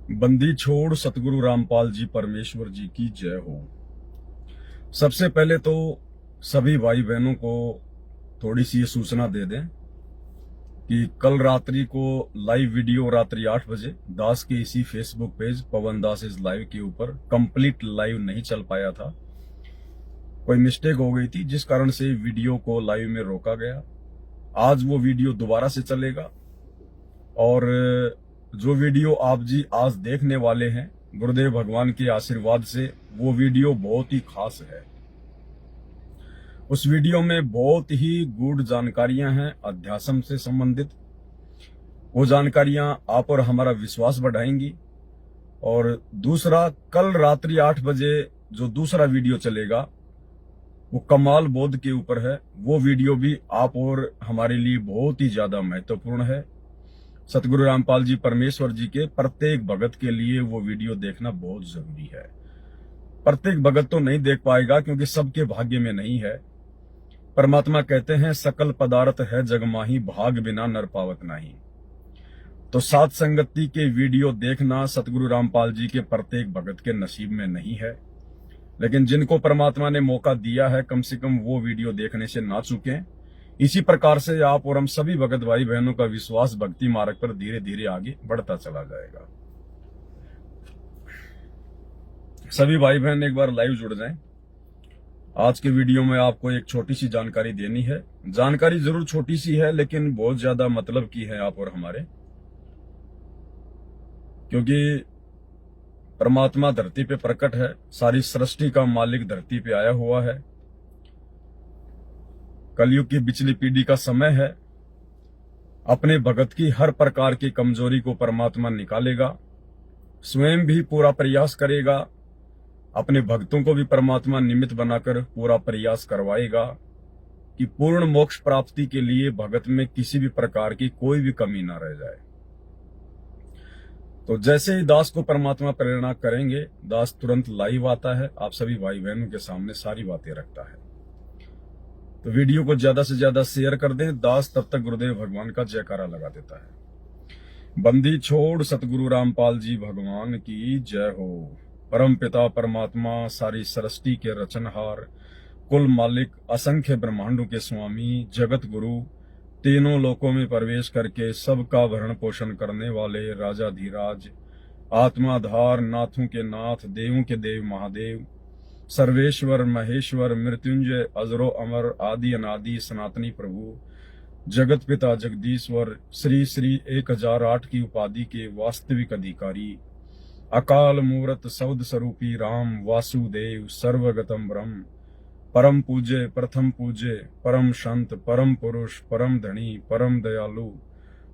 बंदी छोड़ सतगुरु रामपाल जी परमेश्वर जी की जय हो। सबसे पहले तो सभी भाई बहनों को थोड़ी सी ये सूचना दे दें कि कल रात्रि को लाइव वीडियो रात्रि 8 बजे दास के इसी Facebook page Pawan Das is live के ऊपर कंप्लीट लाइव नहीं चल पाया था। कोई मिस्टेक हो गई थी जिस कारण से वीडियो को लाइव में रोका गया। आज वो वीडियो दोबारा से चलेगा और जो वीडियो आप जी आज देखने वाले हैं गुरुदेव भगवान के आशीर्वाद से वो वीडियो बहुत ही खास है। उस वीडियो में बहुत ही गूढ़ जानकारियां हैं अध्यात्म से संबंधित। वो जानकारियां आप और हमारा विश्वास बढ़ाएंगी। और दूसरा, कल रात्रि 8 बजे जो दूसरा वीडियो चलेगा वो कमाल बोध के ऊपर है। वो वीडियो भी आप और हमारे लिए बहुत ही ज्यादा महत्वपूर्ण है। सतगुरु रामपाल जी परमेश्वर जी के प्रत्येक भगत के लिए वो वीडियो देखना बहुत जरूरी है। प्रत्येक भगत तो नहीं देख पाएगा क्योंकि सबके भाग्य में नहीं है। परमात्मा कहते हैं सकल पदार्थ है जग माही, भाग बिना नर पावत नहीं। तो सात संगति के वीडियो देखना सतगुरु रामपाल जी के प्रत्येक भगत के नसीब में नहीं है, लेकिन जिनको परमात्मा ने मौका दिया है कम से कम वो वीडियो देखने से ना चूकें। इसी प्रकार से आप और हम सभी भगत भाई बहनों का विश्वास भक्ति मार्ग पर धीरे धीरे आगे बढ़ता चला जाएगा। सभी भाई बहन एक बार लाइव जुड़ जाएं। आज के वीडियो में आपको एक छोटी सी जानकारी देनी है। जानकारी जरूर छोटी सी है लेकिन बहुत ज्यादा मतलब की है आप और हमारे, क्योंकि परमात्मा धरती पे प्रकट है। सारी सृष्टि का मालिक धरती पे आया हुआ है। कलयुग की बिचली पीढ़ी का समय है। अपने भगत की हर प्रकार की कमजोरी को परमात्मा निकालेगा, स्वयं भी पूरा प्रयास करेगा। अपने भक्तों को भी परमात्मा निमित्त बनाकर पूरा प्रयास करवाएगा कि पूर्ण मोक्ष प्राप्ति के लिए भगत में किसी भी प्रकार की कोई भी कमी ना रह जाए। तो जैसे ही दास को परमात्मा प्रेरणा करेंगे, दास तुरंत लाइव आता है, आप सभी भाई बहनों के सामने सारी बातें रखता है। तो वीडियो को ज्यादा से ज्यादा शेयर कर दें। दास तब तक गुरुदेव भगवान का जयकारा लगा देता है। बंदी छोड़ सतगुरु रामपाल जी भगवान की जय हो। परम पिता परमात्मा सारी सृष्टि के रचनहार, कुल मालिक, असंख्य ब्रह्मांडों के स्वामी, जगत गुरु, तीनों लोकों में प्रवेश करके सबका भरण पोषण करने वाले राजाधिराज, आत्माधार, नाथों के नाथ, देवों के देव महादेव, सर्वेश्वर महेश्वर, मृत्युंजय, अजरो अमर, आदि अनादि सनातनी प्रभु, जगत पिता जगदीश्वर, श्री श्री 1008 की उपाधि के वास्तविक अधिकारी, अकाल मूरत सौद स्वरूपी राम वासुदेव, सर्वगतम ब्रह्म, परम पूज्य, प्रथम पूज्य, परम संत, परम पुरुष, परम धनी, परम दयालु,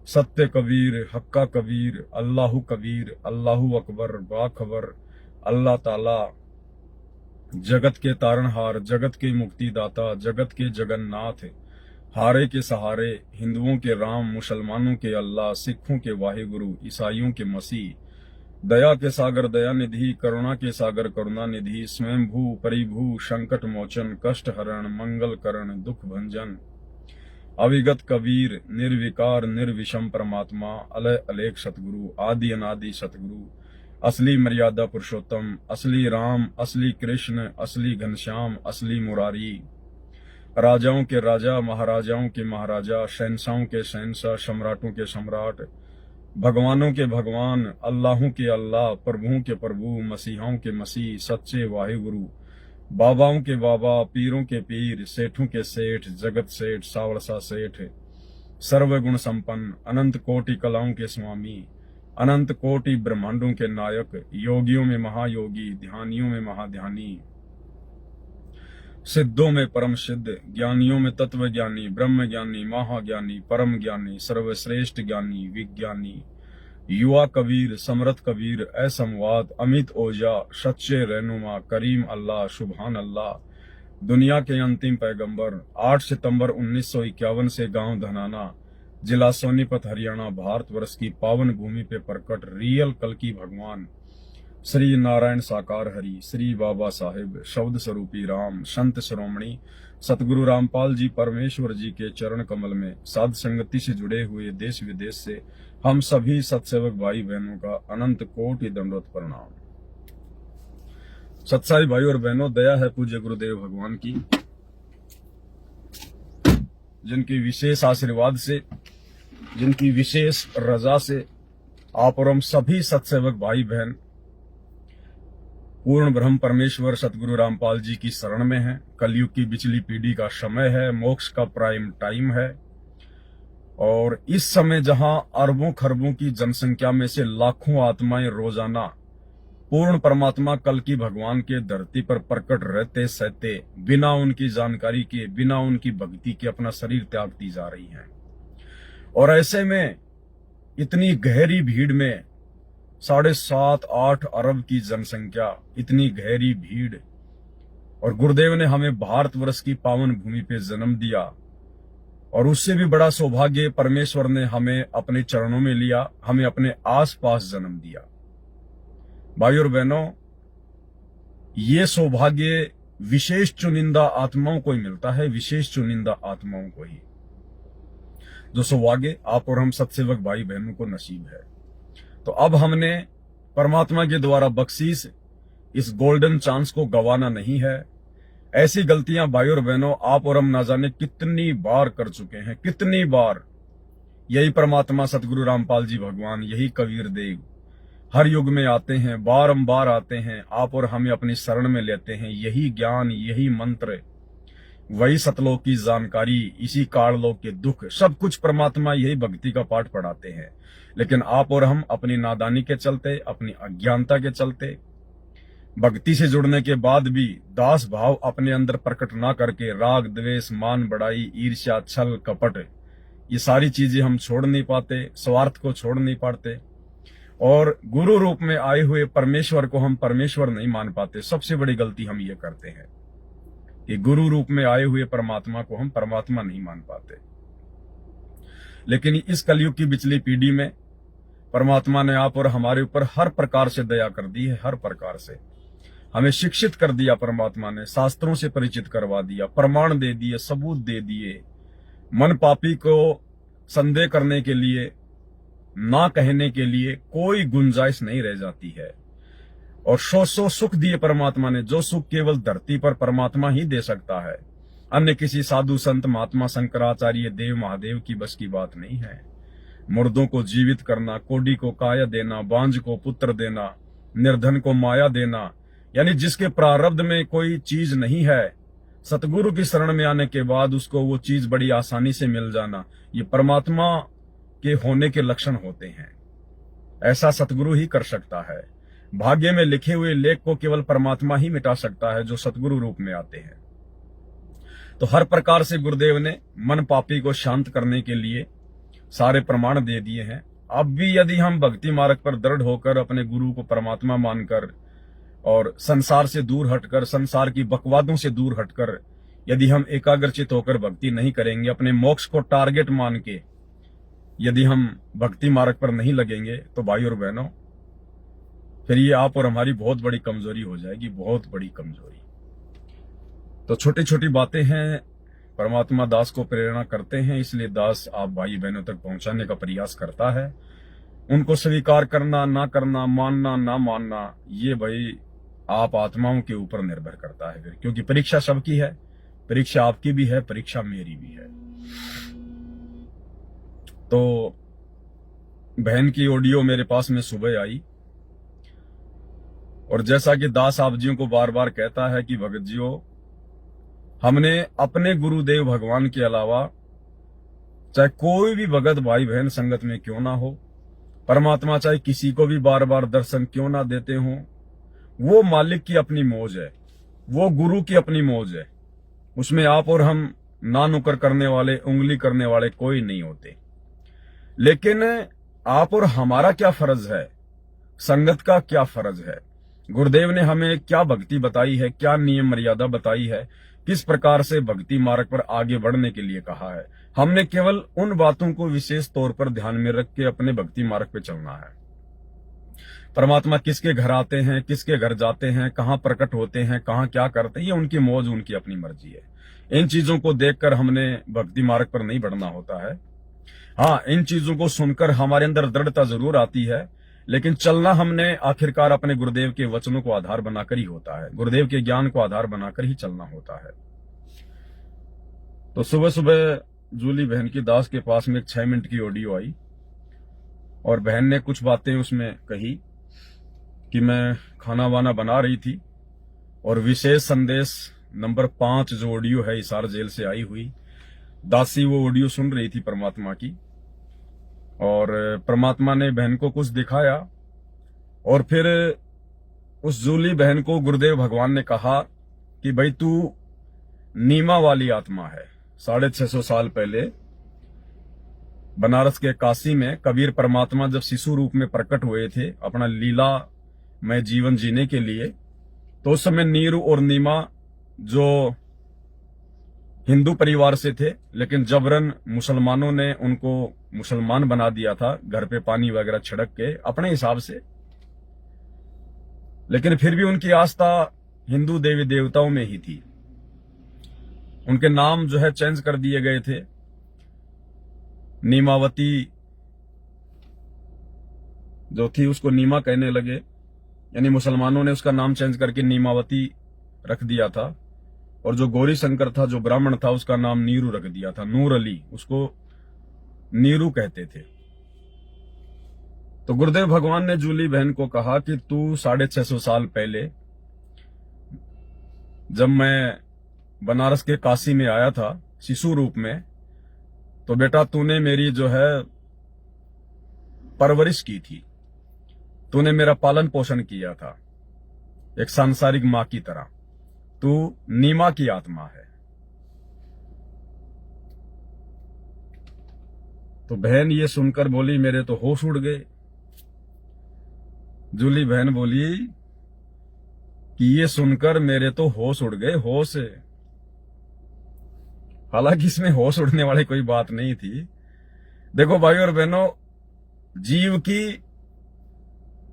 सत्य कबीर, हक्का कबीर, अल्लाहु कबीर, अल्लाहु अकबर, बाखबर, अल्लाह ताला, जगत के तारणहार, जगत के मुक्तिदाता, जगत के जगन्नाथ, हारे के सहारे, हिंदुओं के राम, मुसलमानों के अल्लाह, सिखों के वाहिगुरु, ईसाइयों के मसीह, दया के सागर दया निधि, करुणा के सागर करुणा निधि, स्वयं भू परिभू, संकट मोचन, कष्ट हरण, मंगल करण, दुख भंजन, अविगत कबीर, निर्विकार निर्विषम परमात्मा, अलय अलेख सतगुरु, आदि अनादि सतगुरु, असली मर्यादा पुरुषोत्तम, असली राम, असली कृष्ण, असली घनश्याम, असली मुरारी, राजाओं के राजा, महाराजाओं के महाराजा, शहंशाहों के शहंशाह, सम्राटों के सम्राट, भगवानों के भगवान, अल्लाहों के अल्लाह, प्रभुओं के प्रभु, मसीहाओं के मसीह, सच्चे वाहिगुरु, बाबाओं के बाबा, पीरों के पीर, सेठों के सेठ, जगत सेठ, सावरसा सेठ, सर्वगुण संपन्न, अनंत कोटि कलाओं के स्वामी, अनंत कोटि ब्रह्मांडों के नायक, योगियों में महायोगी, ध्यानियों में महाध्यानी, सिद्धों में परम सिद्ध, ज्ञानियों में तत्व ज्ञानी, ब्रह्म ज्ञानी, महाज्ञानी, परम ज्ञानी, सर्वश्रेष्ठ ज्ञानी, विज्ञानी, युवा कबीर, समरथ कबीर, असंवाद, अमित ओजा, सच्चे रहनुमा, करीम अल्लाह, सुभान अल्लाह, दुनिया के अंतिम पैगंबर, 8 सितंबर 1951 से गांव धनाना, जिला सोनीपत, हरियाणा, भारतवर्ष की पावन भूमि पे प्रकट रियल कल की भगवान श्री नारायण साकार हरि, श्री बाबा साहेब, शब्द स्वरूपी राम, संत शिरोमणि, सतगुरु रामपाल जी परमेश्वर जी के चरण कमल में साध संगति से जुड़े हुए देश विदेश से हम सभी सत्सेवक भाई बहनों का अनंत कोटि दंडोत प्रणाम। सत्साई भाई और बहनों, दया है पूज्य गुरुदेव भगवान की, जिनकी विशेष आशीर्वाद से, जिनकी विशेष रजा से आप और हम सभी सत्सेवक भाई बहन पूर्ण ब्रह्म परमेश्वर सतगुरु रामपाल जी की शरण में है। कलयुग की बिचली पीढ़ी का समय है, मोक्ष का प्राइम टाइम है। और इस समय जहां अरबों खरबों की जनसंख्या में से लाखों आत्माएं रोजाना पूर्ण परमात्मा कल की भगवान के धरती पर प्रकट रहते सहते बिना उनकी जानकारी के, बिना उनकी भक्ति के अपना शरीर त्यागती जा रही हैं। और ऐसे में इतनी गहरी भीड़ में 7.5-8 अरब की जनसंख्या, इतनी गहरी भीड़, और गुरुदेव ने हमें भारतवर्ष की पावन भूमि पे जन्म दिया, और उससे भी बड़ा सौभाग्य परमेश्वर ने हमें अपने चरणों में लिया, हमें अपने आसपास जन्म दिया। भाई और बहनों, ये सौभाग्य विशेष चुनिंदा आत्माओं को ही मिलता है, विशेष चुनिंदा आत्माओं को ही, जो सौभाग्य आप और हम सत्सेवक भाई बहनों को नसीब है। तो अब हमने परमात्मा के द्वारा बख्शीश इस गोल्डन चांस को गंवाना नहीं है। ऐसी गलतियां भाई और बहनों आप और हम ना जाने कितनी बार कर चुके हैं, कितनी बार। यही परमात्मा सतगुरु रामपाल जी भगवान, यही कबीर देव हर युग में आते हैं, बारंबार आते हैं, आप और हमें अपनी शरण में लेते हैं। यही ज्ञान, यही मंत्र, वही सतलोक की जानकारी, इसी काललोक के दुख, सब कुछ परमात्मा यही भक्ति का पाठ पढ़ाते हैं। लेकिन आप और हम अपनी नादानी के चलते, अपनी अज्ञानता के चलते, भक्ति से जुड़ने के बाद भी दास भाव अपने अंदर प्रकट ना करके राग द्वेष, मान बढ़ाई, ईर्ष्या, छल कपट, ये सारी चीजें हम छोड़ नहीं पाते, स्वार्थ को छोड़ नहीं पाते, और गुरु रूप में आए हुए परमेश्वर को हम परमेश्वर नहीं मान पाते। सबसे बड़ी गलती हम ये करते हैं कि गुरु रूप में आए हुए परमात्मा को हम परमात्मा नहीं मान पाते। लेकिन इस कलयुग की बिचली पीढ़ी में परमात्मा ने आप और हमारे ऊपर हर प्रकार से दया कर दी है, हर प्रकार से हमें शिक्षित कर दिया। परमात्मा ने शास्त्रों से परिचित करवा दिया, प्रमाण दे दिए, सबूत दे दिए। मन पापी को संदेह करने के लिए, ना कहने के लिए कोई गुंजाइश नहीं रह जाती है। और सौ सुख दिए परमात्मा ने, जो सुख केवल धरती पर परमात्मा ही दे सकता है, अन्य किसी साधु संत महात्मा शंकराचार्य देव महादेव की बस की बात नहीं है। मुर्दों को जीवित करना, कोडी को काया देना, बांझ को पुत्र देना, निर्धन को माया देना, यानी जिसके प्रारब्ध में कोई चीज नहीं है, सतगुरु की शरण में आने के बाद उसको वो चीज बड़ी आसानी से मिल जाना, ये परमात्मा के होने के लक्षण होते हैं। ऐसा सतगुरु ही कर सकता है। भाग्य में लिखे हुए लेख को केवल परमात्मा ही मिटा सकता है, जो सतगुरु रूप में आते हैं। तो हर प्रकार से गुरुदेव ने मन पापी को शांत करने के लिए सारे प्रमाण दे दिए हैं। अब भी यदि हम भक्ति मार्ग पर दृढ़ होकर अपने गुरु को परमात्मा मानकर और संसार से दूर हटकर, संसार की बकवादों से दूर हटकर यदि हम एकाग्रचित होकर भक्ति नहीं करेंगे, अपने मोक्ष को टारगेट मान के यदि हम भक्ति मार्ग पर नहीं लगेंगे, तो भाई और बहनों, फिर ये आप और हमारी बहुत बड़ी कमजोरी हो जाएगी, बहुत बड़ी कमजोरी। तो छोटी छोटी बातें हैं, परमात्मा दास को प्रेरणा करते हैं, इसलिए दास आप भाई बहनों तक पहुंचाने का प्रयास करता है। उनको स्वीकार करना ना करना, मानना ना मानना, ये भाई आप आत्माओं के ऊपर निर्भर करता है फिर, क्योंकि परीक्षा सबकी है, परीक्षा आपकी भी है, परीक्षा मेरी भी है। तो बहन की ऑडियो मेरे पास में सुबह आई, और जैसा कि दास आप जियों को बार बार कहता है कि भगत जियो, हमने अपने गुरुदेव भगवान के अलावा चाहे कोई भी भगत भाई बहन संगत में क्यों ना हो, परमात्मा चाहे किसी को भी बार बार दर्शन क्यों ना देते हो, वो मालिक की अपनी मौज है, वो गुरु की अपनी मौज है। उसमें आप और हम ना नुकर करने वाले, उंगली करने वाले कोई नहीं होते। लेकिन आप और हमारा क्या फर्ज है, संगत का क्या फर्ज है, गुरुदेव ने हमें क्या भक्ति बताई है, क्या नियम मर्यादा बताई है, किस प्रकार से भक्ति मार्ग पर आगे बढ़ने के लिए कहा है। हमने केवल उन बातों को विशेष तौर पर ध्यान में रख के अपने भक्ति मार्ग पे चलना है। परमात्मा किसके घर आते हैं, किसके घर जाते हैं, कहाँ प्रकट होते हैं, कहाँ क्या करते हैं, ये उनकी मौज, उनकी अपनी मर्जी है। इन चीजों को देखकर हमने भक्ति मार्ग पर नहीं बढ़ना होता है। हाँ, इन चीजों को सुनकर हमारे अंदर दृढ़ता जरूर आती है, लेकिन चलना हमने आखिरकार अपने गुरुदेव के वचनों को आधार बनाकर ही होता है, गुरुदेव के ज्ञान को आधार बनाकर ही चलना होता है। तो सुबह सुबह जूली बहन की दास के पास में एक 6 मिनट की ऑडियो आई और बहन ने कुछ बातें उसमें कही कि मैं खाना वाना बना रही थी और विशेष संदेश नंबर 5 जो ऑडियो है हिसार जेल से आई हुई, दासी वो ऑडियो सुन रही थी परमात्मा की, और परमात्मा ने बहन को कुछ दिखाया और फिर उस जूली बहन को गुरुदेव भगवान ने कहा कि भाई तू नीमा वाली आत्मा है। 650 साल पहले बनारस के काशी में कबीर परमात्मा जब शिशु रूप में प्रकट हुए थे अपना लीला में जीवन जीने के लिए, तो उस समय नीरू और नीमा जो हिंदू परिवार से थे, लेकिन जबरन मुसलमानों ने उनको मुसलमान बना दिया था, घर पे पानी वगैरह छिड़क के अपने हिसाब से। लेकिन फिर भी उनकी आस्था हिंदू देवी देवताओं में ही थी। उनके नाम जो है चेंज कर दिए गए थे, नीमावती जो थी उसको नीमा कहने लगे, यानी मुसलमानों ने उसका नाम चेंज करके नीमावती रख दिया था, और जो गौरी शंकर था जो ब्राह्मण था उसका नाम नीरू रख दिया था, नूर अली, उसको नीरू कहते थे। तो गुरुदेव भगवान ने जूली बहन को कहा कि तू 650 साल पहले जब मैं बनारस के काशी में आया था शिशु रूप में, तो बेटा तूने मेरी जो है परवरिश की थी, तूने मेरा पालन पोषण किया था एक सांसारिक मां की तरह। तू नीमा की आत्मा है। तो बहन ये सुनकर बोली मेरे तो होश उड़ गए। जूली बहन बोली कि ये सुनकर मेरे तो होश उड़ गए, होश। हालांकि इसमें होश उड़ने वाली कोई बात नहीं थी। देखो भाई और बहनों, जीव की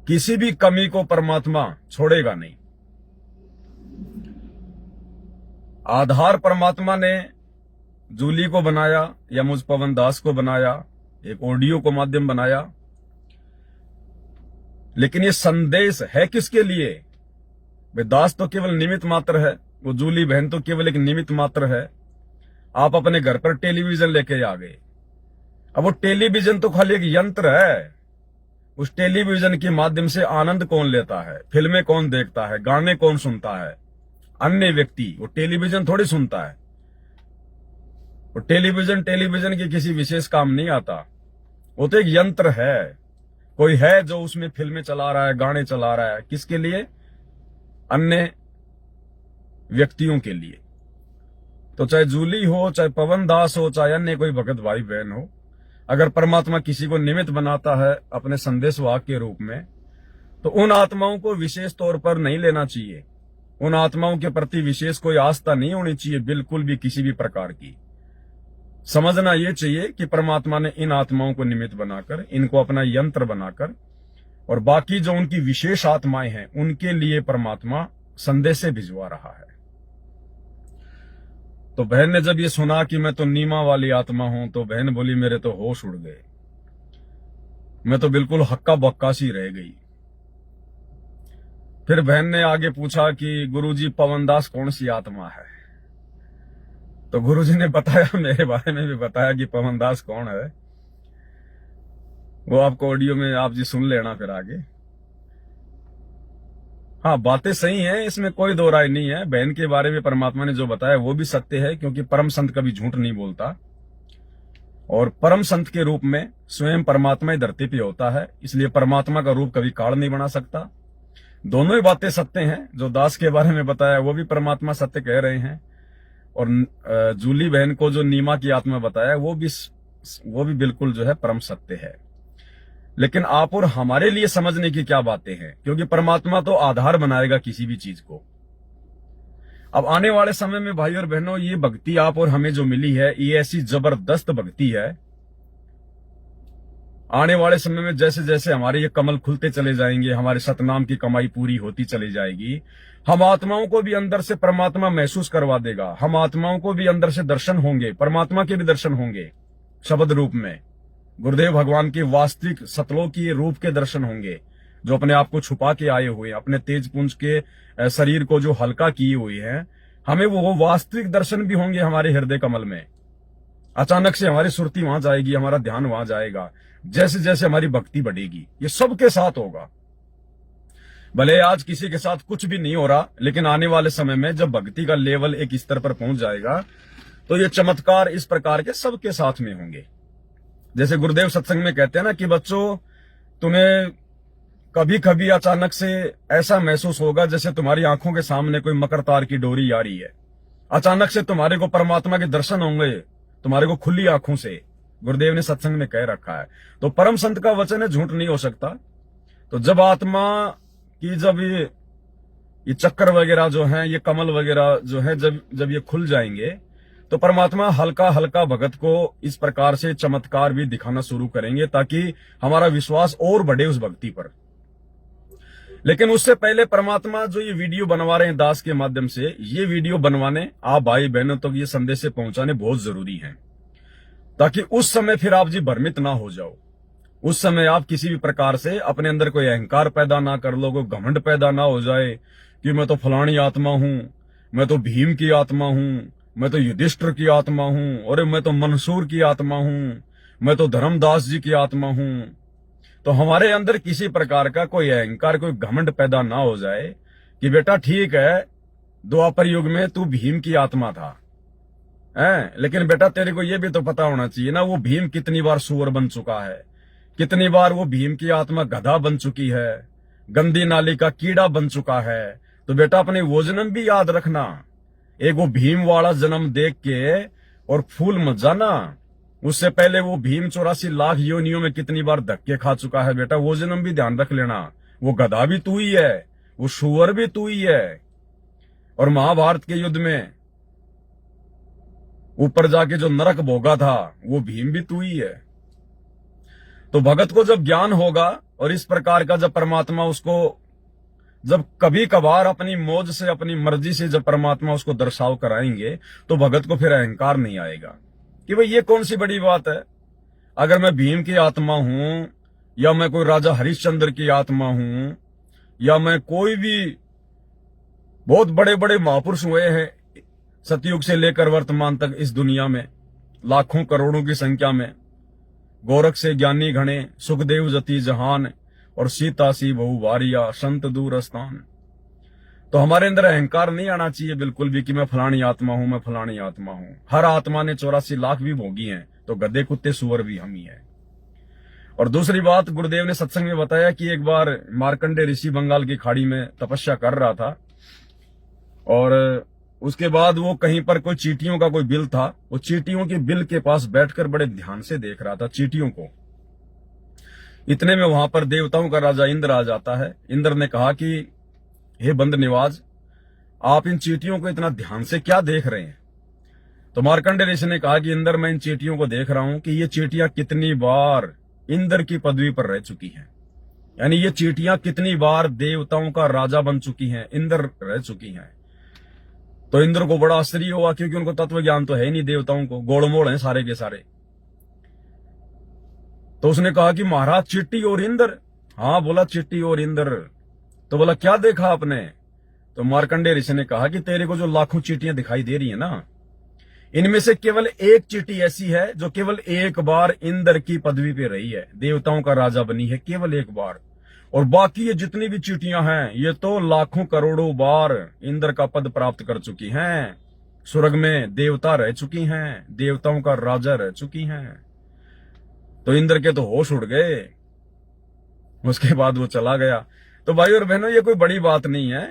किसी भी कमी को परमात्मा छोड़ेगा नहीं। आधार परमात्मा ने जूली को बनाया या मुझ पवन दास को बनाया, एक ऑडियो को माध्यम बनाया, लेकिन ये संदेश है किसके लिए? वे दास तो केवल निमित्त मात्र है, वो जूली बहन तो केवल एक निमित्त मात्र है। आप अपने घर पर टेलीविजन लेके आ गए, अब वो टेलीविजन तो खाली एक यंत्र है। उस टेलीविजन के माध्यम से आनंद कौन लेता है, फिल्में कौन देखता है, गाने कौन सुनता है? अन्य व्यक्ति। वो टेलीविजन थोड़ी सुनता है। वो टेलीविजन के किसी विशेष काम नहीं आता, वो तो एक यंत्र है। कोई है जो उसमें फिल्में चला रहा है, गाने चला रहा है, किसके लिए? अन्य व्यक्तियों के लिए। तो चाहे जूली हो, चाहे पवन दास हो, चाहे अन्य कोई भगत भाई बहन हो, अगर परमात्मा किसी को निमित्त बनाता है अपने संदेशवाहक के रूप में, तो उन आत्माओं को विशेष तौर पर नहीं लेना चाहिए। उन आत्माओं के प्रति विशेष कोई आस्था नहीं होनी चाहिए, बिल्कुल भी किसी भी प्रकार की। समझना यह चाहिए कि परमात्मा ने इन आत्माओं को निमित्त बनाकर, इनको अपना यंत्र बनाकर, और बाकी जो उनकी विशेष आत्माएं हैं उनके लिए परमात्मा संदेश भिजवा रहा है। तो बहन ने जब ये सुना कि मैं तो नीमा वाली आत्मा हूं, तो बहन बोली मेरे तो होश उड़ गए, मैं तो बिल्कुल हक्का बक्का सी रह गई। फिर बहन ने आगे पूछा कि गुरुजी पवनदास कौन सी आत्मा है? तो गुरुजी ने बताया, मेरे बारे में भी बताया कि पवनदास कौन है। वो आपको ऑडियो में आप जी सुन लेना फिर आगे। हाँ, बातें सही हैं, इसमें कोई दो राय नहीं है। बहन के बारे में परमात्मा ने जो बताया वो भी सत्य है, क्योंकि परम संत कभी झूठ नहीं बोलता, और परम संत के रूप में स्वयं परमात्मा ही धरती पे होता है, इसलिए परमात्मा का रूप कभी काल नहीं बना सकता। दोनों ही बातें सत्य हैं। जो दास के बारे में बताया वो भी परमात्मा सत्य कह रहे हैं, और जूली बहन को जो नीमा की आत्मा बताया वो भी बिल्कुल जो है परम सत्य है। लेकिन आप और हमारे लिए समझने की क्या बातें हैं, क्योंकि परमात्मा तो आधार बनाएगा किसी भी चीज को। अब आने वाले समय में भाई और बहनों, ये भक्ति आप और हमें जो मिली है, ये ऐसी जबरदस्त भक्ति है आने वाले समय में जैसे जैसे हमारे ये कमल खुलते चले जाएंगे, हमारे सतनाम की कमाई पूरी होती चली जाएगी, हम आत्माओं को भी अंदर से परमात्मा महसूस करवा देगा। हम आत्माओं को भी अंदर से दर्शन होंगे, परमात्मा के भी दर्शन होंगे शब्द रूप में। गुरुदेव भगवान के वास्तविक सतलोक की रूप के दर्शन होंगे, जो अपने आप को छुपा के आए हुए, अपने तेज पुंज के शरीर को जो हल्का किए हुए हैं, हमें वो वास्तविक दर्शन भी होंगे हमारे हृदय कमल में। अचानक से हमारी सुरती वहां जाएगी, हमारा ध्यान वहां जाएगा, जैसे जैसे हमारी भक्ति बढ़ेगी। ये सबके साथ होगा। भले आज किसी के साथ कुछ भी नहीं हो रहा, लेकिन आने वाले समय में जब भक्ति का लेवल एक स्तर पर पहुंच जाएगा, तो ये चमत्कार इस प्रकार के सबके साथ में होंगे। जैसे गुरुदेव सत्संग में कहते हैं ना कि बच्चों, तुम्हें कभी कभी अचानक से ऐसा महसूस होगा जैसे तुम्हारी आंखों के सामने कोई मकर तार की डोरी आ रही है। अचानक से तुम्हारे को परमात्मा के दर्शन होंगे, तुम्हारे को खुली आंखों से। गुरुदेव ने सत्संग में कह रखा है। तो परम संत का वचन है, झूठ नहीं हो सकता। तो जब आत्मा की जब ये चक्कर वगैरह जो है, ये कमल वगैरह जो है, जब ये खुल जाएंगे, तो परमात्मा हल्का हल्का भगत को इस प्रकार से चमत्कार भी दिखाना शुरू करेंगे, ताकि हमारा विश्वास और बढ़े उस भक्ति पर। लेकिन उससे पहले परमात्मा जो ये वीडियो बनवा रहे हैं दास के माध्यम से, ये वीडियो बनवाने आप भाई बहनों तक ये संदेश से पहुंचाने बहुत जरूरी है, ताकि उस समय फिर आप जी भ्रमित ना हो जाओ। उस समय आप किसी भी प्रकार से अपने अंदर कोई अहंकार पैदा ना कर लो, कोई घमंड पैदा ना हो जाए कि मैं तो फलानी आत्मा हूं, मैं तो भीम की आत्मा हूं, मैं तो युधिष्ठिर की आत्मा हूं, और मैं तो मंसूर की आत्मा हूं, मैं तो धर्मदास जी की आत्मा हूं। तो हमारे अंदर किसी प्रकार का कोई अहंकार, कोई घमंड पैदा ना हो जाए कि बेटा ठीक है, द्वापर युग में तू भीम की आत्मा था, लेकिन बेटा तेरे को यह भी तो पता होना चाहिए ना, वो भीम कितनी बार सूअर बन चुका है, कितनी बार वो भीम की आत्मा गधा बन चुकी है, गंदी नाली का कीड़ा बन चुका है। तो बेटा अपने वो जन्म भी याद रखना। एक वो भीम वाला जन्म देख के और फूल मत जाना। उससे पहले वो भीम 84 लाख योनियों में कितनी बार धक्के खा चुका है, बेटा वो जन्म भी ध्यान रख लेना। वो गधा भी तू ही है, वो सूअर भी तू ही है, और महाभारत के युद्ध में ऊपर जाके जो नरक भोगा था वो भीम भी तू ही है। तो भगत को जब ज्ञान होगा और इस प्रकार का जब परमात्मा उसको जब कभी कभार अपनी मौज से, अपनी मर्जी से जब परमात्मा उसको दर्शाव कराएंगे, तो भगत को फिर अहंकार नहीं आएगा कि भाई ये कौन सी बड़ी बात है। अगर मैं भीम की आत्मा हूं, या मैं कोई राजा हरिश्चंद्र की आत्मा हूं, या मैं कोई भी बहुत बड़े बड़े महापुरुष हुए हैं सतयुग से लेकर वर्तमान तक इस दुनिया में, लाखों करोड़ों की संख्या में, गोरख से ज्ञानी घने, सुखदेव जति जहान, और सीता सी बहु वारिया, संत दूर स्थान। तो हमारे अंदर अहंकार नहीं आना चाहिए बिल्कुल भी कि मैं फलानी आत्मा हूं, मैं फलानी आत्मा हूं। हर आत्मा ने 84 लाख भी भोगी हैं, तो गधे कुत्ते सुअर भी हम ही हैं। और दूसरी बात, गुरुदेव ने सत्संग में बताया कि एक बार मार्कंडे ऋषि बंगाल की खाड़ी में तपस्या कर रहा था, और उसके बाद वो कहीं पर कोई चींटियों का कोई बिल था, वो चींटियों के बिल के पास बैठकर बड़े ध्यान से देख रहा था चींटियों को। इतने में वहां पर देवताओं का राजा इंद्र आ जाता है। इंद्र ने कहा कि हे बंद निवाज, आप इन चींटियों को इतना ध्यान से क्या देख रहे हैं? तो मार्कंडे ऋषि ने कहा कि इंद्र, मैं इन चींटियों को देख रहा हूं कि ये चींटियां कितनी बार इंद्र की पदवी पर रह चुकी हैं, यानी ये चींटियां कितनी बार देवताओं का राजा बन चुकी हैं, इंद्र रह चुकी हैं। तो इंद्र को बड़ा आश्चर्य हुआ, क्योंकि उनको तत्व ज्ञान तो है ही नहीं, देवताओं को गोड़मोड़ हैं सारे के सारे। तो उसने कहा कि महाराज चींटी और इंद्र? हाँ, बोला चींटी और इंद्र। तो बोला क्या देखा आपने? तो मार्कंडे ऋषि ने कहा कि तेरे को जो लाखों चींटियां दिखाई दे रही है ना, इनमें से केवल एक चींटी ऐसी है जो केवल एक बार इंद्र की पदवी पे रही है, देवताओं का राजा बनी है केवल एक बार, और बाकी ये जितनी भी चींटियां हैं ये तो लाखों करोड़ों बार इंद्र का पद प्राप्त कर चुकी हैं, स्वर्ग में देवता रह चुकी हैं, देवताओं का राजा रह चुकी हैं। तो इंद्र के तो होश उड़ गए। उसके बाद वो चला गया। तो भाई और बहनों, ये कोई बड़ी बात नहीं है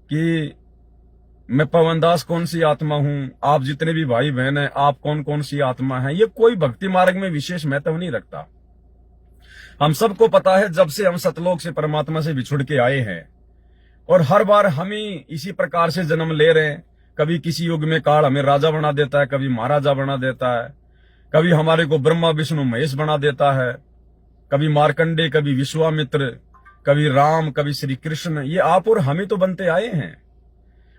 कि मैं पवनदास कौन सी आत्मा हूं, आप जितने भी भाई बहन हैं आप कौन कौन सी आत्मा हैं, ये कोई भक्ति मार्ग में विशेष महत्व नहीं रखता। हम सबको पता है, जब से हम सतलोक से परमात्मा से बिछुड़ के आए हैं, और हर बार हम ही इसी प्रकार से जन्म ले रहे हैं। कभी किसी युग में काल हमें राजा बना देता है, कभी महाराजा बना देता है, कभी हमारे को ब्रह्मा विष्णु महेश बना देता है, कभी मार्कंडे, कभी विश्वामित्र, कभी राम, कभी श्री कृष्ण, ये आप और हम ही तो बनते आए हैं।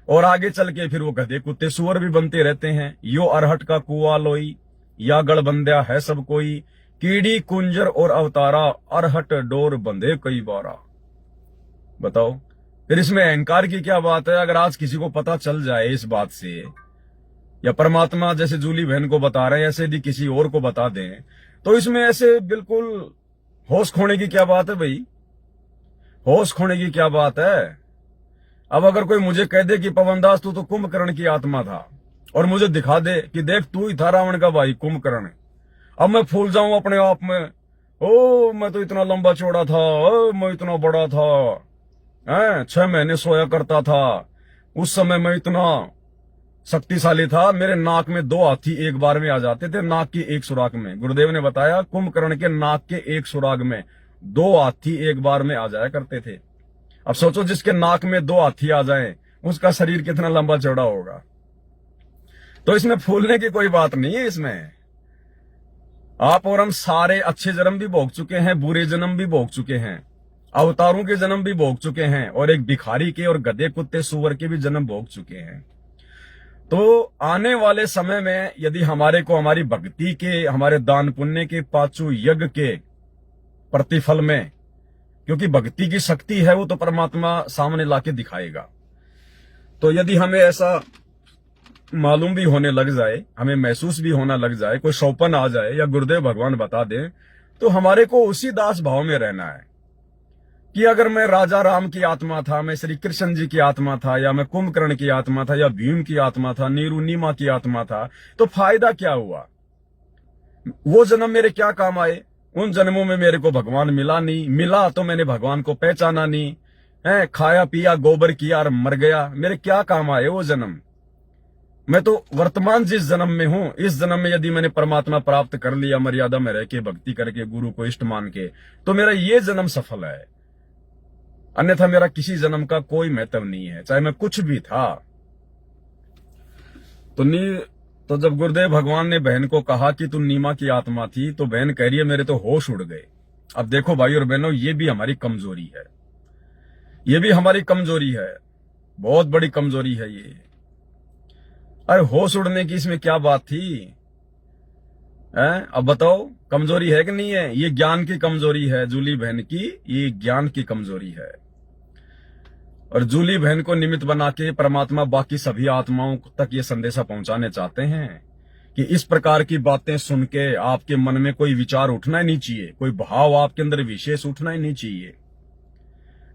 और आगे चल के फिर वो गधे कुत्ते सुअर भी बनते रहते हैं। यो अरहट का कुआ लोई, या गढ़बंध्या है सब कोई, कीड़ी कुंजर और अवतारा, अरहट डोर बंधे कई बारा। बताओ, फिर इसमें अहंकार की क्या बात है? अगर आज किसी को पता चल जाए इस बात से, या परमात्मा जैसे जूली बहन को बता रहे हैं ऐसे यदि किसी और को बता दें, तो इसमें ऐसे बिल्कुल होश खोने की क्या बात है भाई? होश खोने की क्या बात है? अब अगर कोई मुझे कह दे कि पवनदास तू तो कुंभकर्ण की आत्मा था, और मुझे दिखा दे कि देख तू ही था रावण का भाई कुंभकर्ण, अब मैं फूल जाऊं अपने आप में, ओ मैं तो इतना लंबा चौड़ा था, ओ मैं इतना बड़ा था, 6 महीने सोया करता था, उस समय मैं इतना शक्तिशाली था, मेरे नाक में 2 हाथी एक बार में आ जाते थे, नाक की एक सुराख में। गुरुदेव ने बताया कुंभकर्ण के नाक के एक सुराग में 2 हाथी एक बार में आ जाया करते थे। अब सोचो जिसके नाक में 2 हाथी आ जाएं, उसका शरीर कितना लंबा चौड़ा होगा। तो इसमें फूलने की कोई बात नहीं है। इसमें आप और हम सारे अच्छे जन्म भी भोग चुके हैं, बुरे जन्म भी भोग चुके हैं, अवतारों के जन्म भी भोग चुके हैं, और एक भिखारी के और गधे कुत्ते सुअर के भी जन्म भोग चुके हैं। तो आने वाले समय में यदि हमारे को हमारी भक्ति के, हमारे दान पुण्य के, पांचों यज्ञ के प्रतिफल में, क्योंकि भक्ति की शक्ति है वो तो परमात्मा सामने लाके दिखाएगा, तो यदि हमें ऐसा मालूम भी होने लग जाए, हमें महसूस भी होना लग जाए, कोई सौपन आ जाए या गुरुदेव भगवान बता दें, तो हमारे को उसी दास भाव में रहना है कि अगर मैं राजा राम की आत्मा था, मैं श्री कृष्ण जी की आत्मा था, या मैं कुंभकर्ण की आत्मा था, या भीम की आत्मा था, नीरू नीमा की आत्मा था, तो फायदा क्या हुआ? वो जन्म मेरे क्या काम आए? उन जन्मों में मेरे को भगवान मिला नहीं, मिला तो मैंने भगवान को पहचाना नहीं है, खाया पिया गोबर किया और मर गया, मेरे क्या काम आए वो जन्म? मैं तो वर्तमान जिस जन्म में हूं, इस जन्म में यदि मैंने परमात्मा प्राप्त कर लिया, मर्यादा में रह के, भक्ति करके, गुरु को इष्ट मान के, तो मेरा ये जन्म सफल है, अन्यथा मेरा किसी जन्म का कोई महत्व नहीं है, चाहे मैं कुछ भी था। तो जब गुरुदेव भगवान ने बहन को कहा कि तू नीमा की आत्मा थी, तो बहन कह रही है मेरे तो होश उड़ गए। अब देखो भाई और बहनों, ये भी हमारी कमजोरी है, ये भी हमारी कमजोरी है, बहुत बड़ी कमजोरी है ये। अरे होश उड़ने की इसमें क्या बात थी? अब बताओ, कमजोरी है कि नहीं है? ये ज्ञान की कमजोरी है जूली बहन की, ये ज्ञान की कमजोरी है। और जूली बहन को निमित्त बना के परमात्मा बाकी सभी आत्माओं तक ये संदेशा पहुंचाने चाहते हैं कि इस प्रकार की बातें सुन के आपके मन में कोई विचार उठना ही नहीं चाहिए, कोई भाव आपके अंदर विशेष उठना ही नहीं चाहिए।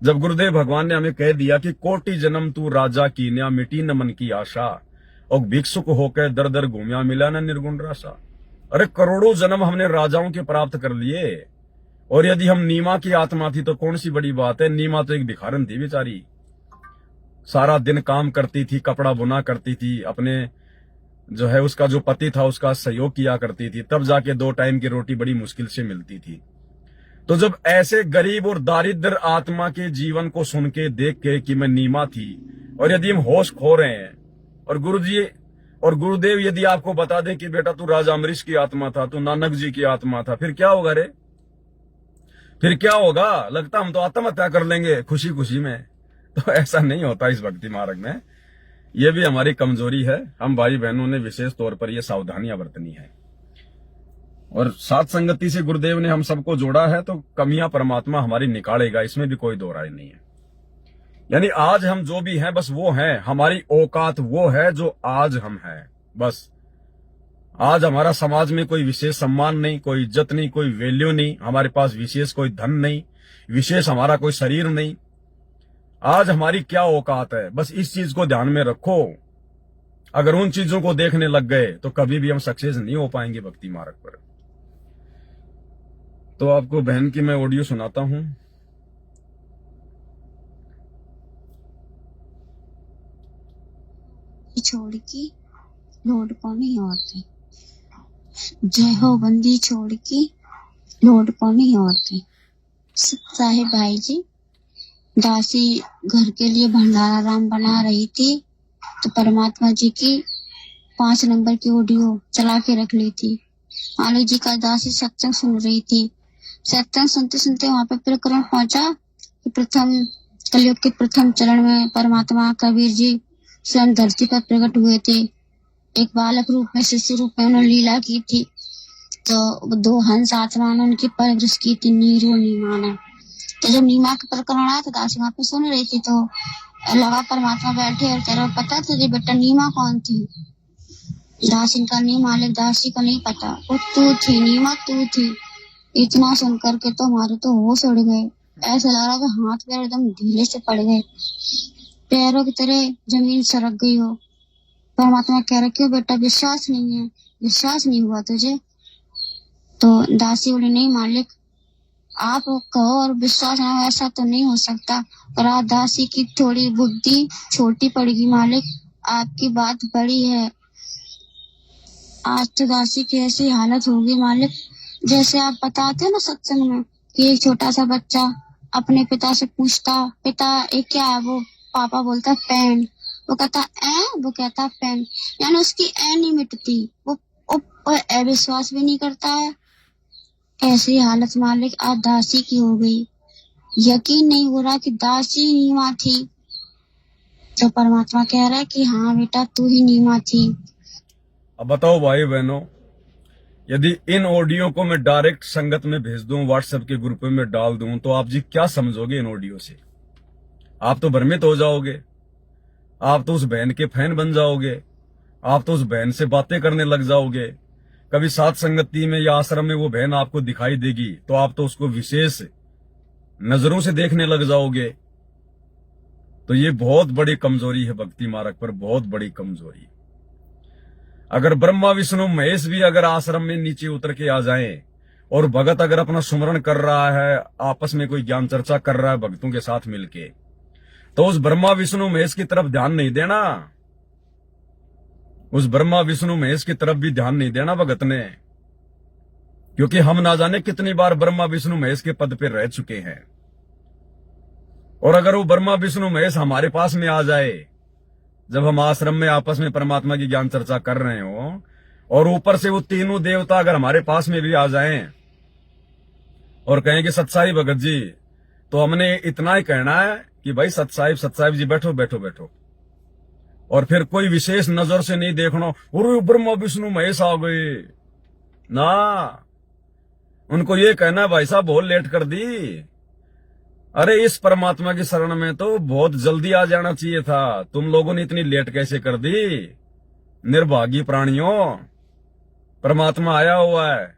जब गुरुदेव भगवान ने हमें कह दिया कि कोटि जन्म तू राजा की न्या, मिटी न मन की आशा, और भिक्षुक होकर दर दर घूमिया, मिला न निर्गुण राशा। अरे करोड़ों जन्म हमने राजाओं के प्राप्त कर लिए, और यदि हम नीमा की आत्मा थी तो कौन सी बड़ी बात है? नीमा तो एक भिखारन थी बेचारी, सारा दिन काम करती थी, कपड़ा बुना करती थी, अपने जो है उसका जो पति था उसका सहयोग किया करती थी, तब जाके 2 टाइम की रोटी बड़ी मुश्किल से मिलती थी। तो जब ऐसे गरीब और दारिद्र आत्मा के जीवन को सुन के, देख के कि मैं नीमा थी, और यदि हम होश खो रहे हैं, और गुरुजी और गुरुदेव यदि आपको बता दे कि बेटा तू राजा अमरीश की आत्मा था, तू नानक जी की आत्मा था, फिर क्या होगा रे? फिर क्या होगा? लगता हम तो आत्महत्या कर लेंगे खुशी खुशी में। तो ऐसा नहीं होता इस भक्ति मार्ग में, यह भी हमारी कमजोरी है। हम भाई बहनों ने विशेष तौर पर यह सावधानियां बरतनी है, और साथ संगति से गुरुदेव ने हम सबको जोड़ा है, तो कमियां परमात्मा हमारी निकालेगा, इसमें भी कोई दो राय नहीं है। यानी आज हम जो भी हैं बस वो हैं, हमारी औकात वो है जो आज हम हैं। बस आज हमारा समाज में कोई विशेष सम्मान नहीं, कोई इज्जत नहीं, कोई वैल्यू नहीं, हमारे पास विशेष कोई धन नहीं, विशेष हमारा कोई शरीर नहीं। आज हमारी क्या औकात है, बस इस चीज को ध्यान में रखो। अगर उन चीजों को देखने लग गए तो कभी भी हम सक्सेस नहीं हो पाएंगे भक्ति मार्ग पर। तो आपको बहन की मैं ऑडियो सुनाता हूं। छोड़ के लौट पानी औरतें, जय हो बंदी छोड़ के लौट पानी औरतें। साहेब भाई जी, दासी घर के लिए भंडारा राम बना रही थी, तो परमात्मा जी की 5 नंबर की ऑडियो चला के रख ली थी। आलू जी का दासी सत्संग सुन रही थी, सत्संग सुनते सुनते वहां पे प्रकरण पहुंचा कि प्रथम कलयुग के प्रथम चरण में परमात्मा कबीर जी स्वयं धरती पर प्रकट हुए थे। एक बालक रूप में, शिशु रूप में उन्होंने लीला की थी। तो 2 हंस आत्मा ने उनकी परवरिश की थी, नीरू नीमा ने। तो जब नीमा का प्रकरण आया तो दासी वहां पे सुन रही थी, तो लगा परमात्मा बैठे और कह रहे पता तुझे बेटा नीमा कौन थी? दासी का नहीं मालिक, दासी को नहीं पता, वो तू थी नीमा, तू थी। इतना सुन करके तो हमारे तो होश उड़ गए। ऐसा लग रहा था हाथ पैर एकदम ढीले से पड़ गए, पैरों की तरह जमीन सरक गई हो। परमात्मा कह रहे क्यों बेटा, विश्वास नहीं है, विश्वास नहीं हुआ तुझे? तो दासी बोली नहीं मालिक, आप कहो और विश्वास ना हो ऐसा तो नहीं हो सकता। पर आज दासी की थोड़ी बुद्धि छोटी पड़ेगी मालिक, आपकी बात बड़ी है। आज तो दासी की ऐसी हालत होगी मालिक, जैसे आप बताते हो ना सत्संग में कि एक छोटा सा बच्चा अपने पिता से पूछता, पिता ये क्या है? वो पापा बोलता पेन, वो कहता वो कहता पेन, यानी उसकी नहीं मिटती, वो अविश्वास भी नहीं करता है। ऐसी हालत मालिक आज दासी की हो गई। यकीन नहीं हो रहा कि दासी नीमा थी। तो परमात्मा कह रहा है कि हाँ बेटा तू ही नीमा थी। अब बताओ भाई बहनों, यदि इन ऑडियो को मैं डायरेक्ट संगत में भेज दूं, व्हाट्सएप के ग्रुप में डाल दूं, तो आप जी क्या समझोगे इन ऑडियो से? आप तो भ्रमित हो जाओगे, आप तो उस बहन के फैन बन जाओगे, आप तो उस बहन से बातें करने लग जाओगे। कभी साथ संगति में या आश्रम में वो बहन आपको दिखाई देगी तो आप तो उसको विशेष नजरों से देखने लग जाओगे। तो ये बहुत बड़ी कमजोरी है भक्ति मार्ग पर, बहुत बड़ी कमजोरी। अगर ब्रह्मा विष्णु महेश भी अगर आश्रम में नीचे उतर के आ जाएं और भगत अगर अपना सुमरण कर रहा है, आपस में कोई ज्ञान चर्चा कर रहा है भक्तों के साथ मिलके, तो उस ब्रह्मा विष्णु महेश की तरफ ध्यान नहीं देना, उस ब्रह्मा विष्णु महेश की तरफ भी ध्यान नहीं देना भगत ने। क्योंकि हम ना जाने कितनी बार ब्रह्मा विष्णु महेश के पद पे रह चुके हैं। और अगर वो ब्रह्मा विष्णु महेश हमारे पास में आ जाए, जब हम आश्रम में आपस में परमात्मा की ज्ञान चर्चा कर रहे हो, और ऊपर से वो तीनों देवता अगर हमारे पास में भी आ जाएं और कहें कि सत्साई भगत जी, तो हमने इतना ही कहना है कि भाई सत्साहिब जी बैठो बैठो बैठो, और फिर कोई विशेष नजर से नहीं देखना और ब्रह्मा विष्णु महेश आ गए ना। उनको ये कहना है भाई साहब बहुत लेट कर दी, अरे इस परमात्मा की शरण में तो बहुत जल्दी आ जाना चाहिए था, तुम लोगों ने इतनी लेट कैसे कर दी? निर्भागी प्राणियों, परमात्मा आया हुआ है,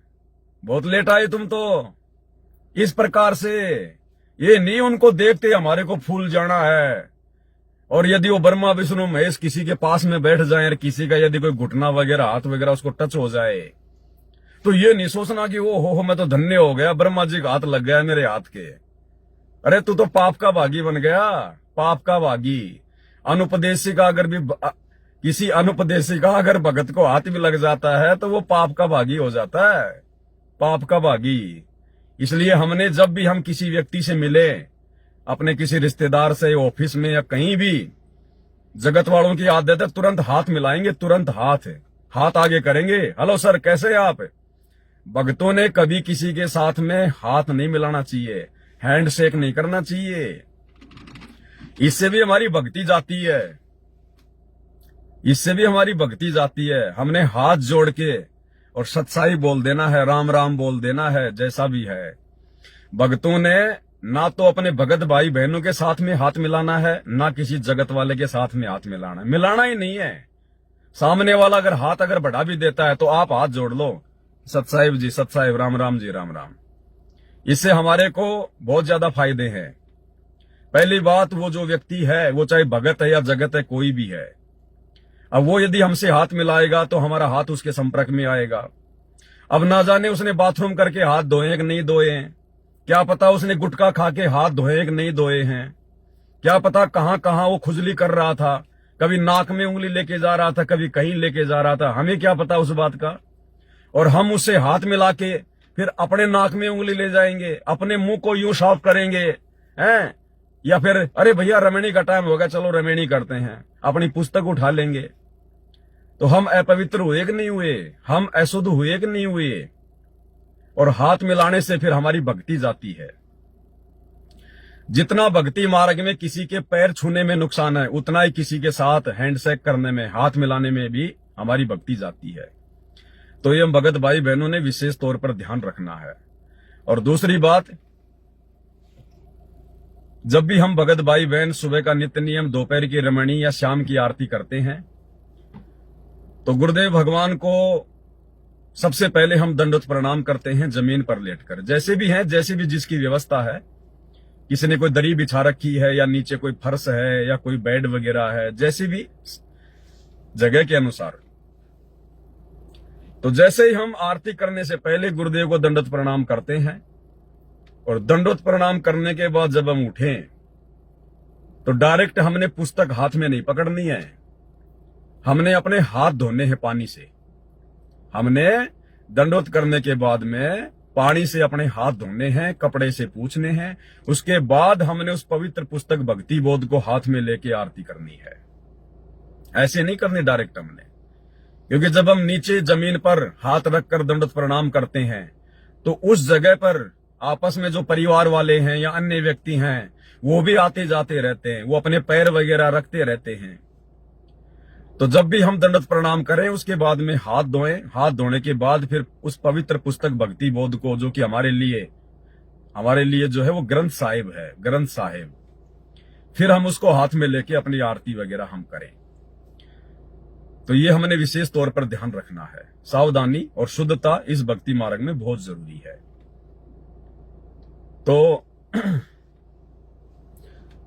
बहुत लेट आए तुम तो। इस प्रकार से ये नहीं उनको देखते हमारे को फूल जाना है। और यदि वो ब्रह्मा विष्णु महेश किसी के पास में बैठ जाए और किसी का यदि कोई घुटना वगैरह हाथ वगैरह उसको टच हो जाए, तो ये नहीं सोचना कि वो हो मैं तो धन्य हो गया, ब्रह्मा जी का हाथ लग गया मेरे हाथ के। अरे तू तो पाप का भागी बन गया, पाप का भागी। अनुपदेशी का अगर भी किसी अनुपदेशी का अगर भगत को हाथ भी लग जाता है तो वो पाप का भागी हो जाता है, पाप का भागी। इसलिए हमने जब भी हम किसी व्यक्ति से मिले, अपने किसी रिश्तेदार से, ऑफिस में या कहीं भी, जगत वालों की आदत है तुरंत हाथ मिलाएंगे, तुरंत हाथ आगे करेंगे, हेलो सर कैसे हैं आप। भक्तों ने कभी किसी के साथ में हाथ नहीं मिलाना चाहिए, हैंड शेक नहीं करना चाहिए। इससे भी हमारी भक्ति जाती है, इससे भी हमारी भक्ति जाती है। हमने हाथ जोड़ के और सत्साई बोल देना है, राम राम बोल देना है, जैसा भी है। भक्तों ने ना तो अपने भगत भाई बहनों के साथ में हाथ मिलाना है, ना किसी जगत वाले के साथ में हाथ मिलाना ही नहीं है। सामने वाला अगर हाथ अगर बढ़ा भी देता है तो आप हाथ जोड़ लो, सत्साहिब जी सत्साहिब, राम राम जी राम राम। इससे हमारे को बहुत ज्यादा फायदे हैं। पहली बात, वो जो व्यक्ति है वो चाहे भगत है या जगत है, कोई भी है, अब वो यदि हमसे हाथ मिलाएगा तो हमारा हाथ उसके संपर्क में आएगा। अब ना जाने उसने बाथरूम करके हाथ धोए कि नहीं धोए हैं, क्या पता उसने गुटखा खा के हाथ धोए कि नहीं धोए हैं, क्या पता कहां कहां वो खुजली कर रहा था, कभी नाक में उंगली लेके जा रहा था, कभी कहीं लेके जा रहा था, हमें क्या पता उस बात का। और हम उससे हाथ मिला के फिर अपने नाक में उंगली ले जाएंगे, अपने मुंह को यूं साफ करेंगे हैं, या फिर अरे भैया रमेणी का टाइम हो गया चलो रमेणी करते हैं, अपनी पुस्तक उठा लेंगे। तो हम अपवित्र हुए कि नहीं हुए, हम अशुद्ध हुए कि नहीं हुए। और हाथ मिलाने से फिर हमारी भक्ति जाती है। जितना भक्ति मार्ग में किसी के पैर छूने में नुकसान है, उतना ही किसी के साथ हैंडशेक करने में, हाथ मिलाने में भी हमारी भक्ति जाती है। तो ये भगत भाई बहनों ने विशेष तौर पर ध्यान रखना है। और दूसरी बात, जब भी हम भगत भाई बहन सुबह का नित्य नियम, दोपहर की रमणी या शाम की आरती करते हैं, तो गुरुदेव भगवान को सबसे पहले हम दंडवत प्रणाम करते हैं जमीन पर लेटकर। जैसे भी हैं, जैसे भी जिसकी व्यवस्था है, किसी ने कोई दरी बिछा रखी है या नीचे कोई फर्श है या कोई बेड वगैरह है, जैसी भी जगह के अनुसार। तो जैसे ही हम आरती करने से पहले गुरुदेव को दंडवत प्रणाम करते हैं, और दंडवत प्रणाम करने के बाद जब हम उठें तो डायरेक्ट हमने पुस्तक हाथ में नहीं पकड़नी है, हमने अपने हाथ धोने हैं पानी से। हमने दंडवत करने के बाद में पानी से अपने हाथ धोने हैं, कपड़े से पूछने हैं, उसके बाद हमने उस पवित्र पुस्तक भक्ति बोध को हाथ में लेके आरती करनी है। ऐसे नहीं करनी डायरेक्ट हमने, क्योंकि जब हम नीचे जमीन पर हाथ रखकर दंडवत प्रणाम करते हैं तो उस जगह पर आपस में जो परिवार वाले हैं या अन्य व्यक्ति हैं वो भी आते जाते रहते हैं, वो अपने पैर वगैरह रखते रहते हैं। तो जब भी हम दंडवत प्रणाम करें उसके बाद में हाथ धोएं, हाथ धोने के बाद फिर उस पवित्र पुस्तक भक्ति बोध को, जो कि हमारे लिए जो है वो ग्रंथ साहिब है, ग्रंथ साहिब, फिर हम उसको हाथ में लेके अपनी आरती वगैरह हम करें। तो ये हमने विशेष तौर पर ध्यान रखना है। सावधानी और शुद्धता इस भक्ति मार्ग में बहुत जरूरी है। तो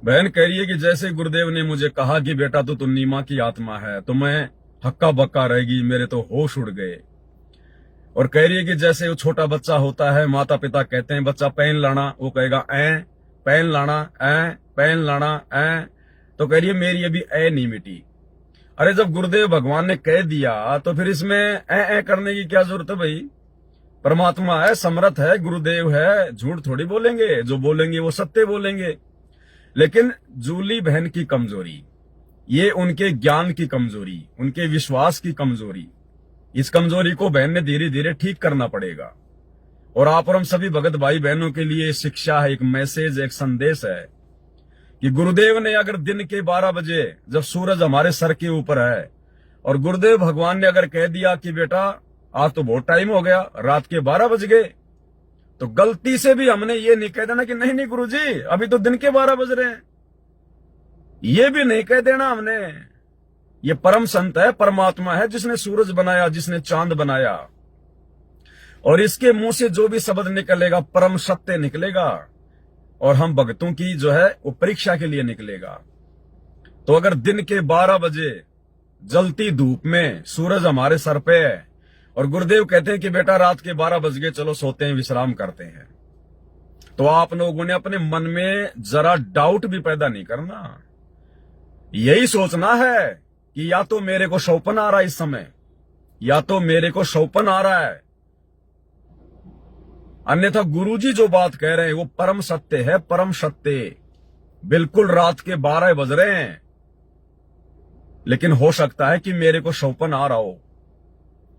बहन कह रही है कि जैसे गुरुदेव ने मुझे कहा कि बेटा तू नीमा की आत्मा है, तो मैं हक्का बक्का रहेगी, मेरे तो होश उड़ गए। और कह रही है कि जैसे वो छोटा बच्चा होता है, माता पिता कहते हैं बच्चा पेन लाना, वो कहेगा ऐ पेन लाना, ऐ पेन लाना, ऐ। तो कह रही है मेरी अभी ऐ नहीं मिटी। अरे जब गुरुदेव भगवान ने कह दिया तो फिर इसमें ऐ करने की क्या जरूरत है भाई? परमात्मा है, समर्थ है, गुरुदेव है, झूठ थोड़ी बोलेंगे, जो बोलेंगे वो सत्य बोलेंगे। लेकिन जूली बहन की कमजोरी, ये उनके ज्ञान की कमजोरी, उनके विश्वास की कमजोरी, इस कमजोरी को बहन ने धीरे धीरे ठीक करना पड़ेगा। और आप और हम सभी भगत भाई बहनों के लिए शिक्षा है, एक मैसेज, एक संदेश है कि गुरुदेव ने अगर दिन के 12 बजे जब सूरज हमारे सर के ऊपर है और गुरुदेव भगवान ने अगर कह दिया कि बेटा आज तो बहुत टाइम हो गया, रात के 12 बज गए, तो गलती से भी हमने ये नहीं कह देना कि नहीं नहीं गुरुजी अभी तो दिन के 12 बज रहे हैं। ये भी नहीं कह देना हमने। ये परम संत है, परमात्मा है, जिसने सूरज बनाया, जिसने चांद बनाया, और इसके मुंह से जो भी शब्द निकलेगा परम सत्य निकलेगा, और हम भक्तों की जो है वो परीक्षा के लिए निकलेगा। तो अगर दिन के 12 बजे जलती धूप में सूरज हमारे सर पे है और गुरुदेव कहते हैं कि बेटा रात के 12 बज गए, चलो सोते हैं, विश्राम करते हैं, तो आप लोगों ने अपने मन में जरा डाउट भी पैदा नहीं करना। यही सोचना है कि या तो मेरे को शौपन आ रहा है इस समय, या तो मेरे को शौपन आ रहा है, अन्यथा गुरुजी जो बात कह रहे हैं वो परम सत्य है, परम सत्य। बिल्कुल रात के 12 बज रहे हैं, लेकिन हो सकता है कि मेरे को शौपन आ रहा हो,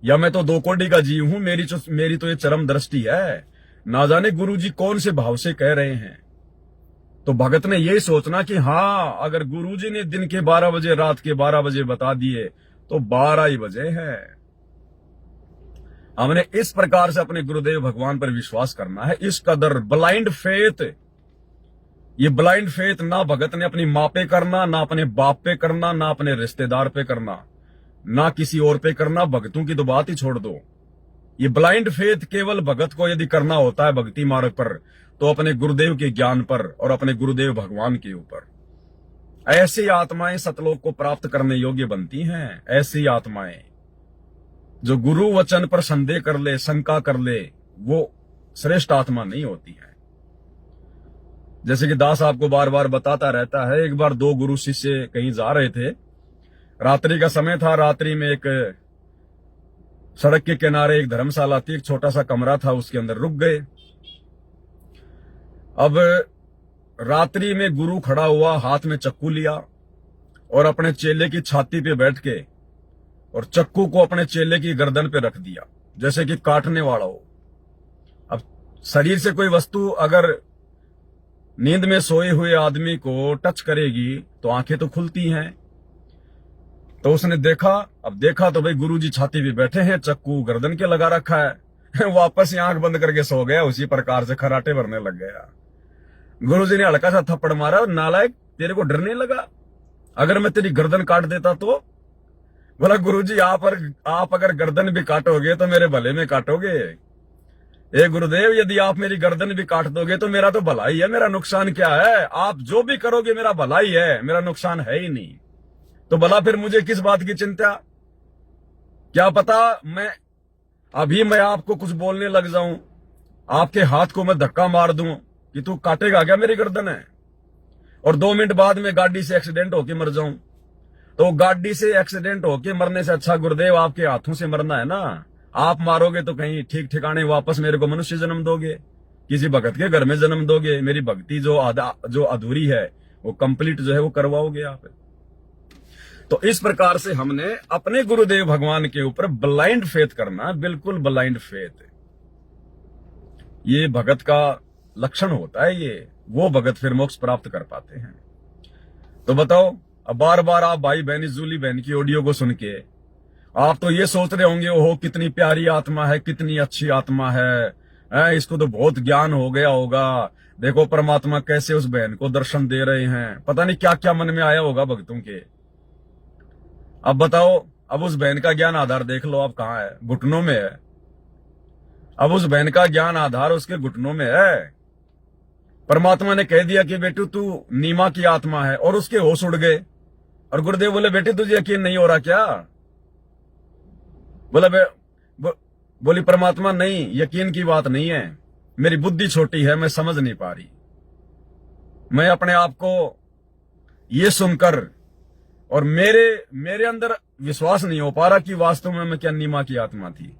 या मैं तो 2 कोड़ी का जीव हूं, मेरी तो ये चरम दृष्टि है, ना जाने गुरुजी कौन से भाव से कह रहे हैं। तो भगत ने यही सोचना कि हाँ, अगर गुरुजी ने दिन के 12 बजे, रात के 12 बजे बता दिए तो 12 ही बजे हैं। हमने इस प्रकार से अपने गुरुदेव भगवान पर विश्वास करना है। इस कदर ब्लाइंड फेथ, ये ब्लाइंड फेथ ना भगत ने अपनी माँ पे करना, ना अपने बाप पे करना, ना अपने रिश्तेदार पे करना, ना किसी और पे करना। भगतों की तो बात ही छोड़ दो। ये ब्लाइंड फेथ केवल भगत को यदि करना होता है भक्ति मार्ग पर, तो अपने गुरुदेव के ज्ञान पर और अपने गुरुदेव भगवान के ऊपर। ऐसी आत्माएं सतलोक को प्राप्त करने योग्य बनती हैं। ऐसी आत्माएं जो गुरु वचन पर संदेह कर ले, शंका कर ले, वो श्रेष्ठ आत्मा नहीं होती है। जैसे कि दास आपको बार बार बताता रहता है, एक बार 2 गुरु शिष्य कहीं जा रहे थे, रात्रि का समय था। रात्रि में एक सड़क के किनारे एक धर्मशाला थी, एक छोटा सा कमरा था, उसके अंदर रुक गए। अब रात्रि में गुरु खड़ा हुआ, हाथ में चक्कू लिया और अपने चेले की छाती पे बैठ के और चक्कू को अपने चेले की गर्दन पे रख दिया, जैसे कि काटने वाला हो। शरीर से कोई वस्तु अगर नींद में सोए हुए आदमी को टच करेगी तो आंखें तो खुलती हैं। तो उसने देखा, अब देखा तो भाई गुरुजी छाती पे बैठे हैं, चक्कू गर्दन के लगा रखा है। वापस ही आंख बंद करके सो गया, उसी प्रकार से खराटे भरने लग गया। गुरुजी ने हल्का सा थप्पड़ मारा, नालायक तेरे को डर नहीं लगा, अगर मैं तेरी गर्दन काट देता तो? बोला गुरुजी आप अगर गर्दन भी काटोगे तो मेरे भले में काटोगे। ए गुरुदेव, यदि आप मेरी गर्दन भी काट दोगे तो मेरा तो भला ही है, मेरा नुकसान क्या है? आप जो भी करोगे मेरा भला ही है, मेरा नुकसान है ही नहीं। तो भला फिर मुझे किस बात की चिंता? क्या पता मैं आपको कुछ बोलने लग जाऊं, आपके हाथ को मैं धक्का मार दूं कि तू काटेगा क्या मेरी गर्दन है, और 2 मिनट बाद में गाड़ी से एक्सीडेंट होके मर जाऊं। तो गाड़ी से एक्सीडेंट होके मरने से अच्छा गुरुदेव आपके हाथों से मरना है ना। आप मारोगे तो कहीं ठीक ठिकाने वापस मेरे को मनुष्य जन्म दोगे, किसी भगत के घर में जन्म दोगे, मेरी भक्ति जो अधूरी है वो कंप्लीट जो है वो करवाओगे आप। तो इस प्रकार से हमने अपने गुरुदेव भगवान के ऊपर ब्लाइंड फेथ करना, बिल्कुल ब्लाइंड फेथ, ये भगत का लक्षण होता है। ये वो भगत फिर मोक्ष प्राप्त कर पाते हैं। तो बताओ, अब बार बार आप भाई बहन जूली बहन की ऑडियो को सुन के आप तो ये सोच रहे होंगे, ओहो कितनी प्यारी आत्मा है, कितनी अच्छी आत्मा है, इसको तो बहुत ज्ञान हो गया होगा, देखो परमात्मा कैसे उस बहन को दर्शन दे रहे हैं, पता नहीं क्या क्या मन में आया होगा भक्तों के। अब बताओ, अब उस बहन का ज्ञान आधार देख लो आप कहां है, घुटनों में है। अब उस बहन का ज्ञान आधार उसके घुटनों में है। परमात्मा ने कह दिया कि बेटू तू नीमा की आत्मा है, और उसके होश उड़ गए। और गुरुदेव बोले बेटे तुझे यकीन नहीं हो रहा क्या? बोली परमात्मा नहीं, यकीन की बात नहीं है, मेरी बुद्धि छोटी है, मैं समझ नहीं पा रही। मैं अपने आप को ये सुनकर और मेरे अंदर विश्वास नहीं हो पा रहा कि वास्तव में मैं क्या नीमा की आत्मा थी।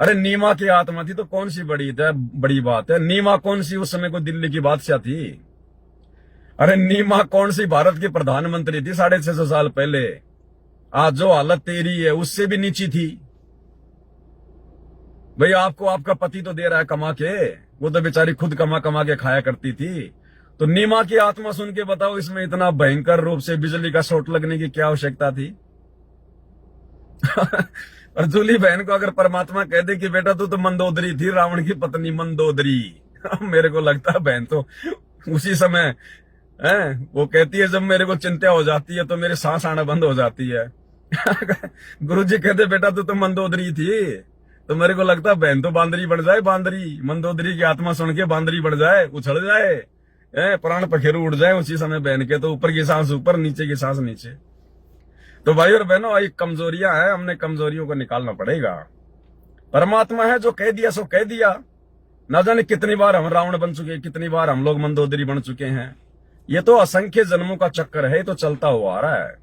अरे नीमा की आत्मा थी तो कौन सी बड़ी बात है? नीमा कौन सी उस समय को दिल्ली की बादशाह थी? अरे नीमा कौन सी भारत की प्रधानमंत्री थी 650 साल पहले? आज जो हालत तेरी है उससे भी नीची थी। भाई आपको आपका पति तो दे रहा है कमा के, वो तो बेचारी खुद कमा कमा के खाया करती थी। तो नीमा की आत्मा सुन के बताओ, इसमें इतना भयंकर रूप से बिजली का शॉट लगने की क्या आवश्यकता थी? और जूली बहन को अगर परमात्मा कह दे कि बेटा तू तो मंदोदरी थी, रावण की पत्नी मंदोदरी, मेरे को लगता है बहन तो उसी समय वो कहती है, जब मेरे को चिंता हो जाती है तो मेरे सांस आना बंद हो जाती है। गुरुजी कहते बेटा तू तो मंदोदरी थी, तो मेरे को लगता है बहन तो बांदरी बन जाए, बांदरी मंदोदरी की आत्मा सुन के बांदरी बन जाए, उछल जाए, प्राण पखेरु उड़ जाए उसी समय बहन के। तो ऊपर की सांस ऊपर, नीचे की सांस नीचे। तो भाई और बहनों, ये कमजोरियां हैं, हमने कमजोरियों को निकालना पड़ेगा। परमात्मा है जो कह दिया सो कह दिया। ना जाने कितनी बार हम रावण बन चुके, कितनी बार हम लोग मंदोदरी बन चुके हैं। ये तो असंख्य जन्मों का चक्कर है, तो चलता हुआ आ रहा है।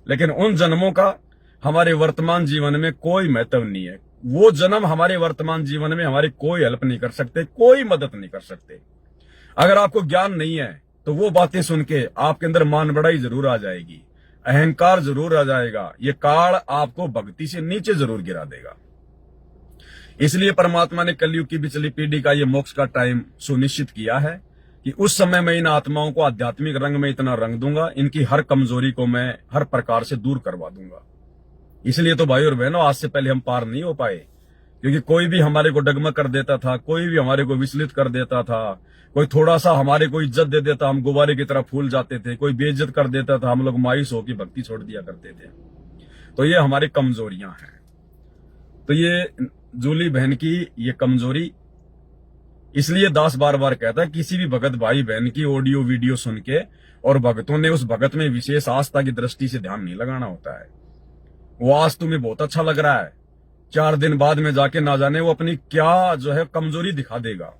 लेकिन उन जन्मों का हमारे वर्तमान जीवन में कोई महत्व नहीं है। वो जन्म हमारे वर्तमान जीवन में हमारी कोई हेल्प नहीं कर सकते, कोई मदद नहीं कर सकते। अगर आपको ज्ञान नहीं है तो वो बातें सुन के आपके अंदर मान बढ़ाई जरूर आ जाएगी, अहंकार जरूर आ जाएगा, ये काल आपको भक्ति से नीचे जरूर गिरा देगा। इसलिए परमात्मा ने कलयुग की पिछली पीढ़ी का ये मोक्ष का टाइम सुनिश्चित किया है कि उस समय मैं इन आत्माओं को आध्यात्मिक रंग में इतना रंग दूंगा, इनकी हर कमजोरी को मैं हर प्रकार से दूर करवा दूंगा। इसलिए तो भाई और बहनों, आज से पहले हम पार नहीं हो पाए, क्योंकि कोई भी हमारे को डगमग कर देता था, कोई भी हमारे को विचलित कर देता था, कोई थोड़ा सा हमारे को इज्जत दे देता, हम गुब्बारे की तरह फूल जाते थे, कोई बेइज्जत कर देता था, हम लोग मायूस होकर भक्ति छोड़ दिया करते थे। तो ये हमारी कमजोरियां हैं। तो ये जूली बहन की ये कमजोरी, इसलिए दास बार बार कहता है, किसी भी भगत भाई बहन की ऑडियो वीडियो सुन के और भगतों ने उस भगत में विशेष आस्था की दृष्टि से ध्यान नहीं लगाना होता है। वो आज तुम्हें बहुत अच्छा लग रहा है, 4 दिन बाद में जाके ना जाने वो अपनी क्या जो है कमजोरी दिखा देगा।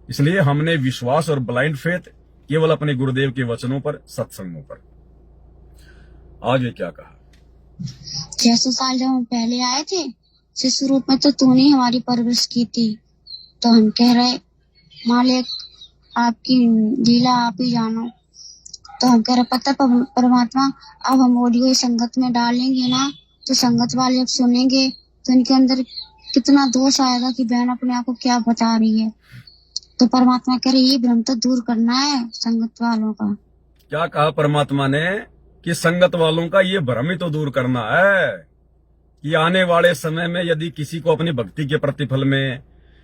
इसलिए हमने विश्वास और ब्लाइंड फेथ केवल अपने गुरुदेव के वचनों पर, सत्संगों पर। आगे क्या कहा? 600 साल जब हम पहले आए थे, शिशु रूप में तो तूने हमारी परवरिश की थी। तो हम कह रहे मालिक आपकी लीला आप ही जानो। तो हम कह रहे पता परमात्मा, अब हम ऑडियो संगत में डालेंगे ना, तो संगत वाले जब सुनेंगे तो इनके अंदर कितना दोष आएगा कि बहन अपने आप को क्या बता रही है। तो परमात्मा कह रहे ये भ्रम तो दूर करना है संगत वालों का। क्या कहा परमात्मा ने कि संगत वालों का ये भ्रम ही तो दूर करना है कि आने वाले समय में यदि किसी को अपनी भक्ति के प्रतिफल में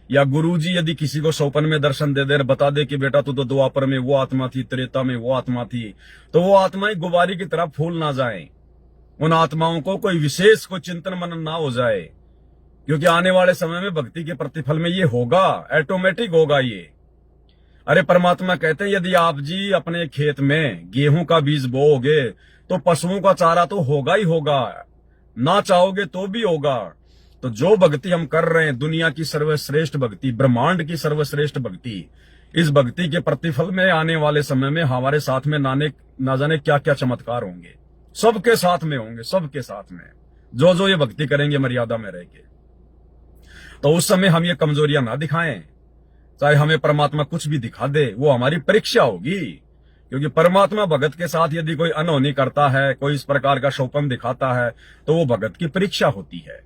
या गुरुजी यदि किसी को सौपन में दर्शन दे दे, बता दे कि बेटा तू तो द्वापर में वो आत्मा थी, त्रेता में वो आत्मा थी, तो वो आत्माएं गुबारी की तरह फूल ना जाएं। उन आत्माओं को कोई विशेष कोई चिंतन मनन ना हो जाए, क्योंकि आने वाले समय में भक्ति के प्रतिफल में ये होगा, ऑटोमेटिक होगा ये। अरे परमात्मा कहते हैं यदि आप जी अपने खेत में गेहूं का बीज बोओगे तो पशुओं का चारा तो होगा ही होगा, ना चाहोगे तो भी होगा। तो जो भक्ति हम कर रहे हैं, दुनिया की सर्वश्रेष्ठ भक्ति, ब्रह्मांड की सर्वश्रेष्ठ भक्ति, इस भक्ति के प्रतिफल में आने वाले समय में हमारे साथ में ना जाने क्या क्या चमत्कार होंगे, सबके साथ में होंगे, सबके साथ में जो जो ये भक्ति करेंगे मर्यादा में रह के। तो उस समय हम ये कमजोरियां ना दिखाएं, चाहे हमें परमात्मा कुछ भी दिखा दे, वो हमारी परीक्षा होगी। क्योंकि परमात्मा भगत के साथ यदि कोई अनहोनी करता है, कोई इस प्रकार का शोपन दिखाता है, तो वो भगत की परीक्षा होती है।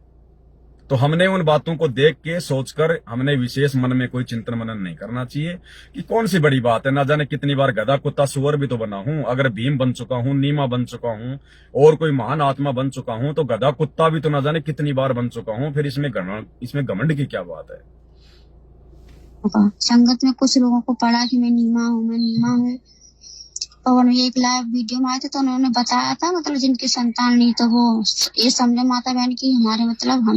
तो हमने उन बातों को देख के सोचकर हमने विशेष मन में कोई चिंतन मनन नहीं करना चाहिए कि कौन सी बड़ी बात है, ना जाने कितनी बार गधा कुत्ता सुअर भी तो बना हूं, अगर भीम बन चुका हूं, नीमा बन चुका हूं और कोई महान आत्मा बन चुका हूं, तो गधा कुत्ता भी तो ना जाने कितनी बार बन चुका हूं, फिर इसमें घमंड की क्या बात है। संगत में कुछ लोगों को पड़ा कि मैं नीमा हूँ। और एक लाइव वीडियो में आए थे तो उन्होंने बताया था मतलब जिनकी संतान नहीं, तो वो ये समझे माता बहन की हमारे मतलब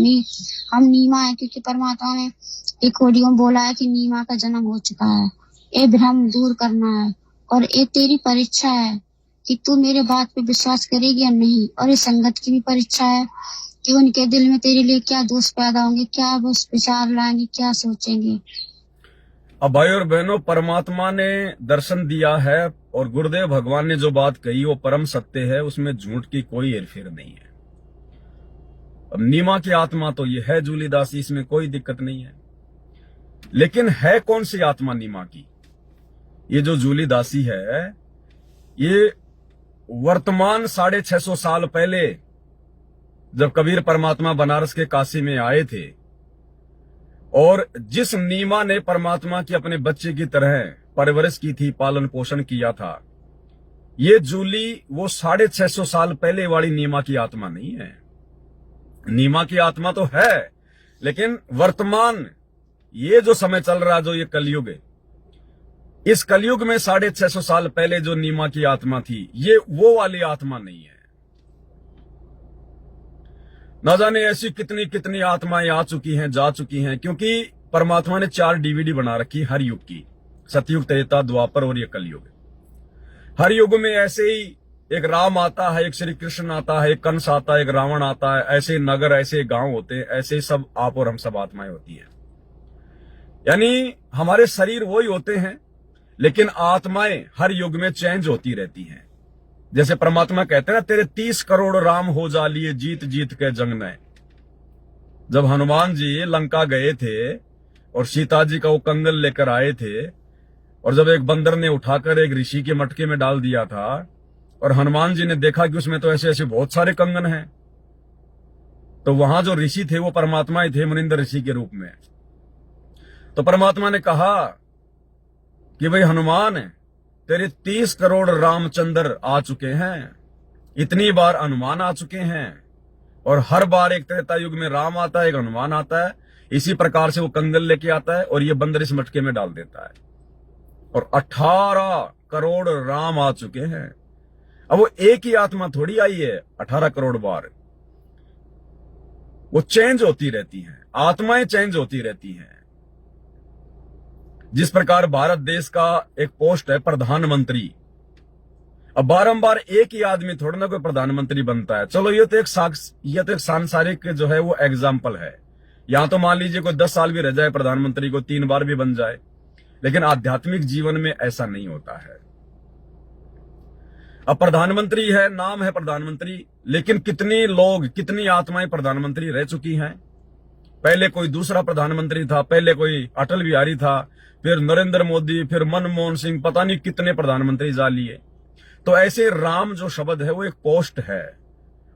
हम नीमा है, क्योंकि परमात्मा ने एक ऑडियो में बोला है कि नीमा का जन्म हो चुका है। ये भ्रम दूर करना है और ये तेरी परीक्षा है कि तू मेरे बात पे विश्वास करेगी या नहीं। और ये संगत की भी परीक्षा है कि उनके दिल में तेरे लिए क्या दोष पैदा होंगे, क्या वो विचार लाएंगे, क्या सोचेंगे। अब भाई और बहनों, परमात्मा ने दर्शन दिया है और गुरुदेव भगवान ने जो बात कही वो परम सत्य है, उसमें झूठ की कोई हेरफेर नहीं है। अब नीमा की आत्मा तो ये है जूली दासी, इसमें कोई दिक्कत नहीं है। लेकिन है कौन सी आत्मा नीमा की? ये जो जूली दासी है, ये वर्तमान 650 साल पहले जब कबीर परमात्मा बनारस के काशी में आए थे और जिस नीमा ने परमात्मा की अपने बच्चे की तरह परवरिश की थी, पालन पोषण किया था, ये जूली वो 650 साल पहले वाली नीमा की आत्मा नहीं है। नीमा की आत्मा तो है, लेकिन वर्तमान ये जो समय चल रहा, जो ये कलयुग है, इस कलयुग में 650 साल पहले जो नीमा की आत्मा थी, ये वो वाली आत्मा नहीं है। न जाने ऐसी कितनी कितनी आत्माएं आ चुकी हैं, जा चुकी हैं, क्योंकि परमात्मा ने 4 डीवीडी बना रखी हर युग की, सतयुग, त्रेता, द्वापर और ये कलयुग। हर युग में ऐसे ही एक राम आता है, एक श्री कृष्ण आता है, एक कंस आता है, एक रावण आता है, ऐसे नगर, ऐसे गांव होते हैं, ऐसे सब आप और हम सब आत्माएं होती है। यानी हमारे शरीर वही होते हैं, लेकिन आत्माएं हर युग में चेंज होती रहती हैं। जैसे परमात्मा कहते हैं ना, तेरे 30 करोड़ राम हो जा लिए जीत जीत के जंग में। जब हनुमान जी लंका गए थे और सीता जी का वो कंगन लेकर आए थे, और जब एक बंदर ने उठाकर एक ऋषि के मटके में डाल दिया था और हनुमान जी ने देखा कि उसमें तो ऐसे ऐसे बहुत सारे कंगन हैं, तो वहां जो ऋषि थे वो परमात्मा ही थे, मुनिंदर ऋषि के रूप में। तो परमात्मा ने कहा कि भाई हनुमान, तेरे 30 करोड़ रामचंद्र आ चुके हैं, इतनी बार हनुमान आ चुके हैं, और हर बार एक त्रेता युग में राम आता है, एक हनुमान आता है, इसी प्रकार से वो कंगन लेके आता है और ये बंदर इस मटके में डाल देता है, और 18 करोड़ राम आ चुके हैं। अब वो एक ही आत्मा थोड़ी आई है 18 करोड़ बार, वो चेंज होती रहती हैं, आत्माएं चेंज होती रहती हैं। जिस प्रकार भारत देश का एक पोस्ट है प्रधानमंत्री, अब बारंबार एक ही आदमी थोड़ा ना कोई प्रधानमंत्री बनता है। चलो ये तो एक सांसारिक जो है वो एग्जाम्पल है, यहां तो मान लीजिए कोई 10 साल भी रह जाए प्रधानमंत्री को, 3 बार भी बन जाए, लेकिन आध्यात्मिक जीवन में ऐसा नहीं होता है। अब प्रधानमंत्री है, नाम है प्रधानमंत्री, लेकिन कितनी लोग, कितनी आत्माएं प्रधानमंत्री रह चुकी हैं। पहले कोई दूसरा प्रधानमंत्री था, पहले कोई अटल बिहारी था, फिर नरेंद्र मोदी, फिर मनमोहन सिंह, पता नहीं कितने प्रधानमंत्री जा लिए। तो ऐसे राम जो शब्द है वो एक पोस्ट है,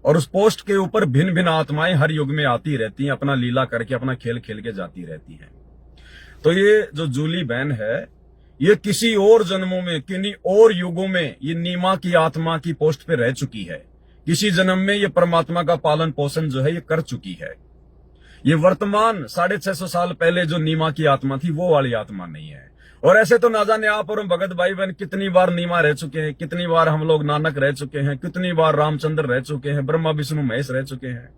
और उस पोस्ट के ऊपर भिन्न भिन्न आत्माएं हर युग में आती रहती हैं, अपना लीला करके, अपना खेल खेल के जाती रहती हैं। तो ये जो जूली बहन है, ये किसी और जन्मों में, किन्हीं और युगों में ये नीमा की आत्मा की पोस्ट पे रह चुकी है। किसी जन्म में ये परमात्मा का पालन पोषण जो है ये कर चुकी है। ये वर्तमान 650 साल पहले जो नीमा की आत्मा थी वो वाली आत्मा नहीं है। और ऐसे तो ना जाने आप और भगत भाई बहन कितनी बार नीमा रह चुके हैं, कितनी बार हम लोग नानक रह चुके हैं, कितनी बार रामचंद्र रह चुके हैं, ब्रह्मा विष्णु महेश रह चुके हैं।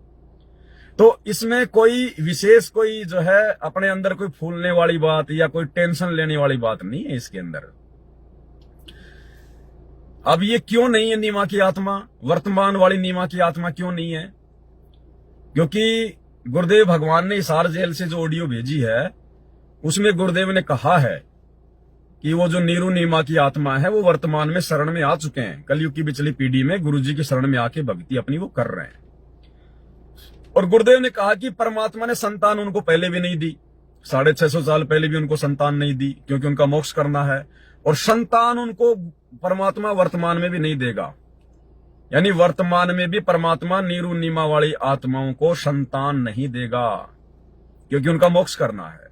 तो इसमें कोई विशेष, कोई जो है अपने अंदर कोई फूलने वाली बात या कोई टेंशन लेने वाली बात नहीं है इसके अंदर। अब ये क्यों नहीं है नीमा की आत्मा, वर्तमान वाली नीमा की आत्मा क्यों नहीं है? क्योंकि गुरुदेव भगवान ने हिसार जेल से जो ऑडियो भेजी है उसमें गुरुदेव ने कहा है कि वो जो नीरू नीमा की आत्मा है वो वर्तमान में शरण में आ चुके हैं। कलयुग की पिछली पीढ़ी में गुरुजी की शरण में आके भक्ति अपनी वो कर रहे हैं। और गुरुदेव ने कहा कि परमात्मा ने संतान उनको पहले भी नहीं दी, 650 साल पहले भी उनको संतान नहीं दी, क्योंकि उनका मोक्ष करना है। और संतान उनको परमात्मा वर्तमान में भी नहीं देगा। यानी वर्तमान में भी परमात्मा नीरू नीमा वाली आत्माओं को संतान नहीं देगा, क्योंकि उनका मोक्ष करना है।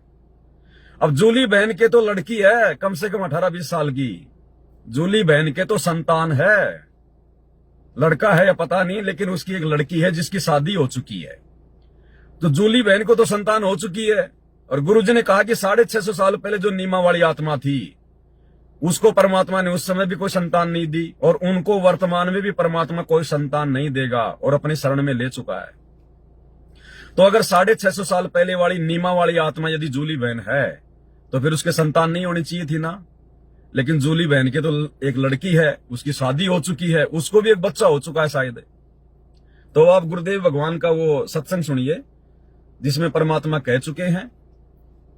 अब जूली बहन के तो लड़की है कम से कम 18-20 साल की, जूली बहन के तो संतान है, लड़का है या पता नहीं, लेकिन उसकी एक लड़की है जिसकी शादी हो चुकी है। तो जूली बहन को तो संतान हो चुकी है। और गुरुजी ने कहा कि 650 साल पहले जो नीमा वाली आत्मा थी उसको परमात्मा ने उस समय भी कोई संतान नहीं दी, और उनको वर्तमान में भी परमात्मा कोई संतान नहीं देगा और अपनी शरण में ले चुका है। तो अगर 650 साल पहले वाली नीमा वाली आत्मा यदि जूली बहन है तो फिर उसके संतान नहीं होनी चाहिए थी ना। लेकिन जूली बहन के तो एक लड़की है, उसकी शादी हो चुकी है, उसको भी एक बच्चा हो चुका है शायद। तो आप गुरुदेव भगवान का वो सत्संग सुनिए जिसमें परमात्मा कह चुके हैं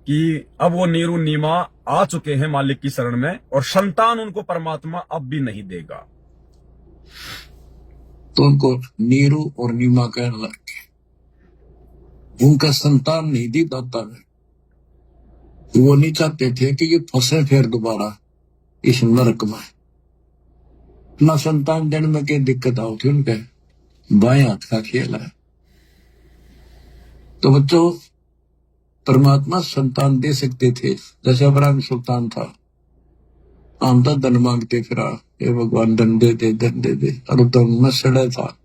कि अब वो नीरू नीमा आ चुके हैं मालिक की शरण में, और संतान उनको परमात्मा अब भी नहीं देगा। तो उनको नीरू और नीमा कहने लगे, उनका संतान नहीं दी दाता ने। वो नहीं चाहते थे कि ये फंसे फिर दोबारा इस नरक में। ना संतान देने में क्या दिक्कत आओ थी उनके, बाएं हाथ का खेल है। तो बच्चों, परमात्मा संतान दे सकते थे, जैसे अब्राहम सुल्तान था, हम तो धन मांगते फिरा, ये भगवान धन दे दे धन दे दे, और धन में सड़ा था।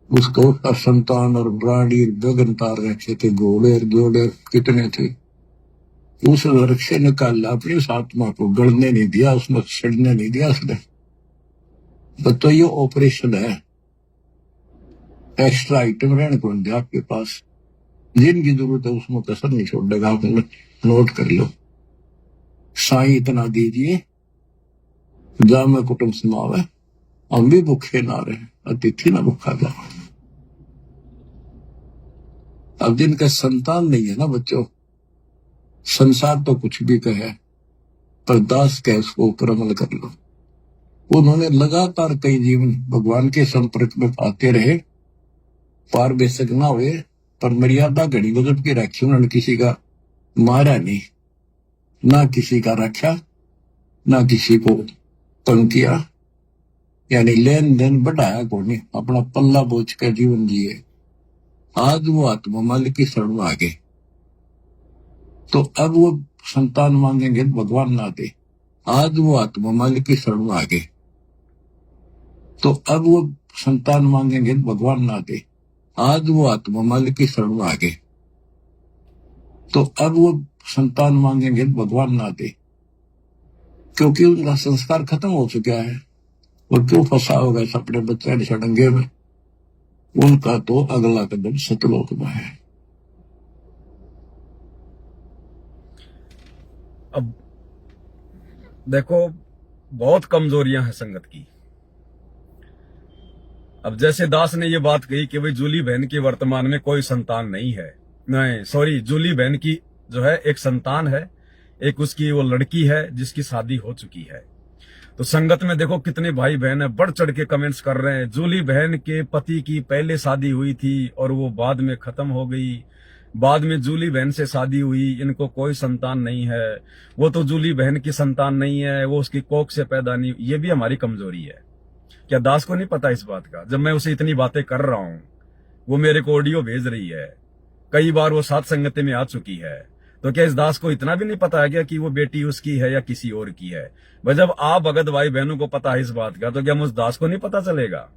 उसको संतान और ब्राणी गगन तार रखे थे, घोड़े घोड़े कितने थे। उस नरक से निकाला अपनी उस आत्मा को, गड़ने नहीं दिया उसने, सड़ने नहीं दिया उसने। तो ये ऑपरेशन है, एक्स्ट्रा आइटम रहने को दिया आपके पास, जिनकी जरूरत है उसमें कसर नहीं छोड़ेगा। आप नोट कर लो, साईं इतना दीजिए जा में कुटुंब समावे, हम भी भूखे ना रहे, अतिथि ना भूखा जा। अब जिनका संतान नहीं है ना बच्चों, संसार तो कुछ भी कहे, पर दास कहे उसको ऊपर अमल कर लो। उन्होंने लगातार कई जीवन भगवान के संपर्क में आते रहे, पार बेशक ना हुए, पर मर्यादा घड़ी गजब की रखी उन्होंने। किसी का मारा नहीं, ना किसी का रखा, ना किसी को तंग किया, यानी लेन देन बढ़ाया को नहीं, अपना पल्ला बोझ कर जीवन जिए। आज वो आत्मा मालिक की शरण में आ गए, तो अब वो संतान मांगेंगे भगवान ना दे। आज वो आत्मा मालिक की शरण में आ गए, तो अब वो संतान मांगेंगे भगवान ना दे। आज वो आत्मा मालिक की शरण में आ गए, तो अब वो संतान मांगेंगे भगवान ना दे, क्योंकि उनका संस्कार खत्म हो चुका है। और क्यों फंसा होगा इस अपने बच्चे सड़ंगे में, उनका तो अगला कदम सतलोक में है। अब देखो, बहुत कमजोरियां हैं संगत की। अब जैसे दास ने ये बात कही कि भाई जूली बहन की वर्तमान में कोई संतान नहीं है, नहीं सॉरी, जूली बहन की जो है एक संतान है, एक उसकी वो लड़की है जिसकी शादी हो चुकी है। तो संगत में देखो कितने भाई बहन है बढ़ चढ़ के कमेंट्स कर रहे हैं, जूली बहन के पति की पहले शादी हुई थी और वो बाद में खत्म हो गई, बाद में जूली बहन से शादी हुई, इनको कोई संतान नहीं है, वो तो जूली बहन की संतान नहीं है, वो उसकी कोख से पैदा नहीं। ये भी हमारी कमजोरी है। क्या दास को नहीं पता इस बात का? जब मैं उसे इतनी बातें कर रहा हूं, वो मेरे को ऑडियो भेज रही है, कई बार वो साथ संगति में आ चुकी है, तो क्या इस दास को इतना भी नहीं पता है क्या कि वो बेटी उसकी है या किसी और की है? भाई जब आप भगत भाई बहनों को पता है इस बात का, तो क्या उस दास को नहीं पता चलेगा?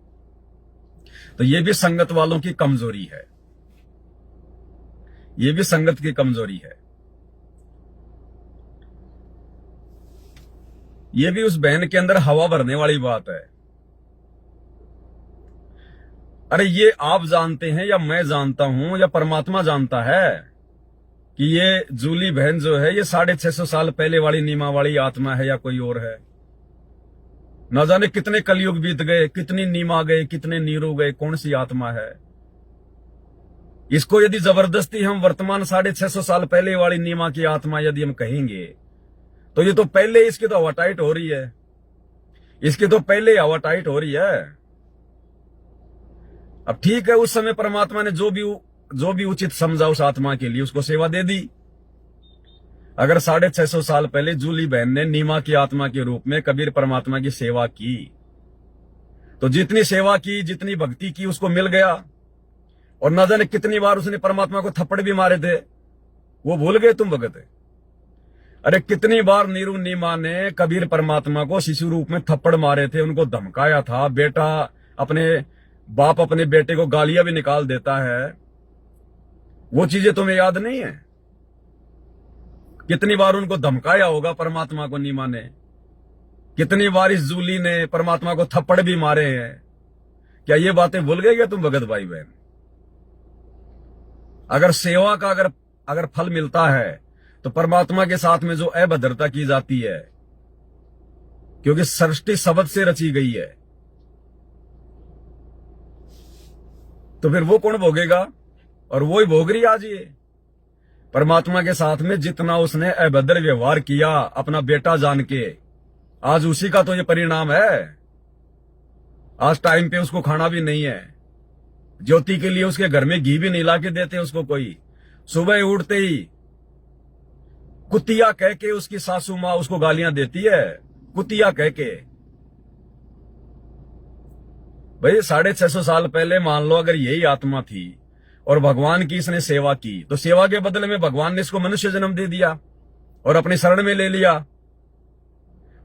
तो ये भी संगत वालों की कमजोरी है, ये भी संगत की कमजोरी है। ये भी उस बहन के अंदर हवा भरने वाली बात है। अरे ये आप जानते हैं या मैं जानता हूं या परमात्मा जानता है कि ये जूली बहन जो है ये 650 साल पहले वाली नीमा वाली आत्मा है या कोई और है? न जाने कितने कलयुग बीत गए, कितनी नीमा गए, कितने नीरू गए, कौन सी आत्मा है? इसको यदि जबरदस्ती हम वर्तमान 650 साल पहले वाली नीमा की आत्मा यदि हम कहेंगे, तो ये तो पहले इसकी तो हवा टाइट हो रही है, इसकी तो पहले हवा टाइट हो रही है। अब ठीक है, उस समय परमात्मा ने जो भी उचित समझा उस आत्मा के लिए उसको सेवा दे दी। अगर 650 साल पहले जूली बहन ने नीमा की आत्मा के रूप में कबीर परमात्मा की सेवा की, तो जितनी सेवा की, जितनी भक्ति की, उसको मिल गया। और न जाने कितनी बार उसने परमात्मा को थप्पड़ भी मारे थे, वो भूल गए तुम भगत? अरे कितनी बार नीरू नीमा ने कबीर परमात्मा को शिशु रूप में थप्पड़ मारे थे, उनको धमकाया था। बेटा अपने बाप अपने बेटे को गालियां भी निकाल देता है, वो चीजें तुम्हें याद नहीं है? कितनी बार उनको धमकाया होगा परमात्मा को नीमा ने, कितनी बार इस जूली ने परमात्मा को थप्पड़ भी मारे हैं। क्या ये बातें भूल गए क्या तुम भगत भाई बहन? अगर सेवा का अगर फल मिलता है तो परमात्मा के साथ में जो अभद्रता की जाती है, क्योंकि सृष्टि शब्द से रची गई है, तो फिर वो कौन भोगेगा? और वो ही भोग रही आज ये परमात्मा के साथ में जितना उसने अभद्र व्यवहार किया अपना बेटा जान के, आज उसी का तो ये परिणाम है। आज टाइम पे उसको खाना भी नहीं है, ज्योति के लिए उसके घर में घी भी नहीं ला के देते उसको कोई। सुबह उठते ही कुतिया कह के उसकी सासू मां उसको गालियां देती है, कुतिया कह के। भाई 650 साल पहले मान लो अगर यही आत्मा थी और भगवान की इसने सेवा की, तो सेवा के बदले में भगवान ने इसको मनुष्य जन्म दे दिया और अपनी शरण में ले लिया।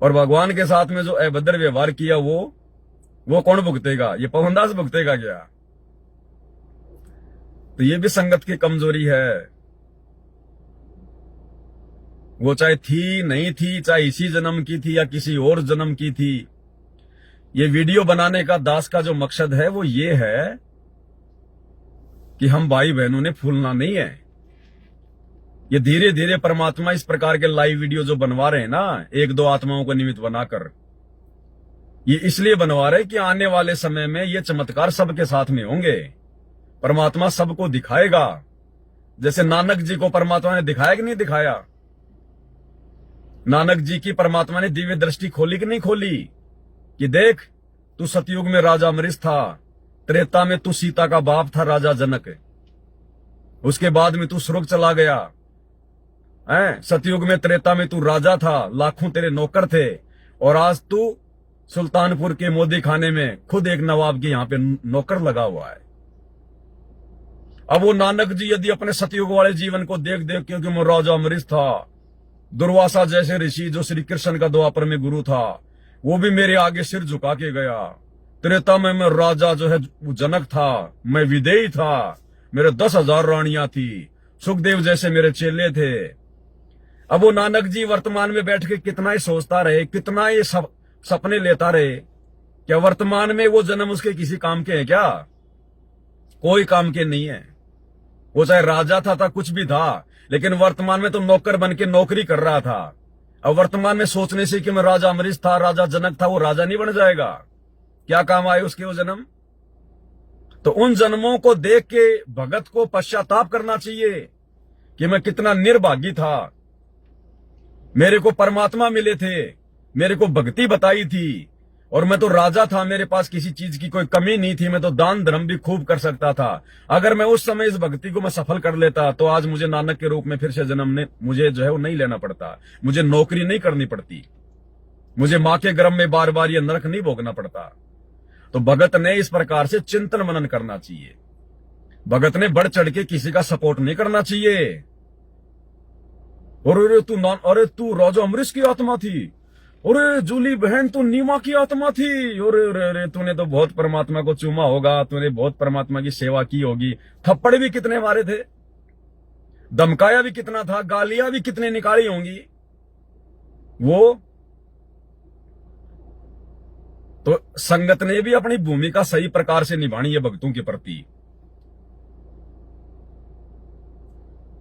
और भगवान के साथ में जो अभद्र व्यवहार किया वो कौन भुगतेगा? ये पवनदास भुगतेगा क्या? तो ये भी संगत की कमजोरी है। वो चाहे थी नहीं थी, चाहे इसी जन्म की थी या किसी और जन्म की थी, ये वीडियो बनाने का दास का जो मकसद है वो ये है कि हम भाई बहनों ने फूलना नहीं है। ये धीरे धीरे परमात्मा इस प्रकार के लाइव वीडियो जो बनवा रहे हैं ना, एक दो आत्माओं को निमित्त बनाकर, ये इसलिए बनवा रहे कि आने वाले समय में ये चमत्कार सबके साथ में होंगे। परमात्मा सबको दिखाएगा। जैसे नानक जी को परमात्मा ने दिखाया कि नहीं दिखाया? नानक जी की परमात्मा ने दिव्य दृष्टि खोली कि नहीं खोली कि देख तू सतयुग में राजा अमरीश था, त्रेता में तू सीता का बाप था राजा जनक, उसके बाद में तू स्वर्ग चला गया है। सतयुग में त्रेता में तू राजा था, लाखों तेरे नौकर थे, और आज तू सुल्तानपुर के मोदी खाने में खुद एक नवाब के यहां पे नौकर लगा हुआ है। अब वो नानक जी यदि अपने सतयुग वाले जीवन को देख देख, क्योंकि वो राजा अमरीश था, दुर्वासा जैसे ऋषि जो श्री कृष्ण का द्वापर में गुरु था, वो भी मेरे आगे सिर झुका के गया। त्रेता में मैं राजा जो है जनक था, मैं विदेही था, मेरे 10,000 रानियां थी, सुखदेव जैसे मेरे चेले थे। अब वो नानक जी वर्तमान में बैठ के कितना ही सोचता रहे, कितना ही सपने लेता रहे, क्या वर्तमान में वो जन्म उसके किसी काम के हैं क्या? कोई काम के नहीं है। वो चाहे राजा था कुछ भी था, लेकिन वर्तमान में तो नौकर बन के नौकरी कर रहा था। अब वर्तमान में सोचने से कि मैं राजा अमरीश था, राजा जनक था, वो राजा नहीं बन जाएगा? क्या काम आए उसके वो जन्म? तो उन जन्मों को देख के भगत को पश्चाताप करना चाहिए कि मैं कितना निर्भागी था, मेरे को परमात्मा मिले थे, मेरे को भक्ति बताई थी, और मैं तो राजा था, मेरे पास किसी चीज की कोई कमी नहीं थी, मैं तो दान धर्म भी खूब कर सकता था। अगर मैं उस समय इस भक्ति को मैं सफल कर लेता तो आज मुझे नानक के रूप में फिर से जन्म ने मुझे जो है वो नहीं लेना पड़ता, मुझे नौकरी नहीं करनी पड़ती, मुझे मां के गर्भ में बार बार ये नरक नहीं भोगना पड़ता। तो भगत ने इस प्रकार से चिंतन मनन करना चाहिए। भगत ने बढ़ चढ़ के किसी का सपोर्ट नहीं करना चाहिए। अरे तू राजा अमरीश की आत्मा थी। अरे जूली बहन तू नीमा की आत्मा थी। अरे तूने तो बहुत परमात्मा को चूमा होगा, तूने बहुत परमात्मा की सेवा की होगी। थप्पड़ भी कितने मारे थे, धमकाया भी कितना था, गालियां भी कितने निकाली होंगी। वो तो संगत ने भी अपनी भूमिका सही प्रकार से निभानी है भक्तों के प्रति।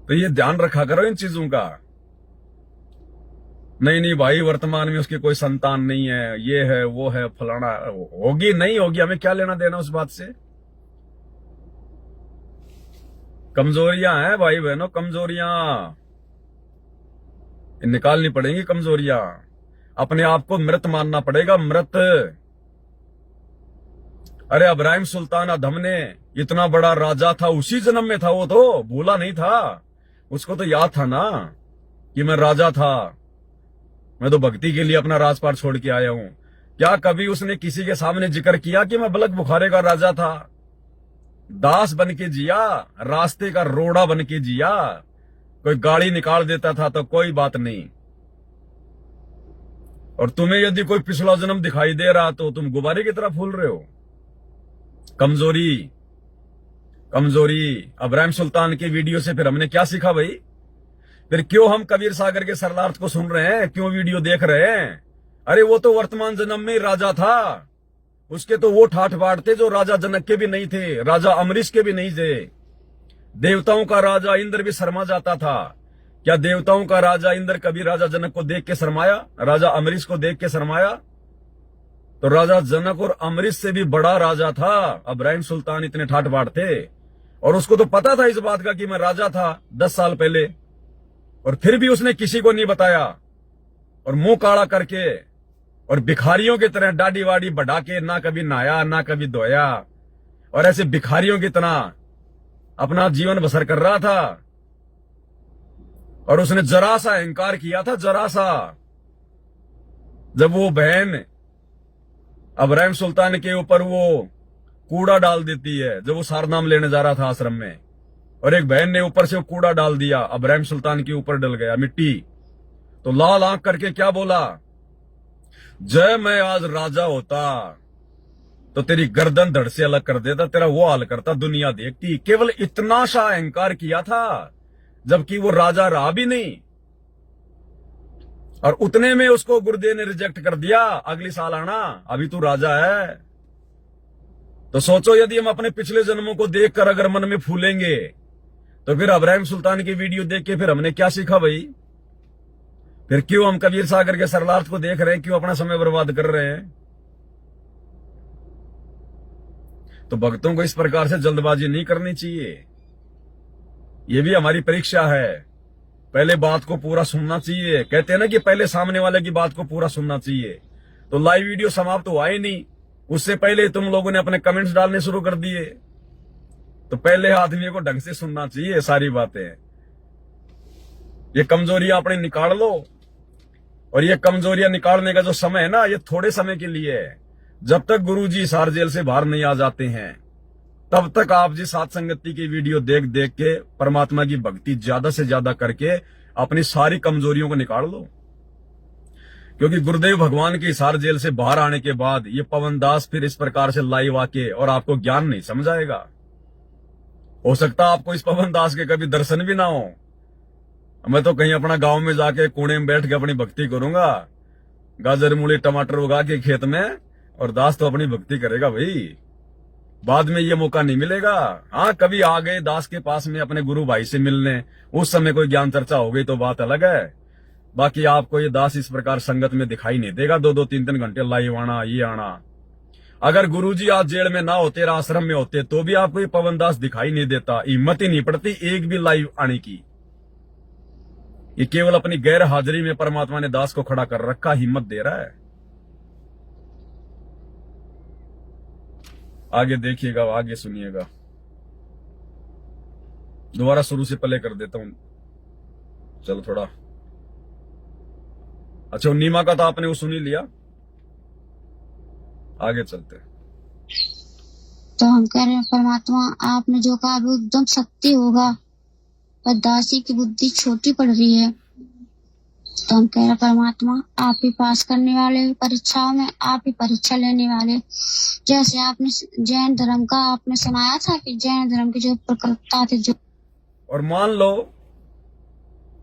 तो ये ध्यान रखा करो इन चीजों का। नहीं भाई, वर्तमान में उसकी कोई संतान नहीं है, ये है वो है फलाना, होगी नहीं होगी, हमें क्या लेना देना उस बात से। कमजोरियां हैं भाई बहनों, कमजोरियां निकालनी पड़ेंगी। कमजोरियां, अपने आप को मृत मानना पड़ेगा, मृत। अरे इब्राहिम सुल्तान अधम ने इतना बड़ा राजा था, उसी जन्म में था, वो तो भूला नहीं था। उसको तो याद था ना कि मैं राजा था, मैं तो भक्ति के लिए अपना राजपाट छोड़ के आया हूं। क्या कभी उसने किसी के सामने जिक्र किया कि मैं बलक बुखारे का राजा था? दास बन के जिया, रास्ते का रोड़ा बन के जिया। कोई गाड़ी निकाल देता था तो कोई बात नहीं। और तुम्हें यदि कोई पिछला जन्म दिखाई दे रहा तो तुम गुब्बारे की तरह फूल रहे हो। कमजोरी, कमजोरी। इब्राहिम सुल्तान की वीडियो से फिर हमने क्या सीखा भाई? फिर क्यों हम कबीर सागर के सरलार्थ को सुन रहे हैं, क्यों वीडियो देख रहे हैं? अरे वो तो वर्तमान जन्म में राजा था, उसके तो वो ठाठ बाट थे जो राजा जनक के भी नहीं थे, राजा अमरीश के भी नहीं थे। देवताओं का राजा इंद्र भी शर्मा जाता था। क्या देवताओं का राजा इंद्र कभी राजा जनक को देख के शर्माया, राजा अमरीश को देख के शर्माया? तो राजा जनक और अमरीश से भी बड़ा राजा था इब्राहिम सुल्तान, इतने ठाठ बाट थे। और उसको तो पता था इस बात का कि मैं राजा था 10 साल पहले, और फिर भी उसने किसी को नहीं बताया। और मुंह काला करके और भिखारियों की तरह दाढ़ी वाड़ी बढ़ा के ना कभी नहाया ना कभी धोया, और ऐसे भिखारियों की तरह अपना जीवन बसर कर रहा था। और उसने जरा सा अहंकार किया था, जरा सा, जब वो बहन इब्राहिम सुल्तान के ऊपर वो कूड़ा डाल देती है, जब वो सारनाम लेने जा रहा था आश्रम में, और एक बहन ने ऊपर से वो कूड़ा डाल दिया, इब्राहिम सुल्तान के ऊपर डल गया मिट्टी। तो लाल आंख करके क्या बोला? जय मैं आज राजा होता तो तेरी गर्दन धड़ से अलग कर देता, तेरा वो हाल करता, दुनिया देखती। केवल इतना सा अहंकार किया था, जबकि वो राजा रहा भी नहीं। और उतने में उसको गुरुदेव ने रिजेक्ट कर दिया, अगली साल आना, अभी तू राजा है। तो सोचो, यदि हम अपने पिछले जन्मों को देखकर अगर मन में फूलेंगे, तो फिर इब्राहिम सुल्तान की वीडियो देख के फिर हमने क्या सीखा भाई? फिर क्यों हम कबीर सागर के सरलार्थ को देख रहे हैं, क्यों अपना समय बर्बाद कर रहे हैं? तो भक्तों को इस प्रकार से जल्दबाजी नहीं करनी चाहिए। ये भी हमारी परीक्षा है, पहले बात को पूरा सुनना चाहिए। कहते हैं ना कि पहले सामने वाले की बात को पूरा सुनना चाहिए। तो लाइव वीडियो समाप्त हुआ ही नहीं, उससे पहले तुम लोगों ने अपने कमेंट्स डालने शुरू कर दिए। तो पहले आदमी को ढंग से सुनना चाहिए सारी बातें। ये कमजोरियां अपने निकाल लो, और ये कमजोरियां निकालने का जो समय है ना, ये थोड़े समय के लिए है। जब तक गुरुजी सार जेल से बाहर नहीं आ जाते हैं, तब तक आप जी सात संगति की वीडियो देख देख के परमात्मा की भक्ति ज्यादा से ज्यादा करके अपनी सारी कमजोरियों को निकाल लो। क्योंकि गुरुदेव भगवान की सार जेल से बाहर आने के बाद ये पवन दास फिर इस प्रकार से लाइव आके और आपको ज्ञान नहीं समझाएगा। हो सकता है आपको इस पवन दास के कभी दर्शन भी ना हो। मैं तो कहीं अपना गांव में जाके कोने में बैठ के अपनी भक्ति करूंगा, गाजर मूली टमाटर उगा के खेत में, और दास तो अपनी भक्ति करेगा भाई। बाद में ये मौका नहीं मिलेगा। हाँ, कभी आ गए दास के पास में अपने गुरु भाई से मिलने, उस समय कोई ज्ञान चर्चा हो गई तो बात अलग है। बाकी आपको ये दास इस प्रकार संगत में दिखाई नहीं देगा, 2-2 3-3 घंटे लाइव आना, ये आना। अगर गुरुजी आज जेल में ना होते, आश्रम में होते, तो भी आपको ये पवन दास दिखाई नहीं देता। हिम्मत ही नहीं पड़ती एक भी लाइव आने की। ये केवल अपनी गैर हाजिरी में परमात्मा ने दास को खड़ा कर रखा, हिम्मत दे रहा है। आगे देखिएगा, आगे सुनिएगा। दोबारा शुरू से पहले कर देता हूं, चलो थोड़ा। अच्छा, नीमा का तो आपने वो सुन ही लिया, आगे चलते। तो हम कह रहे हैं परमात्मा आपने जो कहा वो एकदम सत्य होगा, पर दासी की बुद्धि छोटी पड़ रही है। तो हम कह रहे परमात्मा आप ही पास करने वाले परीक्षाओं में, आप ही परीक्षा लेने वाले। जैसे आपने जैन धर्म का आपने सुनाया था कि जैन धर्म के जो प्रवक्ता थे जो, और मान लो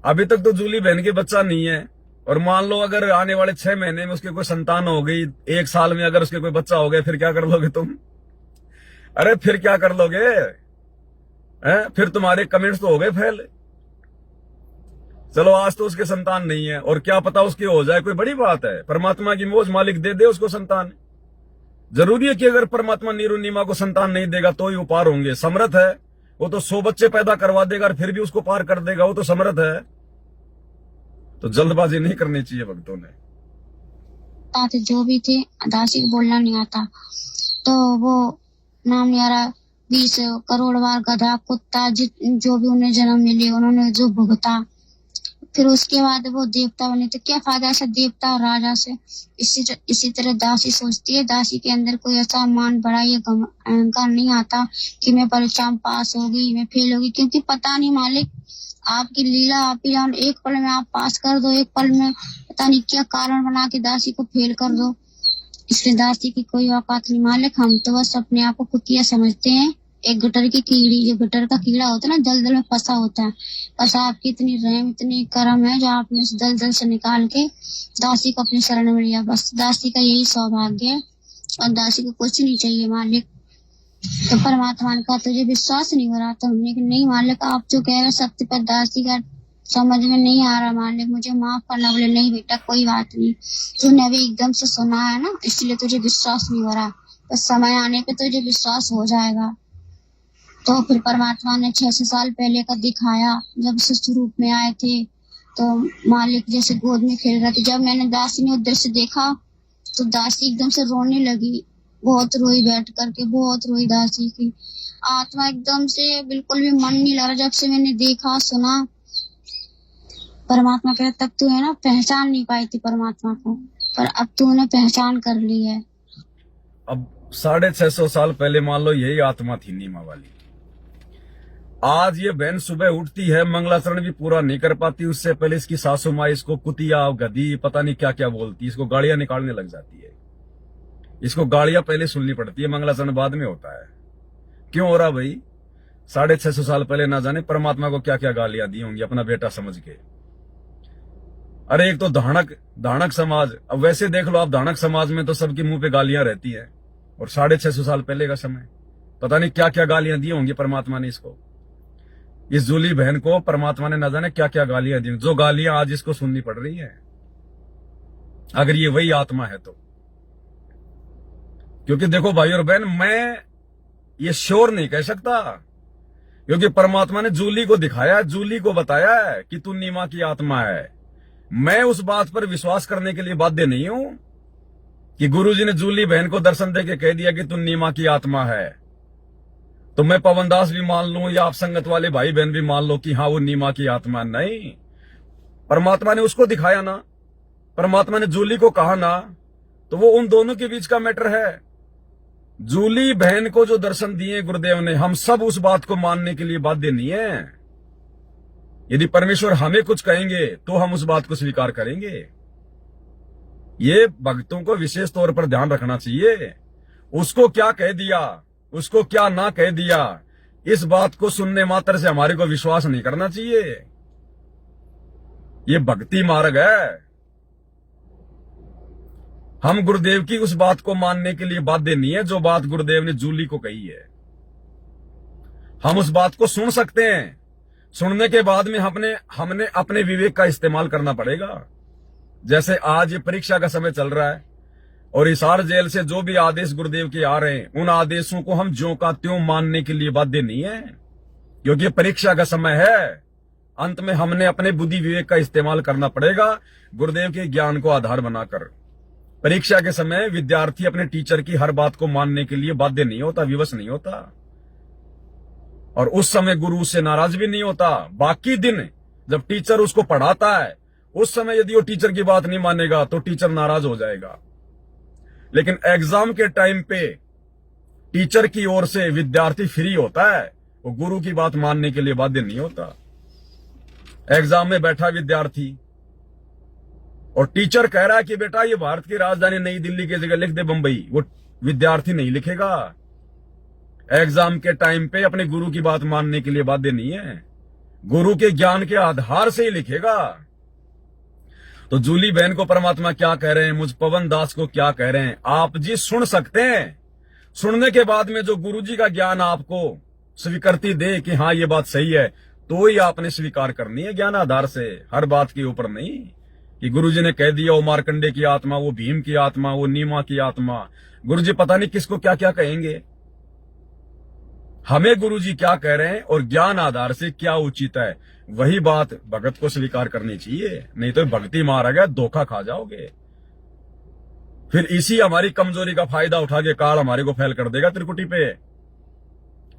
अभी तक तो जूली बहन के बच्चा नहीं है, और मान लो अगर आने वाले 6 महीने में उसके कोई संतान हो गई, 1 साल में अगर उसके कोई बच्चा हो गया, फिर क्या कर लोगे तुम? अरे फिर क्या कर लोगे? फिर तुम्हारे कमेंट्स तो हो गए फेल। चलो आज तो उसके संतान नहीं है, और क्या पता उसके हो जाए, कोई बड़ी बात है? परमात्मा की मौज, मालिक दे दे उसको संतान। जरूरी है कि अगर परमात्मा नीरू नीमा को संतान नहीं देगा तो ही वो पार होंगे? समर्थ है वो तो 100 बच्चे पैदा करवा देगा और फिर भी उसको पार कर देगा, वो तो समर्थ है। तो जल्दबाजी नहीं करनी चाहिए भक्तों ने। जो भी थे दासी को बोलना नहीं आता, तो वो नाम नहीं आ रहा, 20 करोड़ बार गधा कुत्ता जो भी उन्हें जन्म मिले उन्होंने जो भुगता, फिर उसके बाद वो देवता बने, तो क्या फायदा ऐसा देवता और राजा से? इसी तरह दासी सोचती है, दासी के अंदर कोई ऐसा मान बड़ा या अहंकार नहीं आता कि मैं परीक्षा में पास होगी, मैं फेल होगी, क्योंकि पता नहीं मालिक आपकी लीला, आप ही जान, एक पल में आप पास कर दो, एक पल में पता नहीं क्या कारण बना के दासी को फेल कर दो। इसलिए दासी की कोई औकात नहीं मालिक, हम तो बस अपने आप को कुतिया समझते हैं। एक गटर की कीड़ी, जो गटर का कीड़ा होता है ना, दलदल में फंसा होता है, बस आपकी इतनी रहम इतनी करम है जो आपने उस दलदल से निकाल के दासी को अपनी शरण में लिया। बस दासी का यही सौभाग्य है, और दासी को कुछ नहीं चाहिए मालिक। तो परमात्मा ने कहा तुझे विश्वास नहीं हो रहा? तो हमने कहा नहीं मालिक, आप जो कह रहे सत्य पर दासी का समझ में नहीं आ रहा मालिक, मुझे माफ करना। बोले नहीं बेटा कोई बात नहीं, तूने अभी एकदम से सुना है ना, इसलिए तुझे विश्वास नहीं हो रहा, बस समय आने पे तुझे विश्वास हो जाएगा। तो फिर परमात्मा ने 600 साल पहले का दिखाया, जब शिशु रूप में आए थे तो मालिक जैसे गोद में खेल रहे थे। जब मैंने दासी ने उधर से देखा तो दासी एकदम से रोने लगी, बहुत रोई, बैठ करके बहुत रोई। दासी की आत्मा एकदम से बिल्कुल भी मन नहीं लगा जब से मैंने देखा सुना। परमात्मा कह तब तू है ना पहचान नहीं पाई थी परमात्मा को, पर अब तूने पहचान कर ली है। अब 650 साल पहले मान लो यही आत्मा थी नीमा वाली। आज ये बहन सुबह उठती है, मंगलाचरण भी पूरा नहीं कर पाती, उससे पहले इसकी सासू माँ इसको कुतिया गधी पता नहीं क्या क्या बोलती, इसको गालियां निकालने लग जाती है। इसको गालियां पहले सुननी पड़ती है, मंगलाचरण बाद में होता है। क्यों हो रहा भाई? 650 साल पहले ना जाने परमात्मा को क्या क्या गालियां दी होंगी अपना बेटा समझ के। अरे एक तो धाणक समाज, अब वैसे देख लो आप, धाणक समाज में तो सबके मुंह पे गालियां रहती है, और 650 साल पहले का समय पता नहीं क्या क्या गालियां दी होंगी परमात्मा ने इसको। इस जूली बहन को परमात्मा ने न जाने क्या क्या गालियां दी, जो गालियां आज इसको सुननी पड़ रही है, अगर ये वही आत्मा है तो। क्योंकि देखो भाई और बहन, मैं ये श्योर नहीं कह सकता, क्योंकि परमात्मा ने जूली को दिखाया, जूली को बताया है कि तू नीमा की आत्मा है। मैं उस बात पर विश्वास करने के लिए बाध्य नहीं हूं कि गुरुजी ने जूली बहन को दर्शन देके कह दिया कि तू नीमा की आत्मा है, तो मैं पवनदास भी मान लूं या आप संगत वाले भाई बहन भी मान लो कि हाँ वो नीमा की आत्मा। नहीं, परमात्मा ने उसको दिखाया ना, परमात्मा ने जूली को कहा ना, तो वो उन दोनों के बीच का मैटर है। जूली बहन को जो दर्शन दिए गुरुदेव ने, हम सब उस बात को मानने के लिए बाध्य नहीं है। यदि परमेश्वर हमें कुछ कहेंगे तो हम उस बात को स्वीकार करेंगे। ये भक्तों को विशेष तौर पर ध्यान रखना चाहिए। उसको क्या कह दिया, उसको क्या ना कह दिया, इस बात को सुनने मात्र से हमारे को विश्वास नहीं करना चाहिए। ये भक्ति मार्ग है। हम गुरुदेव की उस बात को मानने के लिए बाध्य नहीं है जो बात गुरुदेव ने जूली को कही है। हम उस बात को सुन सकते हैं, सुनने के बाद में हमने अपने विवेक का इस्तेमाल करना पड़ेगा। जैसे आज ये परीक्षा का समय चल रहा है और हिसार जेल से जो भी आदेश गुरुदेव के आ रहे हैं, उन आदेशों को हम ज्यों का त्यों मानने के लिए बाध्य नहीं है, क्योंकि परीक्षा का समय है। अंत में हमने अपने बुद्धि विवेक का इस्तेमाल करना पड़ेगा, गुरुदेव के ज्ञान को आधार बनाकर। परीक्षा के समय विद्यार्थी अपने टीचर की हर बात को मानने के लिए बाध्य नहीं होता, विवश नहीं होता, और उस समय गुरु उससे नाराज भी नहीं होता। बाकी दिन जब टीचर उसको पढ़ाता है, उस समय यदि वो टीचर की बात नहीं मानेगा तो टीचर नाराज हो जाएगा। लेकिन एग्जाम के टाइम पे टीचर की ओर से विद्यार्थी फ्री होता है, वो गुरु की बात मानने के लिए बाध्य नहीं होता। एग्जाम में बैठा विद्यार्थी और टीचर कह रहा है कि बेटा ये भारत की राजधानी नई दिल्ली की जगह लिख दे बंबई, वो विद्यार्थी नहीं लिखेगा। एग्जाम के टाइम पे अपने गुरु की बात मानने के लिए बाध्य नहीं है, गुरु के ज्ञान के आधार से ही लिखेगा। तो जूली बहन को परमात्मा क्या कह रहे हैं, मुझ पवन दास को क्या कह रहे हैं, आप जी सुन सकते हैं। सुनने के बाद में जो गुरु जी का ज्ञान आपको स्वीकृति दे कि हाँ ये बात सही है, तो ही आपने स्वीकार करनी है ज्ञान आधार से, हर बात के ऊपर नहीं कि गुरु जी ने कह दिया वो मार्कंडे की आत्मा, वो भीम की आत्मा, वो नीमा की आत्मा। गुरु जी पता नहीं किसको क्या क्या कहेंगे, हमें गुरु जी क्या कह रहे हैं और ज्ञान आधार से क्या उचित है, वही बात भगत को स्वीकार करनी चाहिए। नहीं तो भक्ति मारा गया, धोखा खा जाओगे। फिर इसी हमारी कमजोरी का फायदा उठा के काल हमारे को फैल कर देगा त्रिकुटी पे।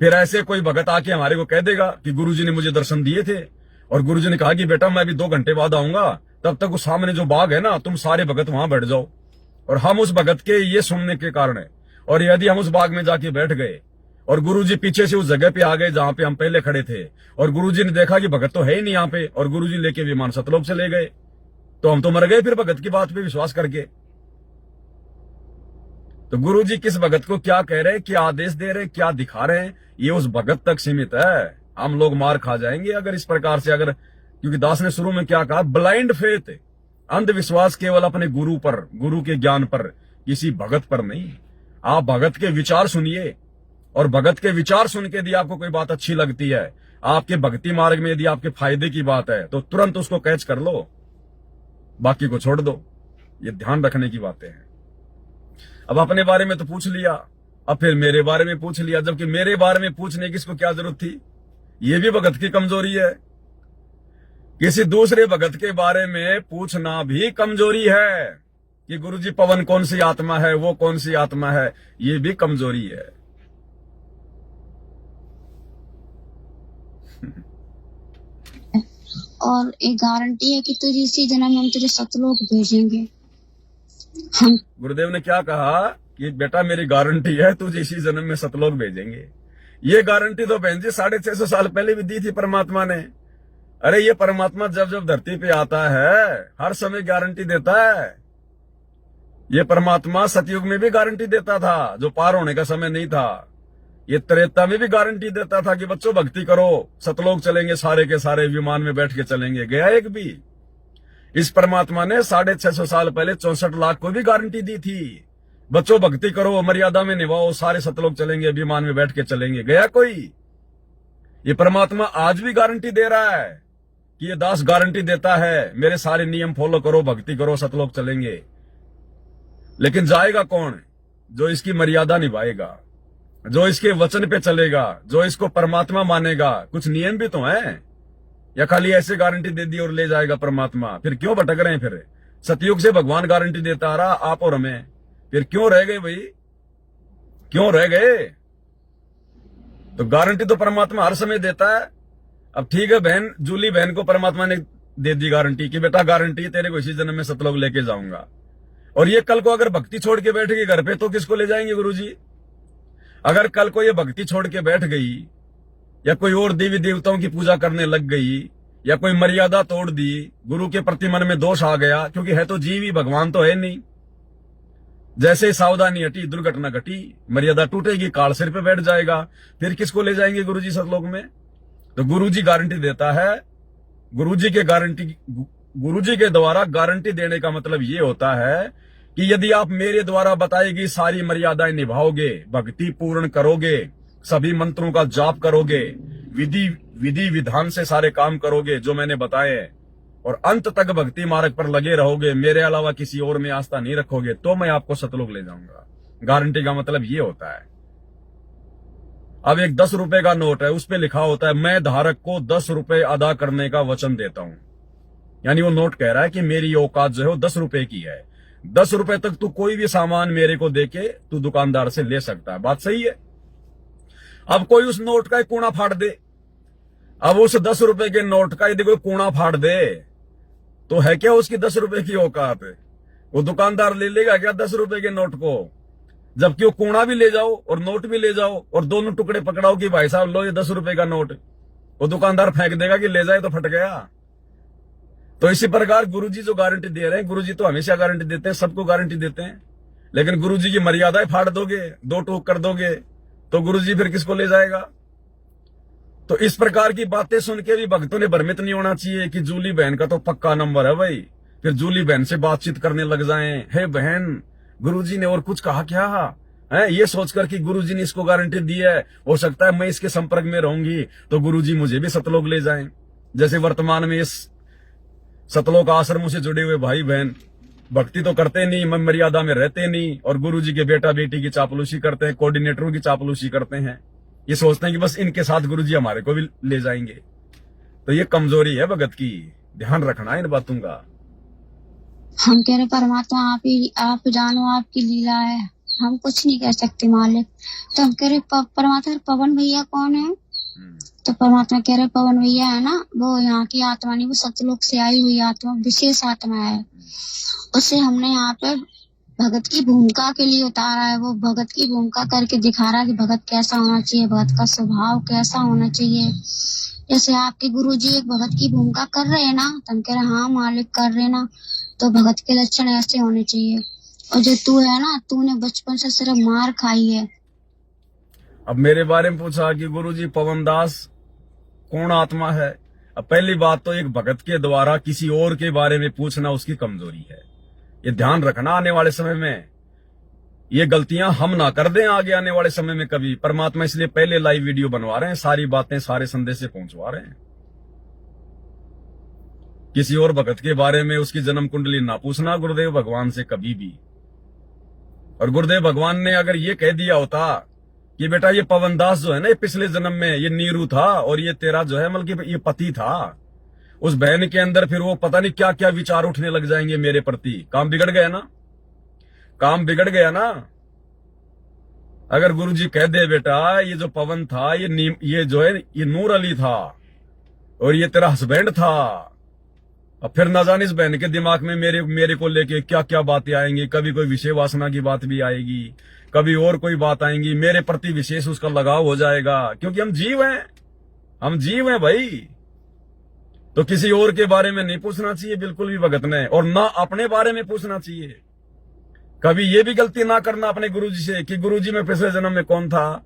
फिर ऐसे कोई भगत आके हमारे को कह देगा कि गुरुजी ने मुझे दर्शन दिए थे और गुरुजी ने कहा कि बेटा मैं अभी 2 घंटे बाद आऊंगा, तब तक उस सामने जो बाग है ना, तुम सारे भगत वहां बैठ जाओ। और हम उस भगत के ये सुनने के कारण है, और यदि हम उस बाग में जाके बैठ गए और गुरुजी पीछे से उस जगह पे आ गए जहां पे हम पहले खड़े थे, और गुरुजी ने देखा कि भगत तो है ही नहीं यहाँ पे, और गुरुजी लेके विमान सतलोक से ले गए, तो हम तो मर गए फिर भगत की बात पे विश्वास करके। तो गुरुजी किस भगत को क्या कह रहे हैं, क्या आदेश दे रहे हैं, क्या दिखा रहे हैं, ये उस भगत तक सीमित है। हम लोग मार खा जाएंगे अगर इस प्रकार से, अगर, क्योंकि दास ने शुरू में क्या कहा, ब्लाइंड फेथ, अंधविश्वास केवल अपने गुरु पर, गुरु के ज्ञान पर, किसी भगत पर नहीं। आप भगत के विचार सुनिए, और भगत के विचार सुन के यदि आपको कोई बात अच्छी लगती है, आपके भक्ति मार्ग में यदि आपके फायदे की बात है, तो तुरंत उसको कैच कर लो, बाकी को छोड़ दो। ये ध्यान रखने की बातें हैं। अब अपने बारे में तो पूछ लिया, अब फिर मेरे बारे में पूछ लिया, जबकि मेरे बारे में पूछने की इसको क्या जरूरत थी। ये भी भगत की कमजोरी है, किसी दूसरे भगत के बारे में पूछना भी कमजोरी है कि गुरुजी पवन कौन सी आत्मा है, वो कौन सी आत्मा है, ये भी कमजोरी है। और एक गारंटी है कि तुझे इसी जन्म में हम तुझे सतलोक भेजेंगे। हम गुरुदेव ने क्या कहा कि बेटा मेरी गारंटी है, तुझे इसी जन्म में सतलोक भेजेंगे। ये गारंटी तो बहन जी 650 साल पहले भी दी थी परमात्मा ने। अरे ये परमात्मा जब जब धरती पे आता है हर समय गारंटी देता है। ये परमात्मा सतयुग में भी गारंटी देता था, जो पार होने का समय नहीं था। ये त्रेता में भी गारंटी देता था कि बच्चों भक्ति करो, सतलोक चलेंगे, सारे के सारे विमान में बैठ के चलेंगे। गया एक भी। इस परमात्मा ने 650 साल पहले 64 लाख को भी गारंटी दी थी, बच्चों भक्ति करो, मर्यादा में निभाओ, सारे सतलोक चलेंगे, विमान में बैठ के चलेंगे। गया कोई? ये परमात्मा आज भी गारंटी दे रहा है कि ये दास गारंटी देता है, मेरे सारे नियम फॉलो करो, भक्ति करो, सतलोक चलेंगे। लेकिन जाएगा कौन? जो इसकी मर्यादा निभाएगा, जो इसके वचन पे चलेगा, जो इसको परमात्मा मानेगा। कुछ नियम भी तो हैं, या खाली ऐसे गारंटी दे दी और ले जाएगा परमात्मा? फिर क्यों भटक रहे हैं? फिर सतयुग से भगवान गारंटी देता आ रहा, आप और हमें, फिर क्यों रह गए भाई? क्यों रह गए? तो गारंटी तो परमात्मा हर समय देता है। अब ठीक है बहन, जूली बहन को परमात्मा ने दे दी गारंटी कि बेटा गारंटी है, तेरे को इसी जन्म में सतलोक लेके जाऊंगा। और ये कल को अगर भक्ति छोड़ के बैठ गई घर पे, तो किसको ले जाएंगे गुरुजी? अगर कल को ये भक्ति छोड़ के बैठ गई, या कोई और देवी देवताओं की पूजा करने लग गई, या कोई मर्यादा तोड़ दी, गुरु के प्रति मन में दोष आ गया, क्योंकि है तो जीव ही, भगवान तो है नहीं। जैसे ही सावधानी हटी, दुर्घटना घटी, मर्यादा टूटेगी, काल सिर पे बैठ जाएगा, फिर किसको ले जाएंगे गुरुजी सतलोक में? तो गुरुजी गारंटी देता है। गुरुजी के द्वारा गारंटी देने का मतलब ये होता है कि यदि आप मेरे द्वारा बताई गई सारी मर्यादाएं निभाओगे, भक्ति पूर्ण करोगे, सभी मंत्रों का जाप करोगे, विधि विधान से सारे काम करोगे जो मैंने बताए, और अंत तक भक्ति मार्ग पर लगे रहोगे, मेरे अलावा किसी और में आस्था नहीं रखोगे, तो मैं आपको सतलोक ले जाऊंगा। गारंटी का मतलब ये होता है। अब एक 10 रुपए का नोट है, उस पे लिखा होता है, मैं धारक को 10 रुपए अदा करने का वचन देता हूं। यानी वो नोट कह रहा है कि मेरी औकात जो है वो 10 रुपए की है। 10 रुपए तक तू कोई भी सामान मेरे को देके तू दुकानदार से ले सकता है। बात सही है। अब कोई उस नोट का एक कूणा फाड़ दे, अब उस 10 रुपए के नोट का यदि कोई कूणा फाड़ दे, तो है क्या उसकी 10 रुपए की औकात? वो दुकानदार ले लेगा क्या 10 रुपए के नोट को? जबकि वो कूणा भी ले जाओ और नोट भी ले जाओ और दोनों टुकड़े पकड़ाओ कि भाई साहब लो ये 10 रुपए का नोट, वो दुकानदार फेंक देगा कि ले जाए तो फट गया। तो इसी प्रकार गुरुजी जो गारंटी दे रहे हैं, गुरुजी तो हमेशा गारंटी देते हैं, सबको गारंटी देते हैं, लेकिन गुरुजी की मर्यादाएं फाड़ दोगे, दो टूक कर दोगे, तो गुरुजी फिर किसको ले जाएगा? तो इस प्रकार की बातें सुन के भी भक्तों ने भ्रमित नहीं होना चाहिए कि जूली बहन का तो पक्का नंबर है भाई, फिर जूली बहन से बातचीत करने लग जाएं, हे बहन गुरुजी ने और कुछ कहा क्या है, ये सोचकर कि गुरुजी ने इसको गारंटी दी है, हो सकता है मैं इसके संपर्क में रहूंगी तो गुरुजी मुझे भी सतलोक ले जाएं। जैसे वर्तमान में इस सतलोक आश्रमों से जुड़े हुए भाई बहन भक्ति तो करते नहीं, मन मर्यादा में रहते नहीं, और गुरुजी के बेटा बेटी की चापलूसी करते हैं, कोऑर्डिनेटरों की चापलूसी करते हैं, ये सोचते हैं कि बस इनके साथ गुरुजी हमारे को भी ले जाएंगे। तो ये कमजोरी है भगत की, ध्यान रखना इन बातों का। हम कह रहे परमात्मा आप जानो, आपकी लीला है, हम कुछ नहीं कह सकते मालिक। तो हम कह रहे परमात्मा पवन भैया कौन है? तो परमात्मा कह रहे पवन भैया है ना, वो यहाँ की आत्मा नहीं, वो सतलोक से आई हुई आत्मा, विशेष आत्मा है। उसे हमने यहाँ पे भगत की भूमिका के लिए उतारा है। वो भगत की भूमिका करके दिखा रहा है कि भगत कैसा होना चाहिए, भगत का स्वभाव कैसा होना चाहिए। जैसे आपके गुरुजी एक भगत की भूमिका कर रहे हैं ना, तो हम कह रहे हाँ मालिक कर रहे ना, तो भगत के लक्षण ऐसे होने चाहिए। और जो तू है ना, तूने बचपन से सिर्फ मार खाई है। अब मेरे बारे में पूछा कि गुरुजी पवन दास कौन आत्मा है। अब पहली बात तो एक भगत के द्वारा किसी और के बारे में पूछना उसकी कमजोरी है, ये ध्यान रखना। आने वाले समय में ये गलतियां हम ना कर दें आगे आने वाले समय में कभी। परमात्मा इसलिए पहले लाइव वीडियो बनवा रहे हैं, सारी बातें सारे संदेश से पहुंचवा रहे हैं। किसी और भगत के बारे में उसकी जन्म कुंडली ना पूछना गुरुदेव भगवान से कभी भी। और गुरुदेव भगवान ने अगर ये कह दिया होता कि बेटा ये पवन दास जो है ना, ये पिछले जन्म में ये नीरू था और ये तेरा जो है मतलब ये पति था, उस बहन के अंदर फिर वो पता नहीं क्या क्या विचार उठने लग जाएंगे मेरे प्रति। काम बिगड़ गया ना, काम बिगड़ गया ना। अगर गुरुजी कह दे बेटा ये जो पवन था ये जो है ये नूर अली था और ये तेरा हस्बैंड था, अब फिर न जाने इस बहन के दिमाग में मेरे को लेके क्या क्या बातें आएंगी। कभी कोई विषय वासना की बात भी आएगी, कभी और कोई बात आएंगी, मेरे प्रति विशेष उसका लगाव हो जाएगा, क्योंकि हम जीव हैं, हम जीव हैं भाई। तो किसी और के बारे में नहीं पूछना चाहिए बिल्कुल भी भगत ने, और ना अपने बारे में पूछना चाहिए। कभी ये भी गलती ना करना अपने गुरुजी से कि गुरुजी मैं पिछले जन्म में कौन था,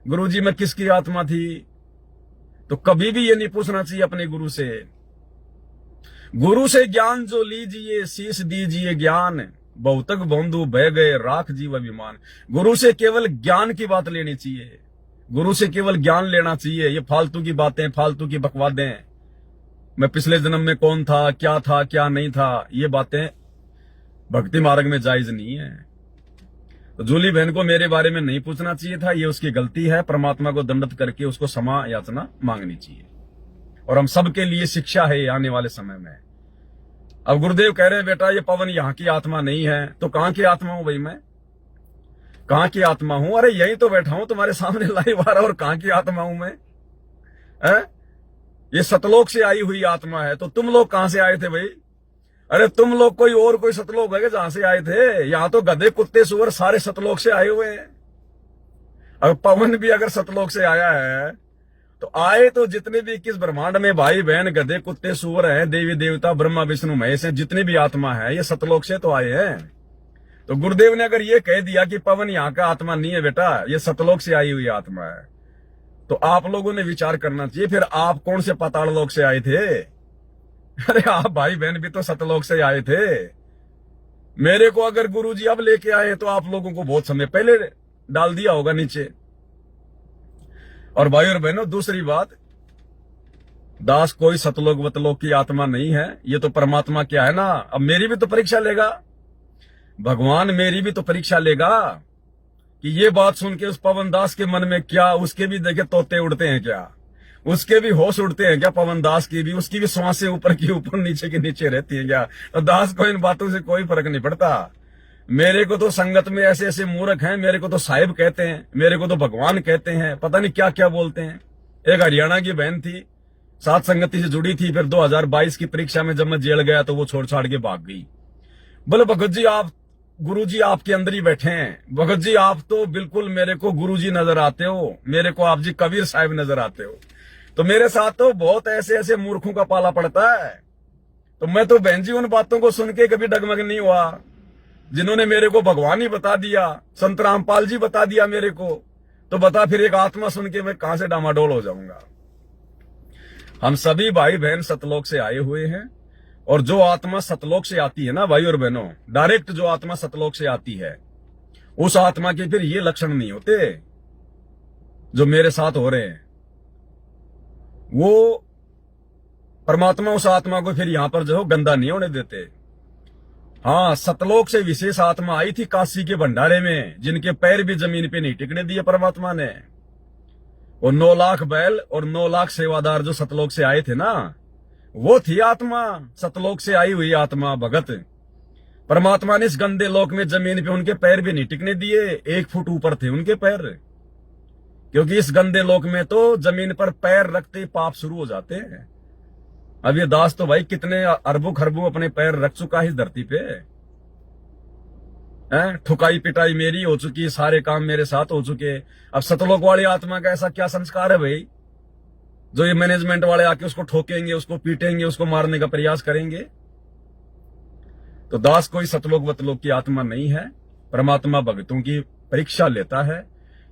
गुरुजी मैं किसकी आत्मा थी। तो कभी भी ये नहीं पूछना चाहिए अपने गुरु से। गुरु से ज्ञान जो लीजिए शीश दीजिए ज्ञान, बहुतक बंधु बह गए राख जीव अभिमान। गुरु से केवल ज्ञान की बात लेनी चाहिए, गुरु से केवल ज्ञान लेना चाहिए। ये फालतू की बातें, फालतू की बकवादें, मैं पिछले जन्म में कौन था क्या नहीं था, ये बातें भक्ति मार्ग में जायज नहीं है। तो जूली बहन को मेरे बारे में नहीं पूछना चाहिए था, ये उसकी गलती है। परमात्मा को दंडित करके उसको क्षमा याचना मांगनी चाहिए, और हम सबके लिए शिक्षा है आने वाले समय में। अब गुरुदेव कह रहे हैं बेटा ये पवन यहाँ की आत्मा नहीं है, तो कहां की आत्मा हूं भाई मैं, कहां की आत्मा हूं? अरे यही तो बैठा हूं तुम्हारे सामने लाइव आ रहा, और कहां की आत्मा हूं मैं? ये सतलोक से आई हुई आत्मा है। तो तुम लोग कहां से आए थे भाई? अरे तुम लोग कोई सतलोक है जहां से आए थे? यहां तो गधे कुत्ते सुअर सारे सतलोक से आए हुए हैं। अगर पवन भी अगर सतलोक से आया है तो आए तो जितने भी 21 ब्रह्मांड में भाई बहन गधे कुत्ते सुअर हैं, देवी देवता ब्रह्मा विष्णु महेश हैं, जितने भी आत्मा है ये सतलोक से तो आए हैं। तो गुरुदेव ने अगर ये कह दिया कि पवन यहाँ का आत्मा नहीं है बेटा, ये सतलोक से आई हुई आत्मा है, तो आप लोगों ने विचार करना चाहिए फिर आप कौन से पाताल लोक से आए थे? अरे आप भाई बहन भी तो सतलोक से आए थे। मेरे को अगर गुरुजी अब लेके आए तो आप लोगों को बहुत समय पहले डाल दिया होगा नीचे। और भाई और बहनों दूसरी बात, दास कोई सतलोक वतलोक की आत्मा नहीं है, ये तो परमात्मा क्या है ना। अब मेरी भी तो परीक्षा लेगा भगवान, मेरी भी तो परीक्षा लेगा कि ये बात सुन के उस पवन दास के मन में क्या, उसके भी देखे तोते उड़ते हैं क्या, उसके भी होश उड़ते हैं क्या, पवन दास की भी, उसकी भी सांसें ऊपर की ऊपर नीचे की नीचे रहती हैं क्या? तो दास को इन बातों से कोई फर्क नहीं पड़ता। मेरे को तो संगत में ऐसे ऐसे मूर्ख हैं, मेरे को तो साहिब कहते हैं, मेरे को तो भगवान कहते हैं, पता नहीं क्या क्या बोलते हैं। एक हरियाणा की बहन थी, साथ संगति से जुड़ी थी, फिर 2022 की परीक्षा में जब मैं जेल गया तो वो छोड़ छाड़ के भाग गई। बोले भगत जी आप, गुरु जी आपके अंदर ही बैठे हैं। भगत जी आप तो बिल्कुल मेरे को गुरु जी नजर आते हो, मेरे को आप जी कबीर साहिब नजर आते हो। तो मेरे साथ तो बहुत ऐसे ऐसे मूर्खों का पाला पड़ता है। तो मैं तो बहन जी उन बातों को सुन के कभी डगमग नहीं हुआ, जिन्होंने मेरे को भगवान ही बता दिया, संत रामपाल जी बता दिया मेरे को, तो बता फिर एक आत्मा सुन के मैं कहां से डामाडोल हो जाऊंगा। हम सभी भाई बहन सतलोक से आए हुए हैं, और जो आत्मा सतलोक से आती है ना भाई और बहनों, डायरेक्ट जो आत्मा सतलोक से आती है, उस आत्मा के फिर ये लक्षण नहीं होते जो मेरे साथ हो रहे हैं। वो परमात्मा उस आत्मा को फिर यहां पर जो है गंदा नहीं होने देते। हाँ, सतलोक से विशेष आत्मा आई थी काशी के भंडारे में, जिनके पैर भी जमीन पे नहीं टिकने दिए परमात्मा ने। वो 9 लाख बैल और 9 लाख सेवादार जो सतलोक से आए थे ना, वो थी आत्मा, सतलोक से आई हुई आत्मा भगत। परमात्मा ने इस गंदे लोक में जमीन पे उनके पैर भी नहीं टिकने दिए, 1 फुट ऊपर थे उनके पैर, क्योंकि इस गंदे लोक में तो जमीन पर पैर रखते पाप शुरू हो जाते हैं। अब ये दास तो भाई कितने अरबों खरबों अपने पैर रख चुका है इस धरती पे, ठुकाई पिटाई मेरी हो चुकी, सारे काम मेरे साथ हो चुके। अब सतलोक वाली आत्मा का ऐसा क्या संस्कार है भाई, जो ये मैनेजमेंट वाले आके उसको ठोकेंगे, उसको पीटेंगे, उसको मारने का प्रयास करेंगे। तो दास कोई सतलोक वतलोक की आत्मा नहीं है, परमात्मा भगतों की परीक्षा लेता है।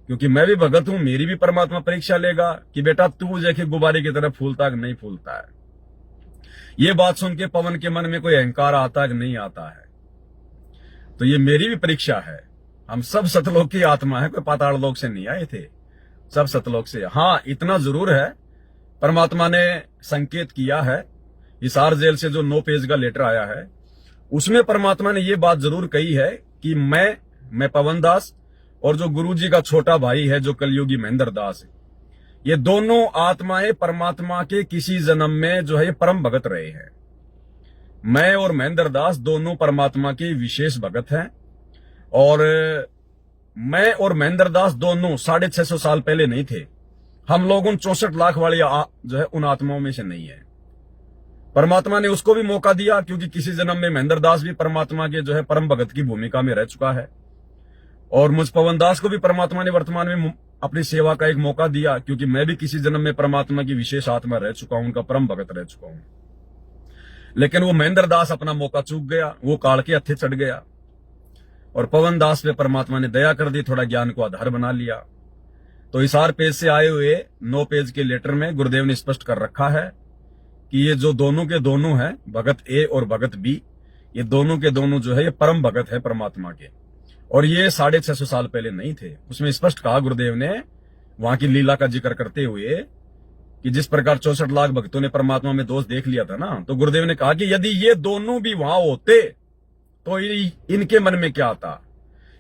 क्योंकि मैं भी भगत हूं, मेरी भी परमात्मा परीक्षा लेगा कि बेटा तू जैसे गुब्बारे की तरह फूलता है कि नहीं फूलता है। ये बात सुन के पवन के मन में कोई अहंकार आता है कि नहीं आता है, तो ये मेरी भी परीक्षा है। हम सब सतलोक की आत्मा है, कोई पाताल लोक से नहीं आए थे, सब सतलोक से। हाँ, इतना जरूर है, परमात्मा ने संकेत किया है, हिसार जेल से जो 9 पेज का लेटर आया है, उसमें परमात्मा ने ये बात जरूर कही है कि मैं पवन दास और जो गुरु जी का छोटा भाई है जो कलयुगी महेंद्र दास, ये दोनों आत्माएं परमात्मा के किसी जन्म में जो है ये परम भगत रहे हैं। मैं और महेंद्र दास दोनों परमात्मा के विशेष भगत हैं, और मैं और महेंद्र दास दोनों 650 साल पहले नहीं थे। हम लोग उन 64 लाख वाली जो है उन आत्माओं में से नहीं है। परमात्मा ने उसको भी मौका दिया, क्योंकि किसी जन्म में महेंद्र दास भी परमात्मा के जो है परम भगत की भूमिका में रह चुका है, और मुझ पवन दास को भी परमात्मा ने वर्तमान में अपनी सेवा का एक मौका दिया, क्योंकि मैं भी किसी जन्म में परमात्मा की विशेष आत्मा रह चुका हूं, उनका परम भगत रह चुका हूं। लेकिन वो महेंद्र दास अपना मौका चूक गया, वो काल के हत्थे चढ़ गया, और पवन दास पे परमात्मा ने दया कर दी, थोड़ा ज्ञान को आधार बना लिया। तो हिसार पेज से आए हुए 9 पेज के लेटर में गुरुदेव ने स्पष्ट कर रखा है कि ये जो दोनों के दोनों हैं, भगत ए और भगत बी, ये दोनों के दोनों जो है ये परम भगत है परमात्मा के, और ये 650 साल पहले नहीं थे। उसमें स्पष्ट कहा गुरुदेव ने, वहां की लीला का जिक्र करते हुए, कि जिस प्रकार 64 लाख भक्तों ने परमात्मा में दोष देख लिया था ना, तो गुरुदेव ने कहा कि यदि ये दोनों भी वहां होते तो इनके मन में क्या आता।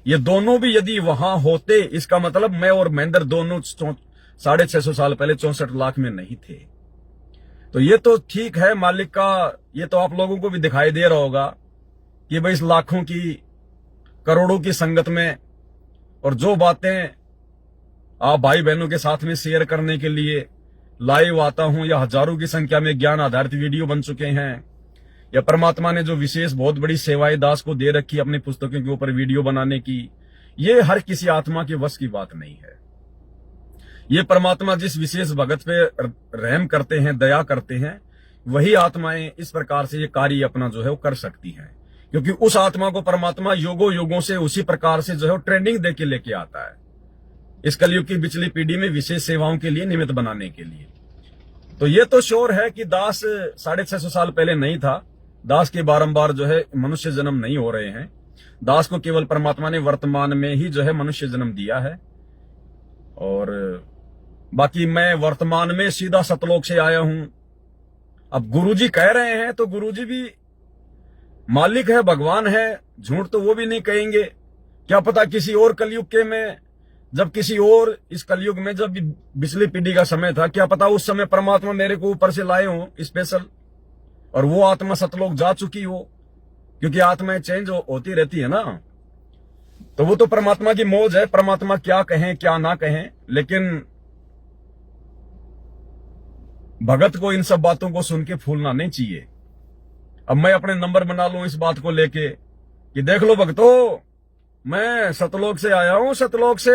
ये दोनों भी यदि वहां होते, इसका मतलब मैं और महेंद्र दोनों 650 साल पहले 64 लाख में नहीं थे। तो ये तो ठीक है, मालिक का ये तो आप लोगों को भी दिखाई दे रहा होगा कि भाई इस लाखों की करोड़ों की संगत में, और जो बातें आप भाई बहनों के साथ में शेयर करने के लिए लाइव आता हूं, या हजारों की संख्या में ज्ञान आधारित वीडियो बन चुके हैं, या परमात्मा ने जो विशेष बहुत बड़ी सेवाएं दास को दे रखी अपनी पुस्तकों के ऊपर वीडियो बनाने की, ये हर किसी आत्मा के वश की बात नहीं है। ये परमात्मा जिस विशेष भगत पे रहम करते हैं, दया करते हैं, वही आत्माएं इस प्रकार से ये कार्य अपना जो है वो कर सकती हैं, क्योंकि उस आत्मा को परमात्मा युगों युगों से उसी प्रकार से जो है ट्रेनिंग दे के लेके आता है, इस कलयुग की पिछली पीढ़ी में विशेष सेवाओं के लिए निमित्त बनाने के लिए। तो ये तो श्योर है कि दास 650 साल पहले नहीं था, दास के बारंबार जो है मनुष्य जन्म नहीं हो रहे हैं, दास को केवल परमात्मा ने वर्तमान में ही जो है मनुष्य जन्म दिया है। और बाकी मैं वर्तमान में सीधा सतलोक से आया हूं। अब गुरुजी कह रहे हैं तो गुरुजी भी मालिक है, भगवान है, झूठ तो वो भी नहीं कहेंगे। क्या पता किसी और कलयुग के में, जब किसी और इस कलयुग में जब पिछली पीढ़ी का समय था, क्या पता उस समय परमात्मा मेरे को ऊपर से लाए हो स्पेशल, और वो आत्मा सतलोक जा चुकी हो, क्योंकि आत्माएं चेंज होती रहती है ना। तो वो तो परमात्मा की मौज है, परमात्मा क्या कहें क्या ना कहें, लेकिन भगत को इन सब बातों को सुन के फूलना नहीं चाहिए। अब मैं अपने नंबर बना लूं इस बात को लेके कि देख लो भक्तों, मैं सतलोक से आया हूं, सतलोक से।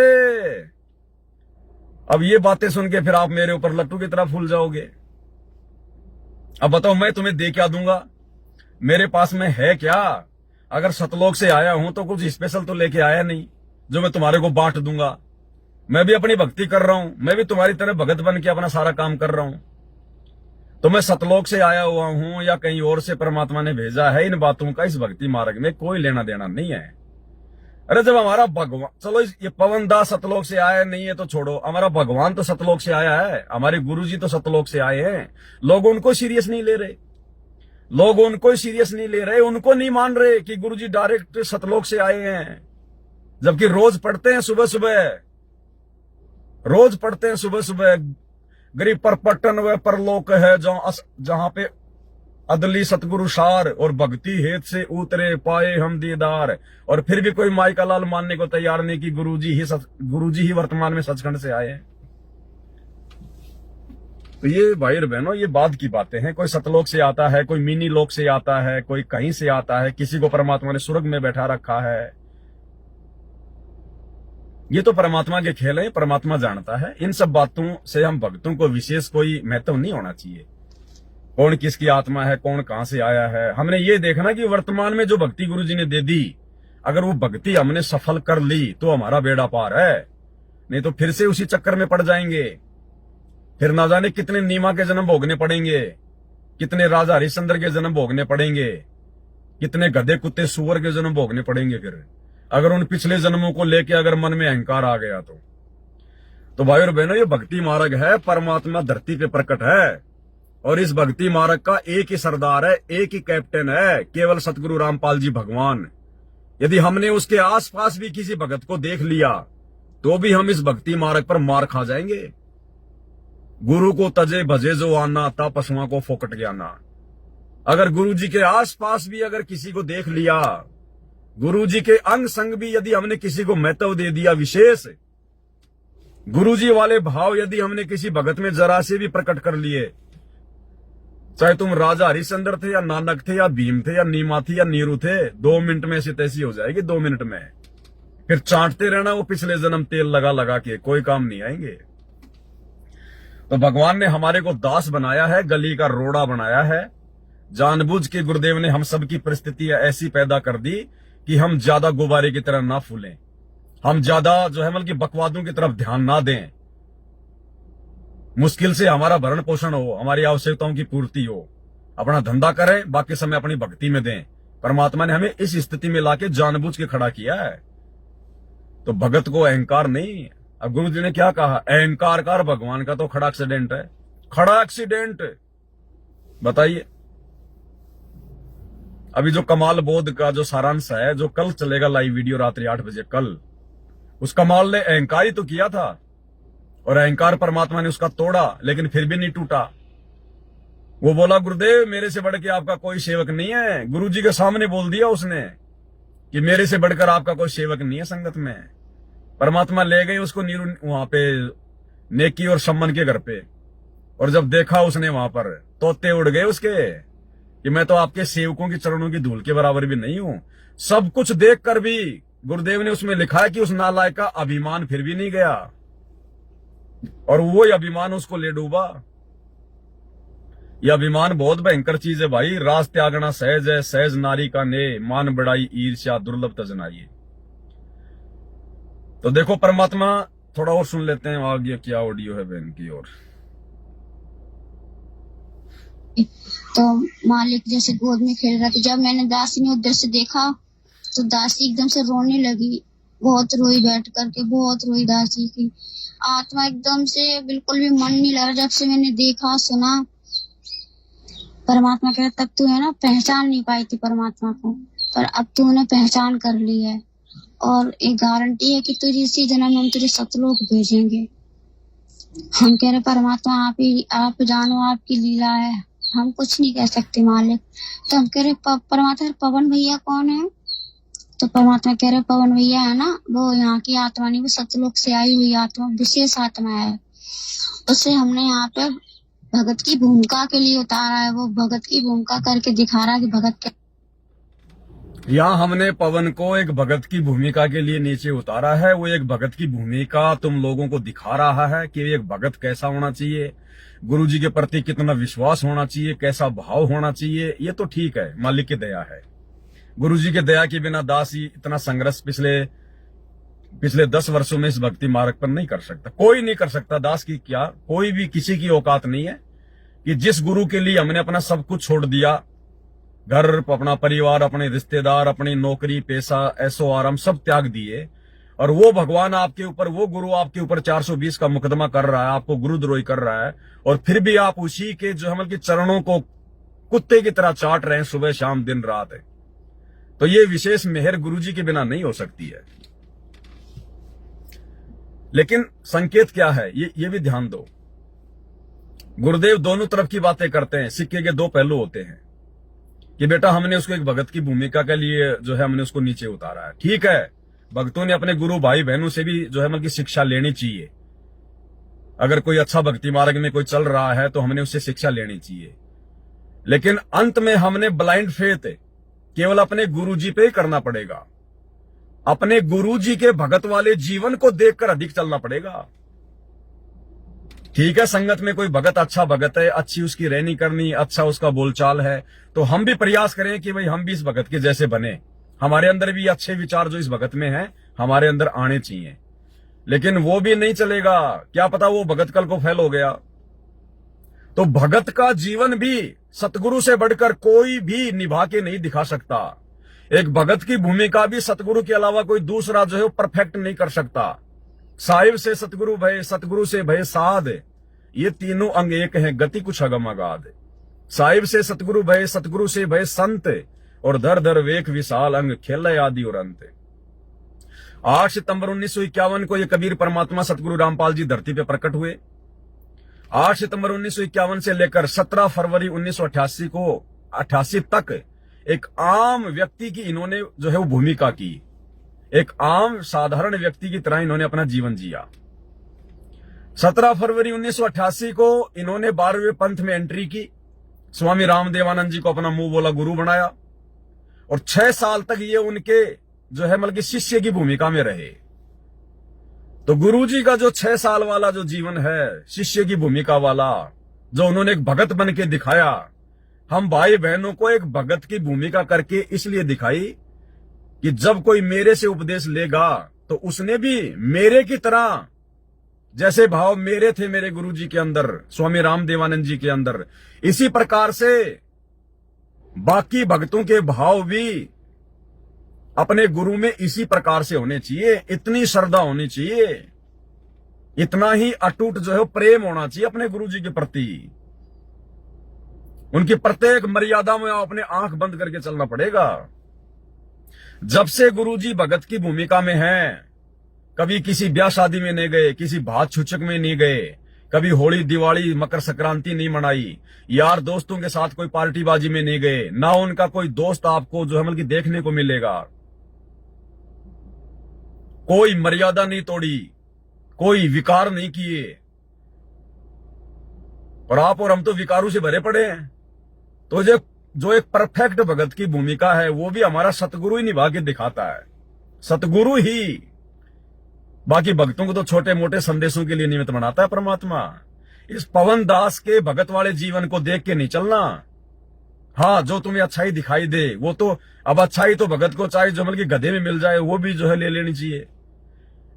अब ये बातें सुन के फिर आप मेरे ऊपर लट्टू की तरह फूल जाओगे। अब बताओ मैं तुम्हें दे क्या दूंगा? मेरे पास में है क्या? अगर सतलोक से आया हूं तो कुछ स्पेशल तो लेके आया नहीं जो मैं तुम्हारे को बांट दूंगा। मैं भी अपनी भक्ति कर रहा हूं, मैं भी तुम्हारी तरह भगत बन के अपना सारा काम कर रहा हूं। तो मैं सतलोक से आया हुआ हूं या कहीं और से परमात्मा ने भेजा है, इन बातों का इस भक्ति मार्ग में कोई लेना देना नहीं है। अरे जब हमारा भगवान, चलो ये पवन दास सतलोक से आया नहीं है तो छोड़ो, हमारा भगवान तो सतलोक से आया है, हमारे गुरुजी तो सतलोक से आए हैं। लोग उनको सीरियस नहीं ले रहे, लोग उनको सीरियस नहीं ले रहे, उनको नहीं मान रहे कि गुरुजी डायरेक्ट सतलोक से आए हैं। जबकि रोज पढ़ते हैं सुबह सुबह, रोज पढ़ते हैं सुबह सुबह, गरीब पर पट्टन व परलोक है जहां पे अदली सतगुरु सार और भक्ति हेत से उतरे पाए हम दीदार। और फिर भी कोई माई का लाल मानने को तैयार नहीं कि गुरुजी ही वर्तमान में सचखंड से आए हैं। तो ये भाई और बहनों, ये बाद की बातें हैं। कोई सतलोक से आता है, कोई मिनी लोक से आता है, कोई कहीं से आता है, किसी को परमात्मा ने स्वर्ग में बैठा रखा है। ये तो परमात्मा के खेल हैं, परमात्मा जानता है। इन सब बातों से हम भक्तों को विशेष कोई महत्व नहीं होना चाहिए। कौन किसकी आत्मा है, कौन कहां से आया है, हमने ये देखना कि वर्तमान में जो भक्ति गुरु जी ने दे दी, अगर वो भक्ति हमने सफल कर ली तो हमारा बेड़ा पार है, नहीं तो फिर से उसी चक्कर में पड़ जाएंगे। फिर ना जाने कितने नीमा के जन्म भोगने पड़ेंगे, कितने राजा हरिश्चंद्र के जन्म भोगने पड़ेंगे, कितने गधे कुत्ते सुअर के जन्म भोगने पड़ेंगे। फिर अगर उन पिछले जन्मों को लेके अगर मन में अहंकार आ गया तो भाई और बहनों, ये भक्ति मार्ग है, परमात्मा धरती पे प्रकट है। और इस भक्ति मार्ग का एक ही सरदार है, एक ही कैप्टन है, केवल सतगुरु रामपाल जी भगवान। यदि हमने उसके आसपास भी किसी भगत को देख लिया तो भी हम इस भक्ति मार्ग पर मार खा जाएंगे। गुरु को तजे भजे जो आना, ता पशुओं को फोकट ज्ञाना। अगर गुरु जी के आसपास भी अगर किसी को देख लिया, गुरु जी के अंग संग भी यदि हमने किसी को महत्व दे दिया विशेष, गुरु जी वाले भाव यदि हमने किसी भगत में जरा से भी प्रकट कर लिए, चाहे तुम राजा हरिश्चंद्र थे या नानक थे या भीम थे या नीमा थी या नीरू थे, 2 मिनट में ऐसी तैसी हो जाएगी, 2 मिनट में। फिर चाटते रहना वो पिछले जन्म तेल लगा लगा के, कोई काम नहीं आएंगे। तो भगवान ने हमारे को दास बनाया है, गली का रोड़ा बनाया है। जानबूझ के गुरुदेव ने हम सबकी परिस्थिति ऐसी पैदा कर दी कि हम ज्यादा गुब्बारे की तरह ना फूलें, हम ज्यादा जो है मतलब कि बकवादों की तरफ ध्यान ना दें। मुश्किल से हमारा भरण पोषण हो, हमारी आवश्यकताओं की पूर्ति हो, अपना धंधा करें, बाकी समय अपनी भक्ति में दें। परमात्मा ने हमें इस स्थिति में लाके जानबूझ के खड़ा किया है। तो भगत को अहंकार नहीं। अब गुरु जी ने क्या कहा, अहंकार का भगवान का तो खड़ा एक्सीडेंट है, खड़ा एक्सीडेंट। बताइए, अभी जो कमाल बोध का जो सारांश है, जो कल चलेगा लाइव वीडियो रात्रि 8 बजे कल, उस कमाल ने अहंकार ही तो किया था और अहंकार परमात्मा ने उसका तोड़ा, लेकिन फिर भी नहीं टूटा। वो बोला, गुरुदेव मेरे से बढ़ के आपका कोई सेवक नहीं है। गुरु जी के सामने बोल दिया उसने कि मेरे से बढ़कर आपका कोई सेवक नहीं है संगत में। परमात्मा ले गए उसको नीरू वहां पे नेकी और सम्मन के घर पे, और जब देखा उसने वहां पर तोते उड़ गए उसके कि मैं तो आपके सेवकों की चरणों की धूल के बराबर भी नहीं हूं। सब कुछ देखकर भी गुरुदेव ने उसमें लिखा है कि उस नालायक का अभिमान फिर भी नहीं गया और वो अभिमान उसको ले डूबा। यह अभिमान बहुत भयंकर चीज है भाई। राज त्यागना सहज है, सहज नारी का ने, मान बढ़ाई ईर्ष्या दुर्लभ तजनाई। तो देखो परमात्मा, थोड़ा और सुन लेते हैं आगे क्या ऑडियो है बहन की ओर। तो मालिक जैसे गोद में खेल रहा था, जब मैंने दासी ने उधर से देखा तो दासी एकदम से रोने लगी, बहुत रोई, बैठ करके बहुत रोई। दासी की आत्मा एकदम से बिल्कुल भी मन नहीं लगा। जब से मैंने देखा सुना, परमात्मा कह रहा तब तू है ना पहचान नहीं पाई थी परमात्मा को, पर अब तू उन्हें पहचान कर ली है और एक गारंटी है कि तुझे इसी जन्म में हम तुझे सतलोक भेजेंगे। हम कह रहे परमात्मा आप जानो, आपकी लीला है, हम कुछ नहीं कह सकते मालिक। तो हम कह रहे परमात्मा पवन भैया कौन है? तो परमात्मा कह रहे पवन भैया है ना, वो यहाँ की आत्मा नहीं, वो सतलोक से आई हुई आत्मा, विशेष आत्मा है। उसे हमने यहाँ पे भगत की भूमिका के लिए उतारा है। वो भगत की भूमिका करके दिखा रहा है कि भगत यहाँ हमने पवन को एक भगत की भूमिका के लिए नीचे उतारा है। वो एक भगत की भूमिका तुम लोगों को दिखा रहा है कि एक भगत कैसा होना चाहिए, गुरुजी के प्रति कितना विश्वास होना चाहिए, कैसा भाव होना चाहिए। ये तो ठीक है, मालिक की दया है। गुरुजी के दया के बिना दास इतना संघर्ष पिछले 10 वर्षों में इस भक्ति मार्ग पर नहीं कर सकता। कोई नहीं कर सकता। दास की क्या, कोई भी किसी की औकात नहीं है कि जिस गुरु के लिए हमने अपना सब कुछ छोड़ दिया, घर, अपना परिवार, अपने रिश्तेदार, अपनी नौकरी, पैसा, ऐशो आराम सब त्याग दिए, और वो भगवान आपके ऊपर, वो गुरु आपके ऊपर 420 का मुकदमा कर रहा है, आपको गुरुद्रोही कर रहा है, और फिर भी आप उसी के जो हमल के चरणों को कुत्ते की तरह चाट रहे हैं सुबह शाम दिन रात है। तो ये विशेष मेहर गुरुजी के बिना नहीं हो सकती है। लेकिन संकेत क्या है ये भी ध्यान दो। गुरुदेव दोनों तरफ की बातें करते हैं। सिक्के के दो पहलू होते हैं कि बेटा हमने उसको एक भगत की भूमिका के लिए जो है हमने उसको नीचे उतारा है। ठीक है, भक्तों ने अपने गुरु भाई बहनों से भी जो है मतलब की शिक्षा लेनी चाहिए। अगर कोई अच्छा भक्ति मार्ग में कोई चल रहा है तो हमने उससे शिक्षा लेनी चाहिए। लेकिन अंत में हमने ब्लाइंड फेथ केवल अपने गुरुजी पे ही करना पड़ेगा। अपने गुरुजी के भगत वाले जीवन को देखकर अधिक चलना पड़ेगा। ठीक है, संगत में कोई भगत अच्छा भगत है, अच्छी उसकी रहनी करनी, अच्छा उसका बोलचाल है, तो हम भी प्रयास करें कि भाई हम भी इस भगत के जैसे बने। हमारे अंदर भी अच्छे विचार जो इस भगत में हैं हमारे अंदर आने चाहिए। लेकिन वो भी नहीं चलेगा, क्या पता वो भगत कल को फेल हो गया। तो भगत का जीवन भी सतगुरु से बढ़कर कोई भी निभा के नहीं दिखा सकता। एक भगत की भूमिका भी सतगुरु के अलावा कोई दूसरा जो है वो परफेक्ट नहीं कर सकता। साहिब से सतगुरु भय, सतगुरु से भय साध, ये तीनों अंग एक हैं, गति कुछ अगम अगाध। साहिब से सतगुरु भय, सतगुरु से भय संत, और धर धर वेख विशाल अंग खेल आदि और अंत। 8 सितंबर 1951 को ये कबीर परमात्मा सतगुरु रामपाल जी धरती पे प्रकट हुए। 8 सितंबर 1951 से लेकर 17 फरवरी 1988 को 88 तक एक आम व्यक्ति की इन्होंने जो है वो भूमिका की। एक आम साधारण व्यक्ति की तरह इन्होंने अपना जीवन जिया। 17 फरवरी 1988 को इन्होंने 12वें पंथ में एंट्री की। स्वामी रामदेवानंद जी को अपना मुंह बोला गुरु बनाया, और 6 साल तक ये उनके जो है मतलब शिष्य की भूमिका में रहे। तो गुरुजी का जो 6 साल वाला जो जीवन है, शिष्य की भूमिका वाला, जो उन्होंने एक भगत बन के दिखाया, हम भाई बहनों को एक भगत की भूमिका करके इसलिए दिखाई कि जब कोई मेरे से उपदेश लेगा तो उसने भी मेरे की तरह, जैसे भाव मेरे थे मेरे गुरुजी के अंदर, स्वामी रामदेवानंद जी के अंदर, इसी प्रकार से बाकी भक्तों के भाव भी अपने गुरु में इसी प्रकार से होने चाहिए। इतनी श्रद्धा होनी चाहिए, इतना ही अटूट जो है प्रेम होना चाहिए अपने गुरुजी के प्रति। उनकी प्रत्येक मर्यादा में अपने आंख बंद करके चलना पड़ेगा। जब से गुरुजी भगत की भूमिका में हैं, कभी किसी ब्याह शादी में नहीं गए, किसी भात छुचक में नहीं गए, कभी होली दिवाली मकर संक्रांति नहीं मनाई, यार दोस्तों के साथ कोई पार्टीबाजी में नहीं गए, ना उनका कोई दोस्त आपको जो है मतलब कि देखने को मिलेगा। कोई मर्यादा नहीं तोड़ी, कोई विकार नहीं किए, और आप और हम तो विकारों से भरे पड़े हैं। तो जो एक परफेक्ट भगत की भूमिका है वो भी हमारा सतगुरु ही निभा के दिखाता है। सतगुरु ही, बाकी भक्तों को तो छोटे मोटे संदेशों के लिए निमित्त बनाता है परमात्मा। इस पवन दास के भगत वाले जीवन को देख के नहीं चलना। हाँ, जो तुम्हें अच्छाई दिखाई दे वो तो, अब अच्छाई तो भगत को चाहे जो मतलब कि गधे में मिल जाए वो भी जो है ले लेनी चाहिए।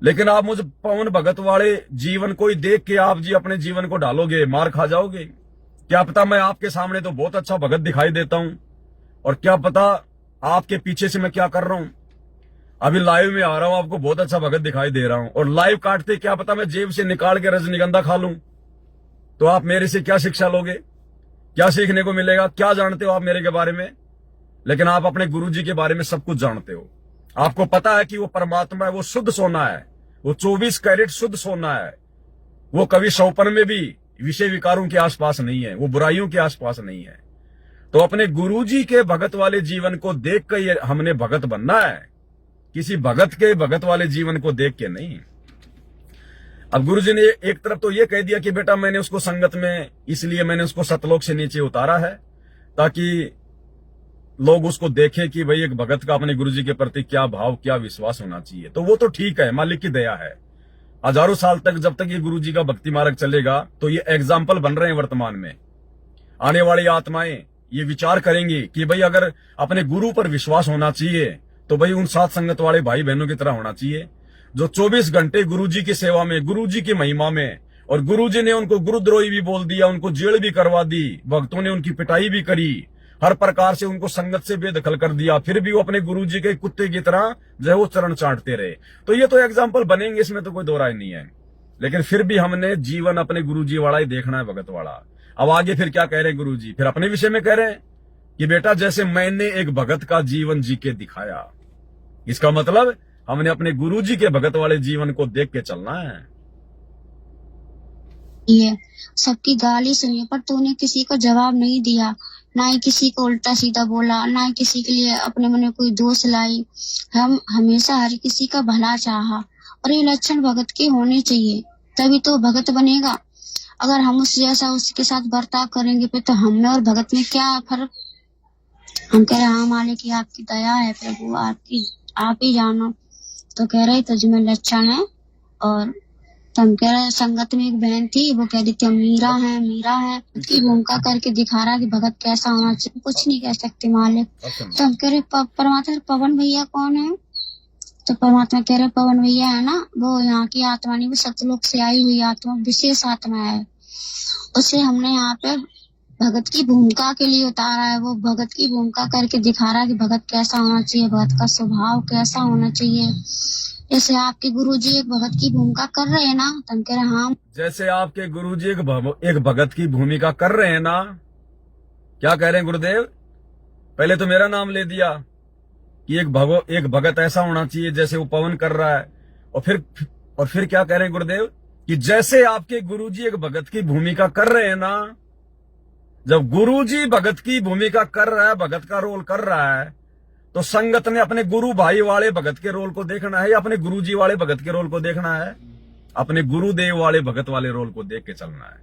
लेकिन आप मुझे पवन भगत वाले जीवन को ही देख के आप जी अपने जीवन को डालोगे, मार खा जाओगे। क्या पता मैं आपके सामने तो बहुत अच्छा भगत दिखाई देता हूं, और क्या पता आपके पीछे से मैं क्या कर रहा हूं। अभी लाइव में आ रहा हूं, आपको बहुत अच्छा भगत दिखाई दे रहा हूं, और लाइव काटते क्या पता मैं जेब से निकाल के रजनीगंधा खा लूं। तो आप मेरे से क्या शिक्षा लोगे, क्या सीखने को मिलेगा, क्या जानते हो आप मेरे के बारे में। लेकिन आप अपने गुरुजी के बारे में सब कुछ जानते हो। आपको पता है कि वो परमात्मा है, वो शुद्ध सोना है, वो 24 कैरेट शुद्ध सोना है। वो कभी सौपन में भी विषय विकारों के आसपास नहीं है, वो बुराइयों के आसपास नहीं है। तो अपने गुरुजी के भगत वाले जीवन को देख कर ये हमने भगत बनना है, किसी भगत के भगत वाले जीवन को देख के नहीं। अब गुरुजी ने एक तरफ तो ये कह दिया कि बेटा मैंने उसको संगत में, इसलिए मैंने उसको सतलोक से नीचे उतारा है ताकि लोग उसको देखें कि भाई एक भगत का अपने गुरुजी के प्रति क्या भाव, क्या विश्वास होना चाहिए, तो वो तो ठीक है, मालिक की दया है। हजारों साल तक जब तक ये गुरुजी का भक्ति मार्ग चलेगा तो ये एग्जाम्पल बन रहे हैं वर्तमान में। आने वाली आत्माएं ये विचार करेंगी कि भाई अगर अपने गुरु पर विश्वास होना चाहिए तो भाई उन साथ संगत वाले भाई बहनों की तरह होना चाहिए जो 24 घंटे गुरुजी की सेवा में, गुरुजी की महिमा में, और गुरुजी ने उनको गुरुद्रोही भी बोल दिया, उनको जेल भी करवा दी, भक्तों ने उनकी पिटाई भी करी, हर प्रकार से उनको संगत से बेदखल कर दिया, फिर भी वो अपने गुरुजी के कुत्ते की तरह जो है वो चरण चाटते रहे। तो ये तो एग्जाम्पल बनेंगे, इसमें तो कोई दो राय नहीं है। लेकिन फिर भी हमने जीवन अपने गुरुजी वाला ही देखना है, भगत वाला। अब आगे फिर क्या कह रहे हैं गुरुजी, फिर अपने विषय में कह रहे हैं कि बेटा जैसे मैंने एक भगत का जीवन जी के दिखाया, इसका मतलब हमने अपने गुरुजी के भगत वाले जीवन को देख के चलना है। ये सबकी गाली सुनी पर तूने किसी को जवाब नहीं दिया, ना ही किसी को उल्टा सीधा बोला, ना ही किसी के लिए अपने मन में कोई दोष लाई। हम हमेशा हर किसी का भला चाहा और ये लक्षण भगत के होने चाहिए, तभी तो भगत बनेगा। अगर हम उस जैसा उसके साथ बर्ताव करेंगे फिर तो हम में और भगत में क्या फर्क। हम कह रहे हाँ मालिक की आपकी दया है प्रभु, आप ही जानो। तो कह रहे तुझ में लक्षण है। और तो हम कह रहे संगत में एक बहन थी, वो कह रही थी मीरा है की भूमिका करके दिखा रहा कि भगत कैसा होना चाहिए। कुछ नहीं कह सकते मालिक। तो हम कह रहे परमात्मा पवन भैया कौन है? तो परमात्मा कह रहे पवन भैया है ना, वो यहाँ की आत्मा नहीं, वो सतलोक से आई हुई आत्मा, विशेष आत्मा है। उसे हमने यहाँ पे भगत की भूमिका के लिए उतारा है। वो भगत की भूमिका करके दिखा रहा है कि भगत कैसा होना चाहिए, भगत का स्वभाव कैसा होना चाहिए। जैसे आपके गुरुजी एक भगत की भूमिका कर रहे हैं ना, तो हम कह रहे हाँ। जैसे आपके गुरुजी एक भगत की भूमिका कर रहे हैं ना, क्या कह रहे हैं गुरुदेव? पहले तो मेरा नाम ले दिया कि एक भगत ऐसा होना चाहिए जैसे वो पवन कर रहा है, और फिर क्या कह रहे हैं गुरुदेव कि जैसे आपके गुरुजी एक भगत की भूमिका कर रहे हैं ना। जब गुरुजी भगत की भूमिका कर रहा है, भगत का रोल कर रहा है, तो संगत ने अपने गुरु भाई वाले भगत के रोल को देखना है या अपने गुरुजी वाले भगत के रोल को देखना है? अपने गुरुदेव वाले भगत वाले रोल को देख के चलना है।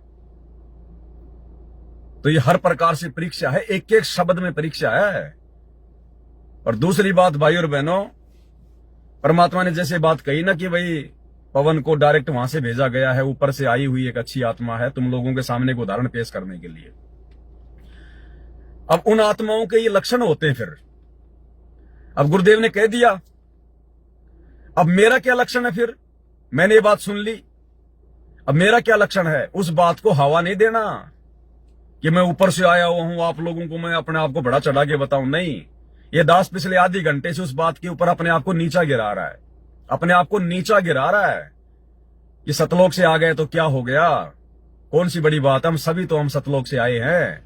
तो ये हर प्रकार से परीक्षा है, एक एक शब्द में परीक्षा है। और दूसरी बात भाई और बहनों, परमात्मा ने जैसे बात कही ना कि भाई पवन को डायरेक्ट वहां से भेजा गया है, ऊपर से आई हुई एक अच्छी आत्मा है तुम लोगों के सामने एक उदाहरण पेश करने के लिए। अब उन आत्माओं के ये लक्षण होते हैं। फिर अब गुरुदेव ने कह दिया, अब मेरा क्या लक्षण है? फिर मैंने ये बात सुन ली, अब मेरा क्या लक्षण है? उस बात को हवा नहीं देना कि मैं ऊपर से आया हुआ हूं, आप लोगों को मैं अपने आप को बड़ा चढ़ा के बताऊं। नहीं, ये दास पिछले आधे घंटे से उस बात के ऊपर अपने आप को नीचा गिरा रहा है, अपने आप को नीचा गिरा रहा है कि सतलोक से आ गए तो क्या हो गया, कौन सी बड़ी बात, हम सभी तो हम सतलोक से आए हैं।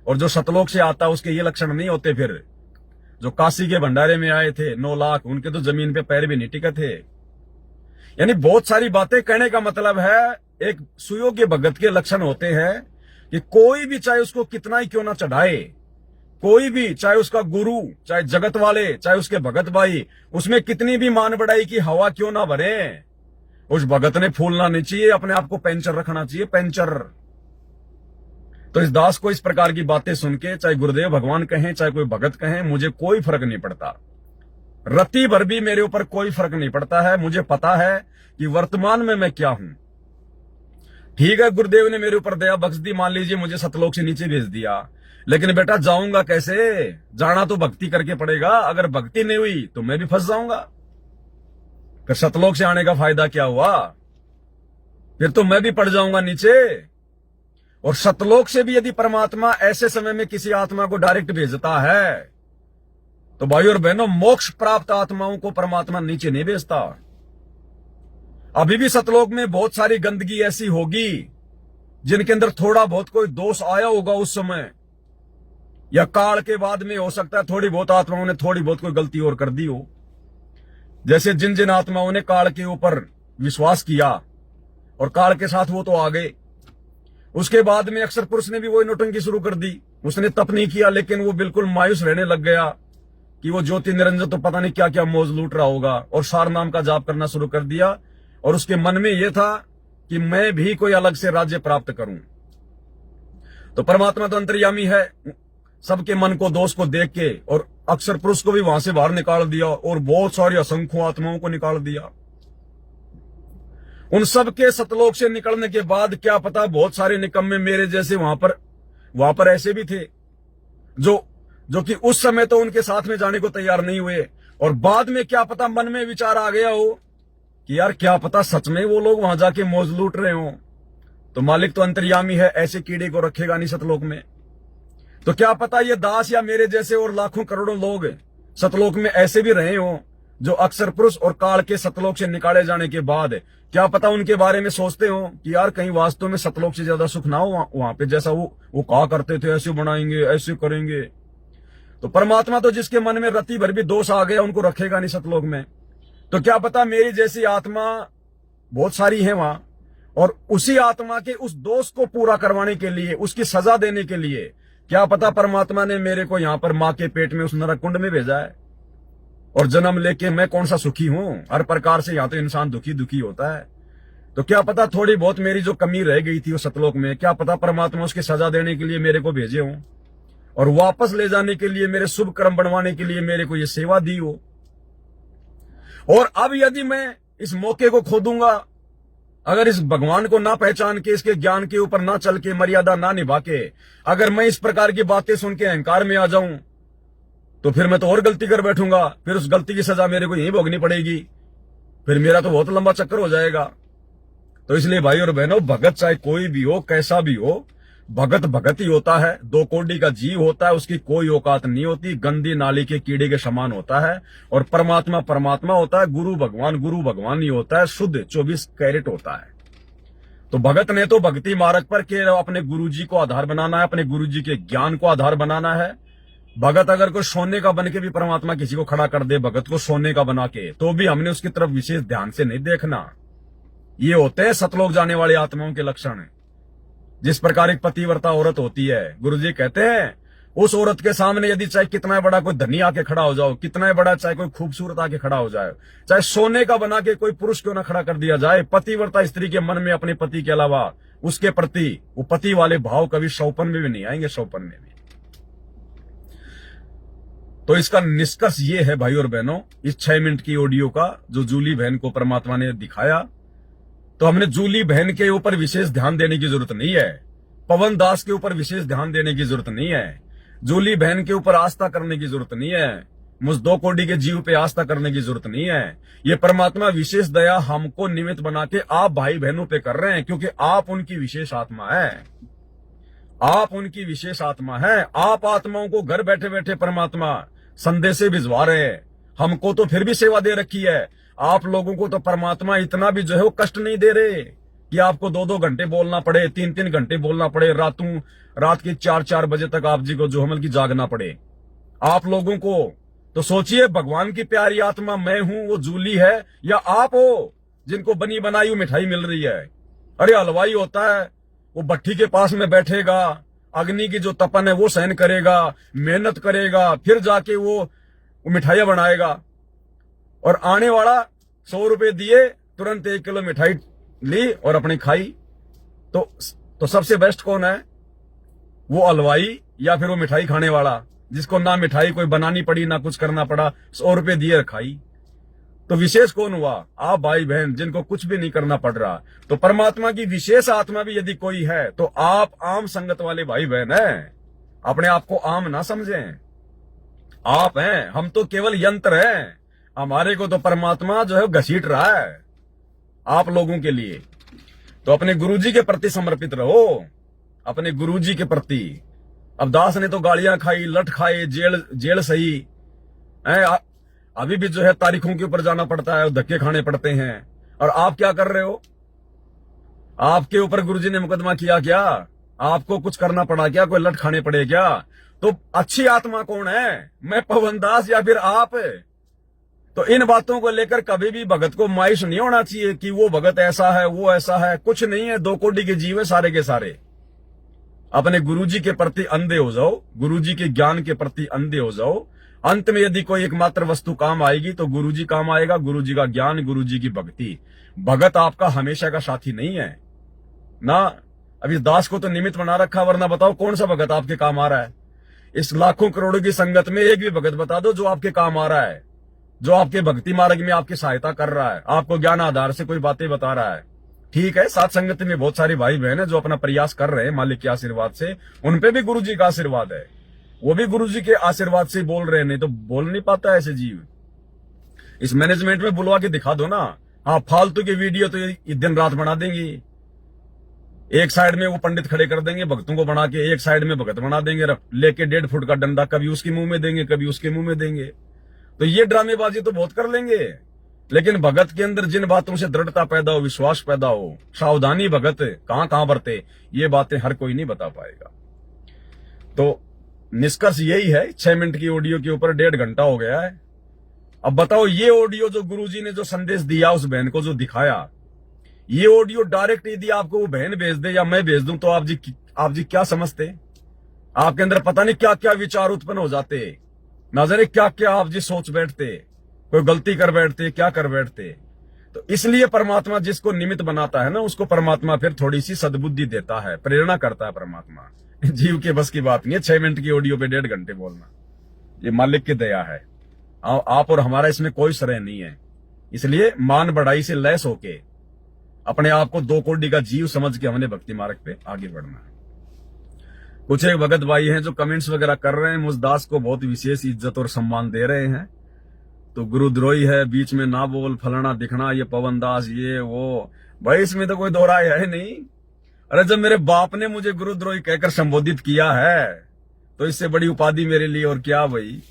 और जो सतलोक से आता उसके ये लक्षण नहीं होते। फिर जो काशी के भंडारे में आए थे 9 लाख, उनके तो जमीन पे पैर भी नहीं टिके थे। यानी बहुत सारी बातें कहने का मतलब है, एक सुयोग्य भगत के लक्षण होते हैं कि कोई भी चाहे उसको कितना ही क्यों ना चढ़ाए, कोई भी चाहे उसका गुरु, चाहे जगत वाले, चाहे उसके भगत भाई, उसमें कितनी भी मान बढ़ाई की हवा क्यों ना भरे, उस भगत ने फूलना नहीं चाहिए, अपने आप को पेंचर रखना चाहिए, पेंचर। तो इस दास को इस प्रकार की बातें सुन के, चाहे गुरुदेव भगवान कहें चाहे कोई भगत कहें, मुझे कोई फर्क नहीं पड़ता, रत्ती भर भी मेरे ऊपर कोई फर्क नहीं पड़ता है। मुझे पता है कि वर्तमान में मैं क्या हूं। ठीक है, गुरुदेव ने मेरे ऊपर दया बख्श दी, मान लीजिए मुझे सतलोक से नीचे भेज दिया, लेकिन बेटा जाऊंगा कैसे? जाना तो भक्ति करके पड़ेगा। अगर भक्ति नहीं हुई तो मैं भी फंस जाऊंगा। फिर सतलोक से आने का फायदा क्या हुआ? फिर तो मैं भी पड़ जाऊंगा नीचे। और सतलोक से भी यदि परमात्मा ऐसे समय में किसी आत्मा को डायरेक्ट भेजता है तो भाई और बहनों, मोक्ष प्राप्त आत्माओं को परमात्मा नीचे नहीं भेजता। अभी भी सतलोक में बहुत सारी गंदगी ऐसी होगी जिनके अंदर थोड़ा बहुत कोई दोष आया होगा उस समय, या काल के बाद में हो सकता है थोड़ी बहुत आत्माओं ने थोड़ी बहुत कोई गलती और कर दी हो। जैसे जिन जिन आत्माओं ने काल के ऊपर विश्वास किया और काल के साथ वो तो आ गए, उसके बाद में अक्षर पुरुष ने भी वही नौटंकी शुरू कर दी। उसने तप नहीं किया, लेकिन वो बिल्कुल मायूस रहने लग गया कि वो ज्योति निरंजन तो पता नहीं क्या क्या मौज लूट रहा होगा, और सार नाम का जाप करना शुरू कर दिया। और उसके मन में यह था कि मैं भी कोई अलग से राज्य प्राप्त करूं। तो परमात्मा तो अंतर्यामी है, सबके मन को, दोष को देख के, और अक्षर पुरुष को भी वहां से बाहर निकाल दिया और बहुत सारी असंख्य आत्माओं को निकाल दिया। उन सब के सतलोक से निकलने के बाद क्या पता बहुत सारे निकम्मे मेरे जैसे वहां पर ऐसे भी थे जो कि उस समय तो उनके साथ में जाने को तैयार नहीं हुए, और बाद में क्या पता मन में विचार आ गया हो कि यार क्या पता सच में वो लोग वहां जाके मौज लूट रहे हो। तो मालिक तो अंतर्यामी है, ऐसे कीड़े को रखेगा नहीं सतलोक में। तो क्या पता ये दास या मेरे जैसे और लाखों करोड़ों लोग सतलोक में ऐसे भी रहे हो जो अक्षर पुरुष और काल के सतलोक से निकाले जाने के बाद क्या पता उनके बारे में सोचते हो कि यार कहीं वास्तव में सतलोक से ज्यादा सुख ना हो वहां पे, जैसा वो कहा करते थे ऐसे बनाएंगे ऐसे करेंगे। तो परमात्मा तो जिसके मन में रति भर भी दोष आ गया उनको रखेगा नहीं सतलोक में। तो क्या पता मेरी जैसी आत्मा बहुत सारी है वहां, और उसी आत्मा के उस दोष को पूरा करवाने के लिए, उसकी सजा देने के लिए क्या पता परमात्मा ने मेरे को यहां पर मां के पेट में उस नरक कुंड में भेजा है। और जन्म लेके मैं कौन सा सुखी हूं, हर प्रकार से यहां तो इंसान दुखी होता है। तो क्या पता थोड़ी बहुत मेरी जो कमी रह गई थी उस सतलोक में, क्या पता परमात्मा उसकी सजा देने के लिए मेरे को भेजे हो, और वापस ले जाने के लिए, मेरे शुभ कर्म बनवाने के लिए मेरे को ये सेवा दी हो। और अब यदि मैं इस मौके को खो दूंगा, अगर इस भगवान को ना पहचान के, इसके ज्ञान के ऊपर ना चल के, मर्यादा ना निभा के, अगर मैं इस प्रकार की बातें सुन के अहंकार में आ जाऊं, तो फिर मैं तो और गलती कर बैठूंगा, फिर उस गलती की सजा मेरे को यहीं भोगनी पड़ेगी, फिर मेरा तो बहुत लंबा चक्कर हो जाएगा। तो इसलिए भाई और बहनों, भगत चाहे कोई भी हो, कैसा भी हो, भगत भगत ही होता है। दो कोडी का जीव होता है, उसकी कोई औकात नहीं होती, गंदी नाली के कीड़े के समान होता है। और परमात्मा परमात्मा होता है, गुरु भगवान ही होता है, शुद्ध 24 कैरेट होता है। तो भगत ने तो भक्ति मार्ग पर के अपने गुरुजी को आधार बनाना है, अपने गुरुजी के ज्ञान को आधार बनाना है। भगत अगर कोई सोने का बन के भी परमात्मा किसी को खड़ा कर दे, भगत को सोने का बना के, तो भी हमने उसकी तरफ विशेष ध्यान से नहीं देखना। ये होते हैं सतलोक जाने वाली आत्माओं के लक्षण। जिस प्रकार एक पतिव्रता औरत होती है, गुरुजी कहते हैं उस औरत के सामने यदि चाहे कितना बड़ा कोई धनी आके खड़ा हो जाओ, कितना बड़ा चाहे कोई खूबसूरत आके खड़ा हो जाए, चाहे सोने का बना के कोई पुरुष क्यों ना खड़ा कर दिया जाए, पतिव्रता स्त्री के मन में अपने पति के अलावा उसके प्रति वो पति वाले भाव कभी शौपन में भी नहीं आएंगे, शौपन में भी। तो इसका निष्कर्ष ये है भाई और बहनों, इस 6 मिनट की ऑडियो का जो जूली बहन को परमात्मा ने दिखाया, तो हमने जूली बहन के ऊपर विशेष ध्यान देने की जरूरत नहीं है, पवन दास के ऊपर विशेष ध्यान देने की जरूरत नहीं है, जूली बहन के ऊपर आस्था करने की जरूरत नहीं है, मुझ 2 कोडी के जीव पे आस्था करने की जरूरत नहीं है। ये परमात्मा विशेष दया हमको निमित्त बना के आप भाई बहनों पे कर रहे हैं, क्योंकि आप उनकी विशेष आत्मा है, आप उनकी विशेष आत्मा है। आप आत्माओं को घर बैठे बैठे परमात्मा संदेशे भिजवा रहे हैं, हमको तो फिर भी सेवा दे रखी है। आप लोगों को तो परमात्मा इतना भी जो है वो कष्ट नहीं दे रहे कि आपको 2-2 घंटे बोलना पड़े, 3-3 घंटे बोलना पड़े, रात के 4-4 बजे तक आप जी को जो हमल की जागना पड़े। आप लोगों को तो सोचिए, भगवान की प्यारी आत्मा मैं हूं, वो जूली है, या आप हो जिनको बनी बनाई मिठाई मिल रही है। अरे हलवाई होता है, वो भट्ठी के पास में बैठेगा, अग्नि की जो तपन है वो सहन करेगा, मेहनत करेगा, फिर जाके वो मिठाइयां बनाएगा। और आने वाला 100 रुपए दिए, तुरंत 1 किलो मिठाई ली और अपनी खाई। तो सबसे बेस्ट कौन है, वो हलवाई या फिर वो मिठाई खाने वाला, जिसको ना मिठाई कोई बनानी पड़ी ना कुछ करना पड़ा, 100 रुपए दिए और खाई। तो विशेष कौन हुआ, आप भाई बहन जिनको कुछ भी नहीं करना पड़ रहा। तो परमात्मा की विशेष आत्मा भी यदि कोई है तो आप आम संगत वाले भाई बहन हैं। अपने आप को आम ना समझें, आप हैं, हम तो केवल यंत्र हैं। हमारे को तो परमात्मा जो है घसीट रहा है आप लोगों के लिए। तो अपने गुरुजी के प्रति समर्पित रहो, अपने गुरुजी के प्रति। अब दास ने तो गालियां खाई, लठ खाए, जेल सही है, अभी भी जो है तारीखों के ऊपर जाना पड़ता है, धक्के खाने पड़ते हैं। और आप क्या कर रहे हो, आपके ऊपर गुरुजी ने मुकदमा किया क्या, आपको कुछ करना पड़ा क्या, कोई लठ खाने पड़े क्या? तो अच्छी आत्मा कौन है, मैं पवन दास या फिर आप? तो इन बातों को लेकर कभी भी भगत को मायूस नहीं होना चाहिए कि वो भगत ऐसा है, वो ऐसा है। कुछ नहीं है, 2 कोडी के जीव है सारे के सारे। अपने गुरुजी के प्रति अंधे हो जाओ, गुरुजी के ज्ञान के प्रति अंधे हो जाओ। अंत में यदि कोई एकमात्र वस्तु काम आएगी तो गुरुजी काम आएगा, गुरुजी का ज्ञान, गुरुजी की भक्ति। भगत आपका हमेशा का साथी नहीं है ना। अभी दास को तो निमित्त बना रखा, वरना बताओ कौन सा भगत आपके काम आ रहा है। इस लाखों करोड़ों की संगत में एक भी भगत बता दो जो आपके काम आ रहा है, जो आपके भक्ति मार्ग में आपकी सहायता कर रहा है, आपको ज्ञान आधार से कोई बातें बता रहा है। ठीक है, साथ संगत में बहुत सारे भाई बहन है जो अपना प्रयास कर रहे हैं मालिक के आशीर्वाद से, उन पे भी गुरु जी का आशीर्वाद है, वो भी गुरु जी के आशीर्वाद से बोल रहे हैं, नहीं तो बोल नहीं पाता ऐसे जीव। इस मैनेजमेंट में बुलवा के दिखा दो ना। हाँ, फालतू की वीडियो तो ये दिन रात बना देंगी, एक साइड में वो पंडित खड़े कर देंगे भक्तों को बना के, एक साइड में भगत बना देंगे, लेके 1.5 फुट का डंडा कभी उसके मुंह में देंगे कभी उसके मुंह में देंगे। तो ये ड्रामेबाजी तो बहुत कर लेंगे, लेकिन भगत के अंदर जिन बातों से दृढ़ता पैदा हो, विश्वास पैदा हो, सावधानी भगत कहां कहां बरते, ये बातें हर कोई नहीं बता पाएगा। तो निष्कर्ष यही है, 6 मिनट की ऑडियो के ऊपर 1.5 घंटा हो गया है। अब बताओ, ये ऑडियो जो गुरुजी ने जो संदेश दिया उस बहन को जो दिखाया, ये ऑडियो डायरेक्ट यदि आपको वो बहन भेज दे या मैं भेज दूं तो आप जी क्या समझते? आपके अंदर पता नहीं क्या क्या विचार उत्पन्न हो जाते, नजरे क्या क्या आप जी सोच बैठते, कोई गलती कर बैठते, क्या कर बैठते। तो इसलिए परमात्मा जिसको निमित्त बनाता है ना, उसको परमात्मा फिर थोड़ी सी सद्बुद्धि देता है, प्रेरणा करता है परमात्मा। जीव के बस की बात नहीं है 6 मिनट की ऑडियो पे 1.5 घंटे बोलना, ये मालिक की दया है। आप और हमारा इसमें कोई श्रेय नहीं है। इसलिए मान बढ़ाई से लैस होके अपने आप को 2 कोड़ी का जीव समझ के हमने भक्ति मार्ग पे आगे बढ़ना है। कुछ एक भगत भाई हैं जो कमेंट्स वगैरह कर रहे हैं, मुझ दास को बहुत विशेष इज्जत और सम्मान दे रहे हैं, तो गुरुद्रोही है, बीच में ना बोल, फलाना दिखना, ये पवन दास, ये वो। भाई इसमें तो कोई दो राय है नहीं। अरे जब मेरे बाप ने मुझे गुरुद्रोही कहकर संबोधित किया है तो इससे बड़ी उपाधि मेरे लिए और क्या भाई।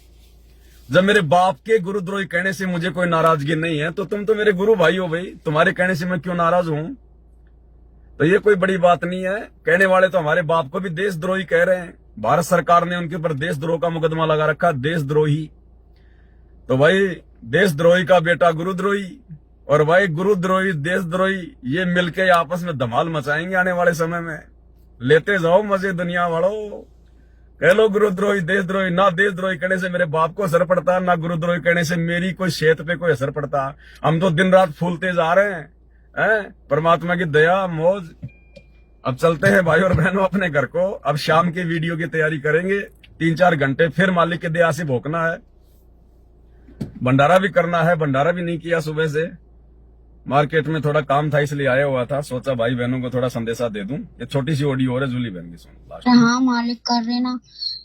जब मेरे बाप के गुरुद्रोही कहने से मुझे कोई नाराजगी नहीं है, तो तुम तो मेरे गुरु भाई हो भाई, तुम्हारे कहने से मैं क्यों नाराज हूं। तो ये कोई बड़ी बात नहीं है। कहने वाले तो हमारे बाप को भी देशद्रोही कह रहे हैं, भारत सरकार ने उनके ऊपर देशद्रोह का मुकदमा लगा रखा, देशद्रोही। तो भाई देशद्रोही का बेटा गुरुद्रोही, और भाई गुरुद्रोही देशद्रोही, ये मिलके आपस में धमाल मचाएंगे आने वाले समय में। लेते जाओ मजे दुनिया वालों, कह लो गुरुद्रोही देशद्रोही। ना देशद्रोही कहने से मेरे बाप को असर पड़ता, ना गुरुद्रोही कहने से मेरी कोई सेहत पे कोई असर पड़ता। हम तो दिन रात फूलते जा रहे हैं, परमात्मा की दया मौज। अब चलते हैं भाई और बहनों अपने घर को। अब शाम की वीडियो की तैयारी करेंगे, 3-4 घंटे फिर मालिक की दया से भोंकना है, भंडारा भी करना है। भंडारा भी नहीं किया सुबह से, मार्केट में थोड़ा काम था इसलिए आया हुआ था, सोचा भाई बहनों को थोड़ा संदेशा दे दूं। ये छोटी सी ऑडियो हो रही है, जूली बहन की सुन। हाँ मालिक कर रहे ना,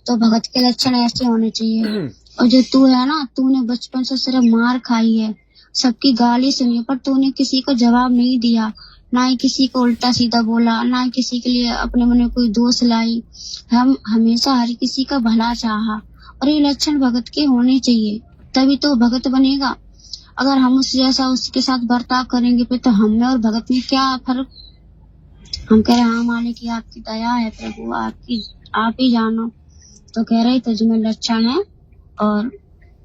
तो भगत के लक्षण ऐसे होने चाहिए। और जो तू है ना, तूने बचपन से सिर्फ मार खाई है, सबकी गाली सुनी, पर तूने किसी को जवाब नहीं दिया, ना ही किसी को उल्टा सीधा बोला, ना ही किसी के लिए अपने मन में कोई दोष लाई। हम हमेशा हर किसी का भला चाहा, और ये लक्षण भगत के होने चाहिए, तभी तो भगत बनेगा। अगर हम उस जैसा उसके साथ बर्ताव करेंगे फिर तो हम में और भगत में क्या फर्क। हम कह रहे हाँ मालिक की आपकी दया है प्रभु, आप ही जानो। तो कह रहे थे जिनमें लक्षण है। और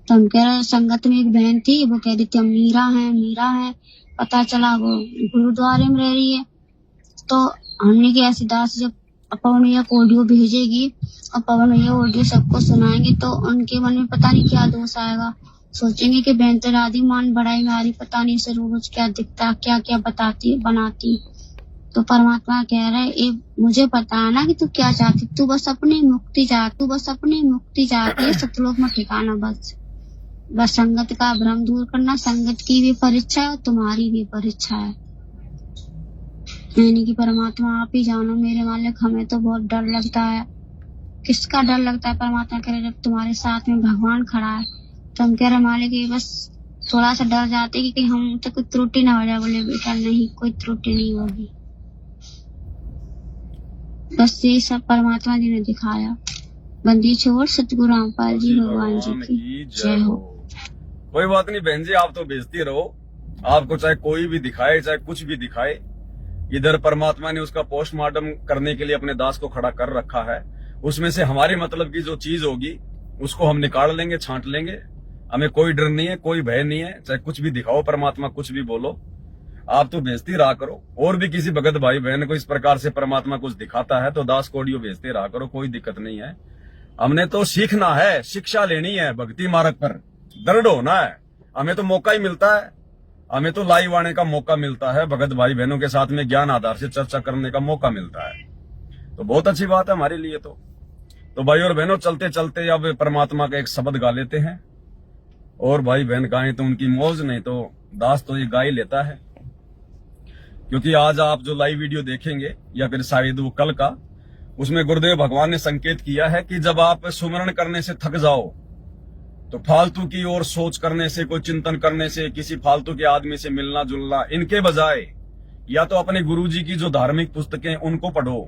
तो हम कह रहे संगत में एक बहन थी, वो कह रही थी हम मीरा है। पता चला वो गुरुद्वारे में रह रही है। तो हमने कि ऐसी दास जब पवन भैया को ऑडियो भेजेगी और पवन भैया ऑडियो सबको सुनाएंगे तो उनके मन में पता नहीं क्या दोष आएगा, सोचेंगे कि बहन तो राधी मान बढ़ाई मारी, पता नहीं इसे रोज क्या दिखता, क्या क्या बताती बनाती। तो परमात्मा कह रहे ए, मुझे पता है ना कि तू क्या चाहती, तू बस अपनी मुक्ति चाहती है, सतलोक में ठिकाना। बस संगत का भ्रम दूर करना, संगत की भी परीक्षा है और तुम्हारी भी परीक्षा है। यानी कि परमात्मा आप ही जानो मेरे मालिक। हमें तो बहुत डर लगता है। किसका डर लगता है? परमात्मा कह रहे जब तुम्हारे साथ में भगवान खड़ा है। तो हम कह रहे मालिक ये बस थोड़ा सा डर जाते कि कहीं हम तो कोई त्रुटि ना हो जाए। बोले बेटा नहीं, कोई त्रुटि नहीं होगी। बस ये सब परमात्मा जी ने दिखाया। बंदी छोड़ सतगुरु रामपाल जी भगवान जी की जय हो। कोई बात नहीं बहन जी, आप तो भेजती रहो। आपको चाहे कोई भी दिखाए, चाहे कुछ भी दिखाए, इधर परमात्मा ने उसका पोस्टमार्टम करने के लिए अपने दास को खड़ा कर रखा है। उसमें से हमारे मतलब की जो चीज होगी उसको हम निकाल लेंगे, छांट लेंगे। हमें कोई डर नहीं है, कोई भय नहीं है। चाहे कुछ भी दिखाओ, परमात्मा कुछ भी बोलो, आप तो भेजती रहा करो। और भी किसी भगत भाई बहन को इस प्रकार से परमात्मा कुछ दिखाता है तो दास को ऑडियो भेजते रहा करो, कोई दिक्कत नहीं है। हमने तो सीखना है, शिक्षा लेनी है, भक्ति मार्ग पर दृढ़ होना है। हमें तो मौका ही मिलता है, हमें तो लाइव आने का मौका मिलता है, भगत भाई बहनों के साथ में ज्ञान आधार से चर्चा करने का मौका मिलता है। तो बहुत अच्छी बात है हमारे लिए। तो तो भाई और बहनों, चलते चलते अब परमात्मा का एक शब्द गा लेते हैं। और भाई बहन गाएं तो उनकी मौज, नहीं तो दास तो ये गा ही लेता है। क्योंकि आज आप जो लाइव वीडियो देखेंगे या फिर शायद वो कल का, उसमें गुरुदेव भगवान ने संकेत किया है कि जब आप सुमरण करने से थक जाओ तो फालतू की और सोच करने से, कोई चिंतन करने से, किसी फालतू के आदमी से मिलना जुलना, इनके बजाय या तो अपने गुरुजी की जो धार्मिक पुस्तकें उनको पढ़ो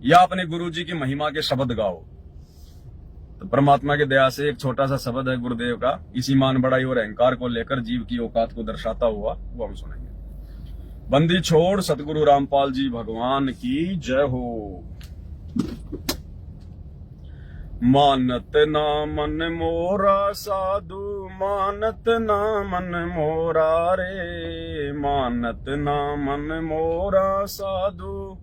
या अपने गुरुजी की महिमा के शब्द गाओ। तो परमात्मा की दया से एक छोटा सा शब्द है गुरुदेव का, इसी मान बड़ाई और अहंकार को लेकर जीव की औकात को दर्शाता हुआ, वो हम सुनेंगे। बंदी छोड़ सतगुरु रामपाल जी भगवान की जय हो। मानत ना मन मोरा साधु, मानत ना मन मोरा रे, मानत ना मन मोरा साधु,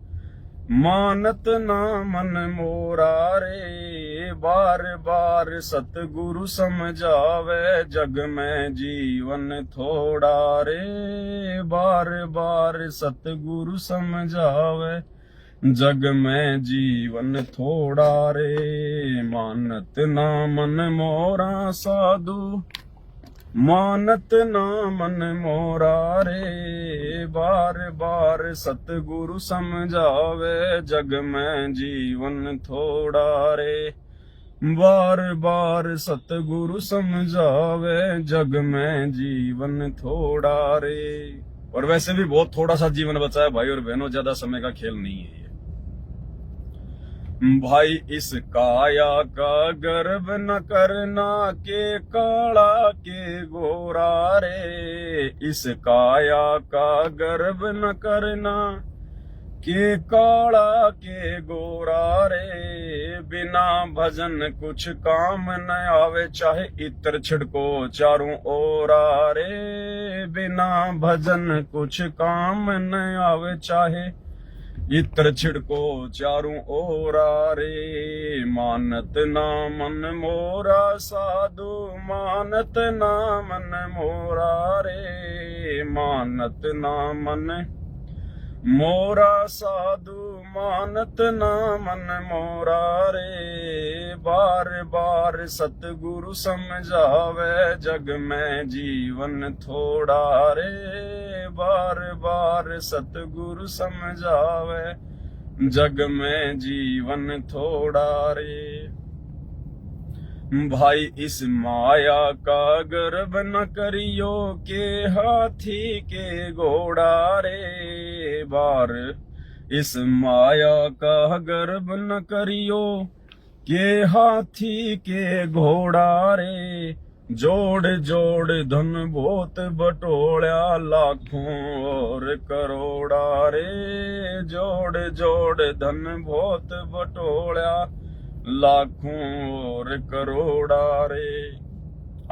मानत ना मन मोरा रे। बार बार सतगुरु समझावे, जग में जीवन थोड़ा रे। बार बार सतगुरु समझावे, जग में जीवन थोड़ा रे। मानत ना मन मोरा साधु, मानत ना मन मोरा रे। बार बार सतगुरु समझावे, जग में जीवन थोड़ा रे। बार बार सतगुरु समझावे, जग में जीवन थोड़ा रे। और वैसे भी बहुत थोड़ा सा जीवन बचा है भाई और बहनों, ज्यादा समय का खेल नहीं है ये। भाई इस काया का गर्व न करना, के काला के गोरा रे। इस काया का गर्व न करना, के काला के गोरा रे। बिना भजन कुछ काम न आवे, चाहे इत्र छिड़को चारों ओरा रे। बिना भजन कुछ काम न आवे, चाहे इत्र छिड़को चारों ओरा रे। मानत ना मन मोरा साधु, मानत ना मन मोरा रे। मानत ना मन मोरा साधु, मानत ना मन मोरा रे। बार बार सतगुरु समझावे, जग में जीवन थोड़ा रे। बार बार सतगुरु समझावे, जग में जीवन थोड़ा रे। भाई इस माया का गर्व न करियो, के हाथी के घोड़ा रे। बार इस माया का गर्व न करियो, के हाथी के घोड़ा रे। जोड़ जोड़ धन बहुत बटोल्या, लाखों और करोड़ा रे। जोड़ जोड़ धन बहुत बटोल्या, लाखों और करोड़ा रे।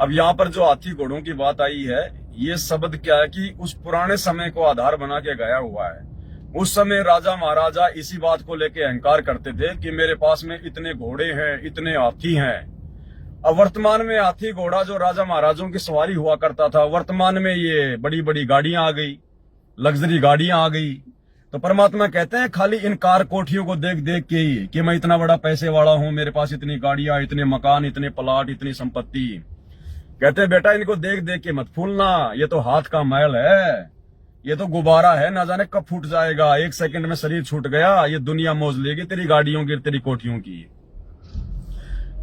अब यहाँ पर जो हाथी घोड़ों की बात आई है, ये शब्द क्या है कि उस पुराने समय को आधार बना के गया हुआ है। उस समय राजा महाराजा इसी बात को लेके अहंकार करते थे कि मेरे पास में इतने घोड़े हैं, इतने हाथी हैं। अब वर्तमान में हाथी घोड़ा जो राजा महाराजों की सवारी हुआ करता था, वर्तमान में ये बड़ी बड़ी गाड़ियां आ गई, लग्जरी गाड़ियां आ गई। तो परमात्मा कहते हैं खाली इन कार कोठियों को देख देख के ही कि मैं इतना बड़ा पैसे वाला हूं, मेरे पास इतनी गाड़ियां, इतने मकान, इतने प्लाट, इतनी संपत्ति। कहते हैं बेटा इनको देख देख के मत फूलना, ये तो हाथ का मैल है, ये तो गुब्बारा है, ना जाने कब फूट जाएगा। एक सेकंड में शरीर छूट गया, ये दुनिया मौज लेगी तेरी गाड़ियों की, तेरी कोठियों की।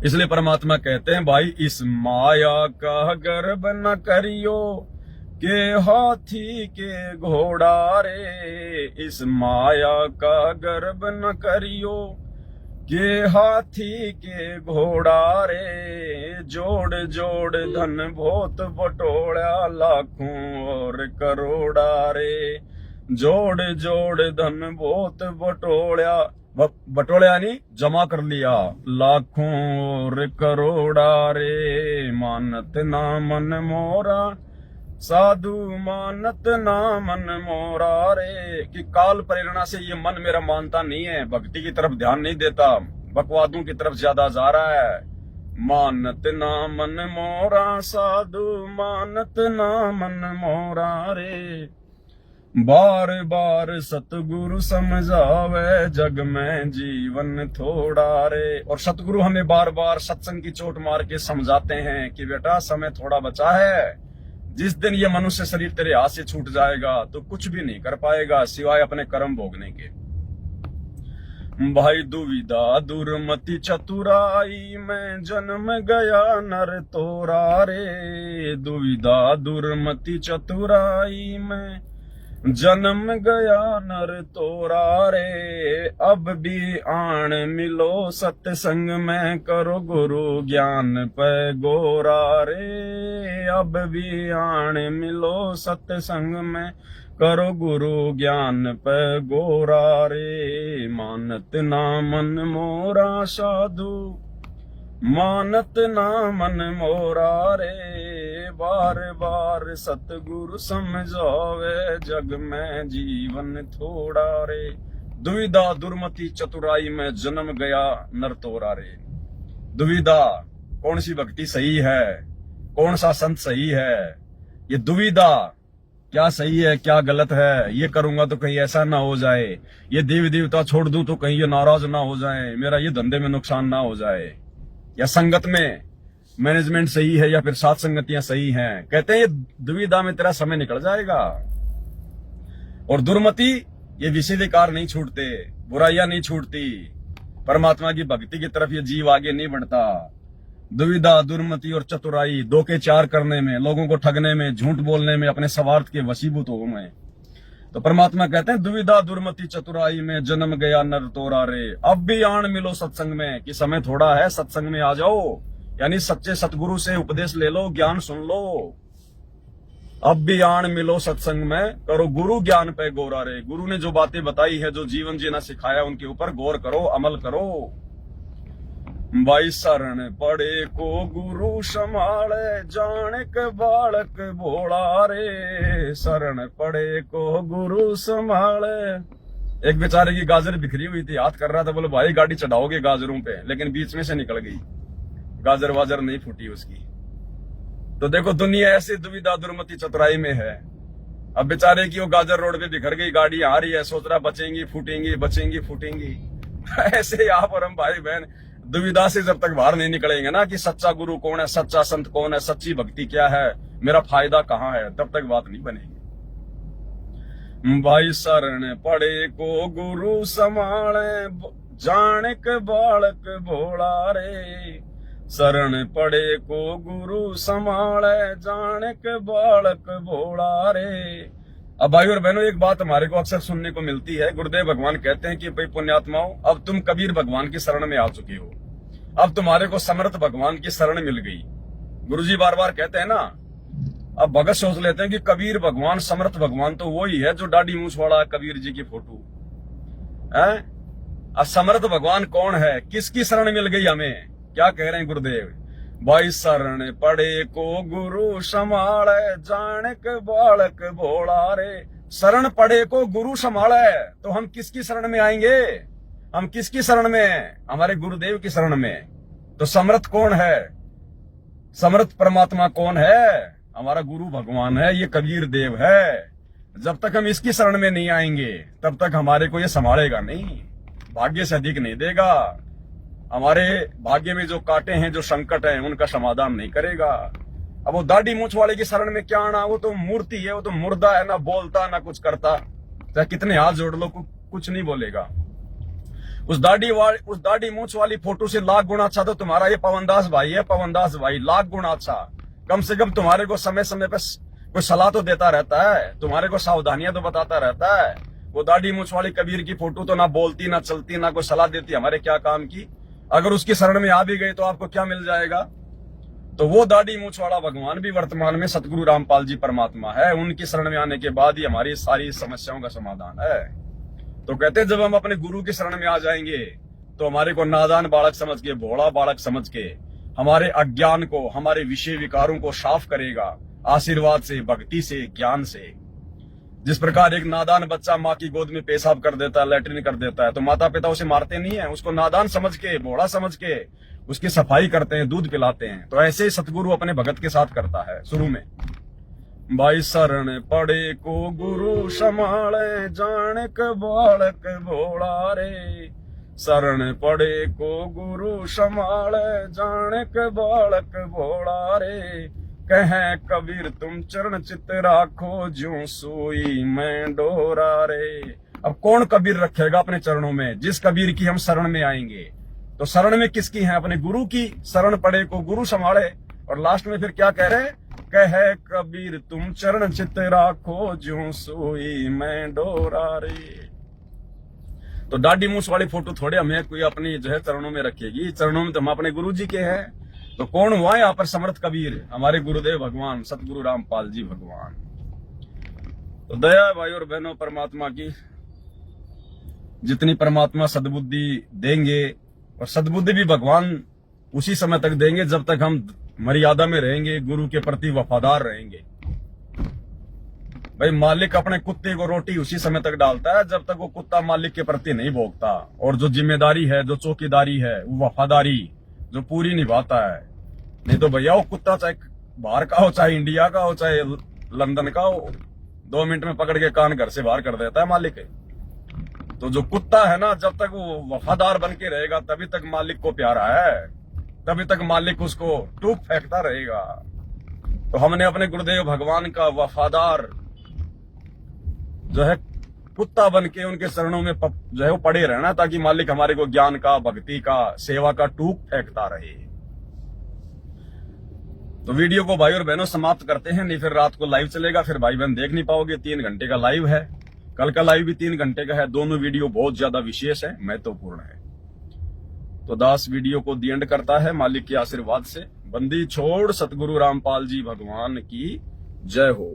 इसलिए परमात्मा कहते हैं भाई इस माया का गर्व न करियो, के हाथी के घोड़ा रे। इस माया का गर्व न करियो, के हाथी के घोड़ा रे। जोड़ जोड़ धन बहुत बटोड़ा, लाखों और करोड़ा रे। जोड़ जोड़ धन बहुत बटोड़ा यानी जमा कर लिया, लाखों और करोड़ा रे। मानत ना मन मोरा साधु, मानत ना मन मोरा रे। कि काल प्रेरणा से ये मन मेरा मानता नहीं है, भक्ति की तरफ ध्यान नहीं देता, बकवादों की तरफ ज्यादा जा रहा है। मानत ना मन मोरा साधु, मानत ना मन मोरा रे। बार बार सतगुरु समझावे जग में जीवन थोड़ा रे। और सतगुरु हमें बार बार सत्संग की चोट मार के समझाते हैं कि बेटा समय थोड़ा बचा है, जिस दिन ये मनुष्य शरीर तेरे हाथ से छूट जाएगा तो कुछ भी नहीं कर पाएगा सिवाय अपने कर्म भोगने के। भाई दुविधा दुर्मति चतुराई में जन्म गया नर तोरा रे। दुविधा दुर्मति चतुराई में जन्म गया नर तोरा रे। अब भी आण मिलो सत्संग में करो गुरु ज्ञान पे गोरा रे। अब भी आण मिलो सत्संग में करो गुरु ज्ञान पे गोरा रे। मानत ना मन मोरा साधु, मानत ना मन मोरा रे। बार बार सतगुरु समझावे जग में जीवन थोड़ा रे। दुविधा दुर्मति चतुराई में जन्म गया नर तोरा रे। दुविधा, कौन सी भक्ति सही है, कौन सा संत सही है, ये दुविधा क्या सही है क्या गलत है, ये करूंगा तो कहीं ऐसा ना हो जाए, ये देवी देवता छोड़ दूं तो कहीं ये नाराज ना हो जाए, मेरा ये धंधे में नुकसान ना हो जाए, या संगत में मैनेजमेंट सही है या फिर साथ संगतियां सही हैं। कहते हैं ये दुविधा में तेरा समय निकल जाएगा। और दुर्मति, ये विषय विकार नहीं छूटते, बुराइयां नहीं छूटती, परमात्मा की भक्ति की तरफ ये जीव आगे नहीं बढ़ता। दुविधा दुर्मति और चतुराई, दो के चार करने में, लोगों को ठगने में, झूठ बोलने में, अपने स्वार्थ के वशीभूत हो में। तो परमात्मा कहते हैं दुविधा दुर्मति चतुराई में जन्म गया नर तोरा रे। अब भी आण मिलो सत्संग में, कि समय थोड़ा है, सत्संग में आ जाओ, यानी सच्चे सतगुरु से उपदेश ले लो, ज्ञान सुन लो। अब भी आण मिलो सत्संग में करो गुरु ज्ञान पे गोरा रे। गुरु ने जो बातें बताई है, जो जीवन जीना सिखाया, उनके ऊपर गौर करो, अमल करो। भाई शरण पड़े को गुरु संभाले, जाने के बालक भोला रे। शरण पड़े को गुरु संभाले। एक बेचारे की गाजर बिखरी हुई थी, हाथ कर रहा था, बोले भाई गाड़ी चढ़ाओगे गाजरों पे, लेकिन बीच में से निकल गई, गाजर वाजर नहीं फूटी उसकी। तो देखो दुनिया ऐसी दुविधा दुर्मति चतुराई में है। अब बेचारे की वो गाजर रोड पे बिखर गई, गाड़ी आ रही है, सोच रहा बचेंगी फूटेंगी, बचेंगी फूटेंगी। ऐसे आप और हम भाई बहन दुविधा से जब तक बाहर नहीं निकलेंगे ना कि सच्चा गुरु कौन है, सच्चा संत कौन है, सच्ची भक्ति क्या है, मेरा फायदा कहाँ है, तब तक बात नहीं बनेगी। भाई शरण पड़े को गुरु संभाले, जाने के बालक भोला रे। शरण पड़े को गुरु संभाले, जाने के बालक भोला रे। अब भाई और बहनों, एक बात हमारे को अक्सर सुनने को मिलती है, गुरुदेव भगवान कहते हैं कि भाई पुण्यात्माओं, अब तुम कबीर भगवान की शरण में आ चुके हो, अब तुम्हारे को समर्थ भगवान की शरण मिल गई। गुरुजी बार बार कहते हैं ना। अब भगत सोच लेते हैं कि कबीर भगवान, समर्थ भगवान तो वही है जो दाढ़ी मूछ वाला कबीर जी की फोटो है। अब समर्थ भगवान कौन है, किसकी शरण मिल गई हमें? क्या कह रहे हैं गुरुदेव? भाई शरण पड़े को गुरु संभाले, जाने के बालक भोला रे। शरण पड़े को गुरु संभाले, तो हम किसकी शरण में आएंगे? हम किसकी शरण में? हमारे गुरुदेव की शरण में। तो समर्थ कौन है? समर्थ परमात्मा कौन है? हमारा गुरु भगवान है, ये कबीर देव है। जब तक हम इसकी शरण में नहीं आएंगे तब तक हमारे को ये संभालेगा नहीं, भाग्य से अधिक नहीं देगा। हमारे भाग्य में जो कांटे हैं, जो संकट हैं, उनका समाधान नहीं करेगा। अब वो दाढ़ी मूछ वाले की शरण में क्या आना? वो तो मूर्ति है, वो तो मुर्दा है, ना बोलता ना कुछ करता, चाहे कितने हाथ जोड़ लो कुछ नहीं बोलेगा। उस दाढ़ी मूछ वाली फोटो से लाख गुना अच्छा तो तुम्हारा ये पवनदास भाई है, पवनदास भाई लाख गुना अच्छा। कम से कम तुम्हारे को समय समय पे कोई सलाह तो देता रहता है, तुम्हारे को सावधानियां तो बताता रहता है। वो दाढ़ी मूछ वाली कबीर की फोटो तो ना बोलती ना चलती ना कोई सलाह देती हमारे क्या काम की। अगर उसकी शरण में आ भी गए तो आपको क्या मिल जाएगा? तो वो दाढ़ी मूछ वाला भगवान भी वर्तमान में सतगुरु रामपाल जी परमात्मा है। उनकी शरण में आने के बाद ही हमारी सारी समस्याओं का समाधान है। तो कहते हैं जब हम अपने गुरु की शरण में आ जाएंगे तो हमारे को नादान बालक समझ के, भोला बालक समझ के, हमारे अज्ञान को, हमारे विषय विकारों को साफ करेगा, आशीर्वाद से, भक्ति से, ज्ञान से। जिस प्रकार एक नादान बच्चा माँ की गोद में पेशाब कर देता है, लैट्रिन कर देता है, तो माता पिता उसे मारते नहीं है, उसको नादान समझ के, भोला समझ के उसकी सफाई करते हैं, दूध पिलाते हैं। तो ऐसे ही सतगुरु अपने भगत के साथ करता है शुरू में। भाई शरण पड़े को गुरु संभाले, जाने बालक भोला रे। शरण पड़े को गुरु संभाले, जाने बालक भोला रे। कहे कबीर तुम चरण चित राखो, ज्यों सुई में डोरा रे। अब कौन कबीर रखेगा अपने चरणों में? जिस कबीर की हम शरण में आएंगे। तो शरण में किसकी है? अपने गुरु की। शरण पड़े को गुरु संभाले। और लास्ट में फिर क्या कह रहे? कहे कबीर तुम चरण चित राखो, ज्यों सुई में डोरा रे। तो दाढ़ी मूछ वाली फोटो थोड़े हमें कोई अपनी जो है चरणों में रखेगी। चरणों में तो हम अपने गुरु जी के हैं। तो कौन हुआ यहाँ पर समर्थ कबीर? हमारे गुरुदेव भगवान सतगुरु रामपाल जी भगवान। तो दया भाई और बहनों परमात्मा की, जितनी परमात्मा सद्बुद्धि देंगे, और सद्बुद्धि भी भगवान उसी समय तक देंगे जब तक हम मर्यादा में रहेंगे, गुरु के प्रति वफादार रहेंगे। भाई मालिक अपने कुत्ते को रोटी उसी समय तक डालता है जब तक वो कुत्ता मालिक के प्रति नहीं भोगता, और जो जिम्मेदारी है, जो चौकीदारी है, वो वफादारी जो पूरी निभाता है। नहीं तो भैया वो कुत्ता चाहे बाहर का हो, चाहे इंडिया का हो, चाहे लंदन का हो, 2 मिनट में पकड़ के कान घर से बाहर कर देता है मालिक। तो जो कुत्ता है ना, जब तक वो वफादार बन के रहेगा तभी तक मालिक को प्यारा है, तभी तक मालिक उसको टूक फेंकता रहेगा। तो हमने अपने गुरुदेव भगवान का वफादार जो है कुत्ता बन के उनके चरणों में जो है वो पड़े रहना, ताकि मालिक हमारे को ज्ञान का, भक्ति का, सेवा का टूक फेंकता रहे। तो वीडियो को भाई और बहनों समाप्त करते हैं, नहीं फिर रात को लाइव चलेगा, फिर भाई बहन देख नहीं पाओगे। 3 घंटे का लाइव है, कल का लाइव भी 3 घंटे का है। दोनों वीडियो बहुत ज्यादा विशेष है, महत्वपूर्ण है। तो दास वीडियो को दी एंड करता है मालिक के आशीर्वाद से। बंदी छोड़ सतगुरु रामपाल जी भगवान की जय हो।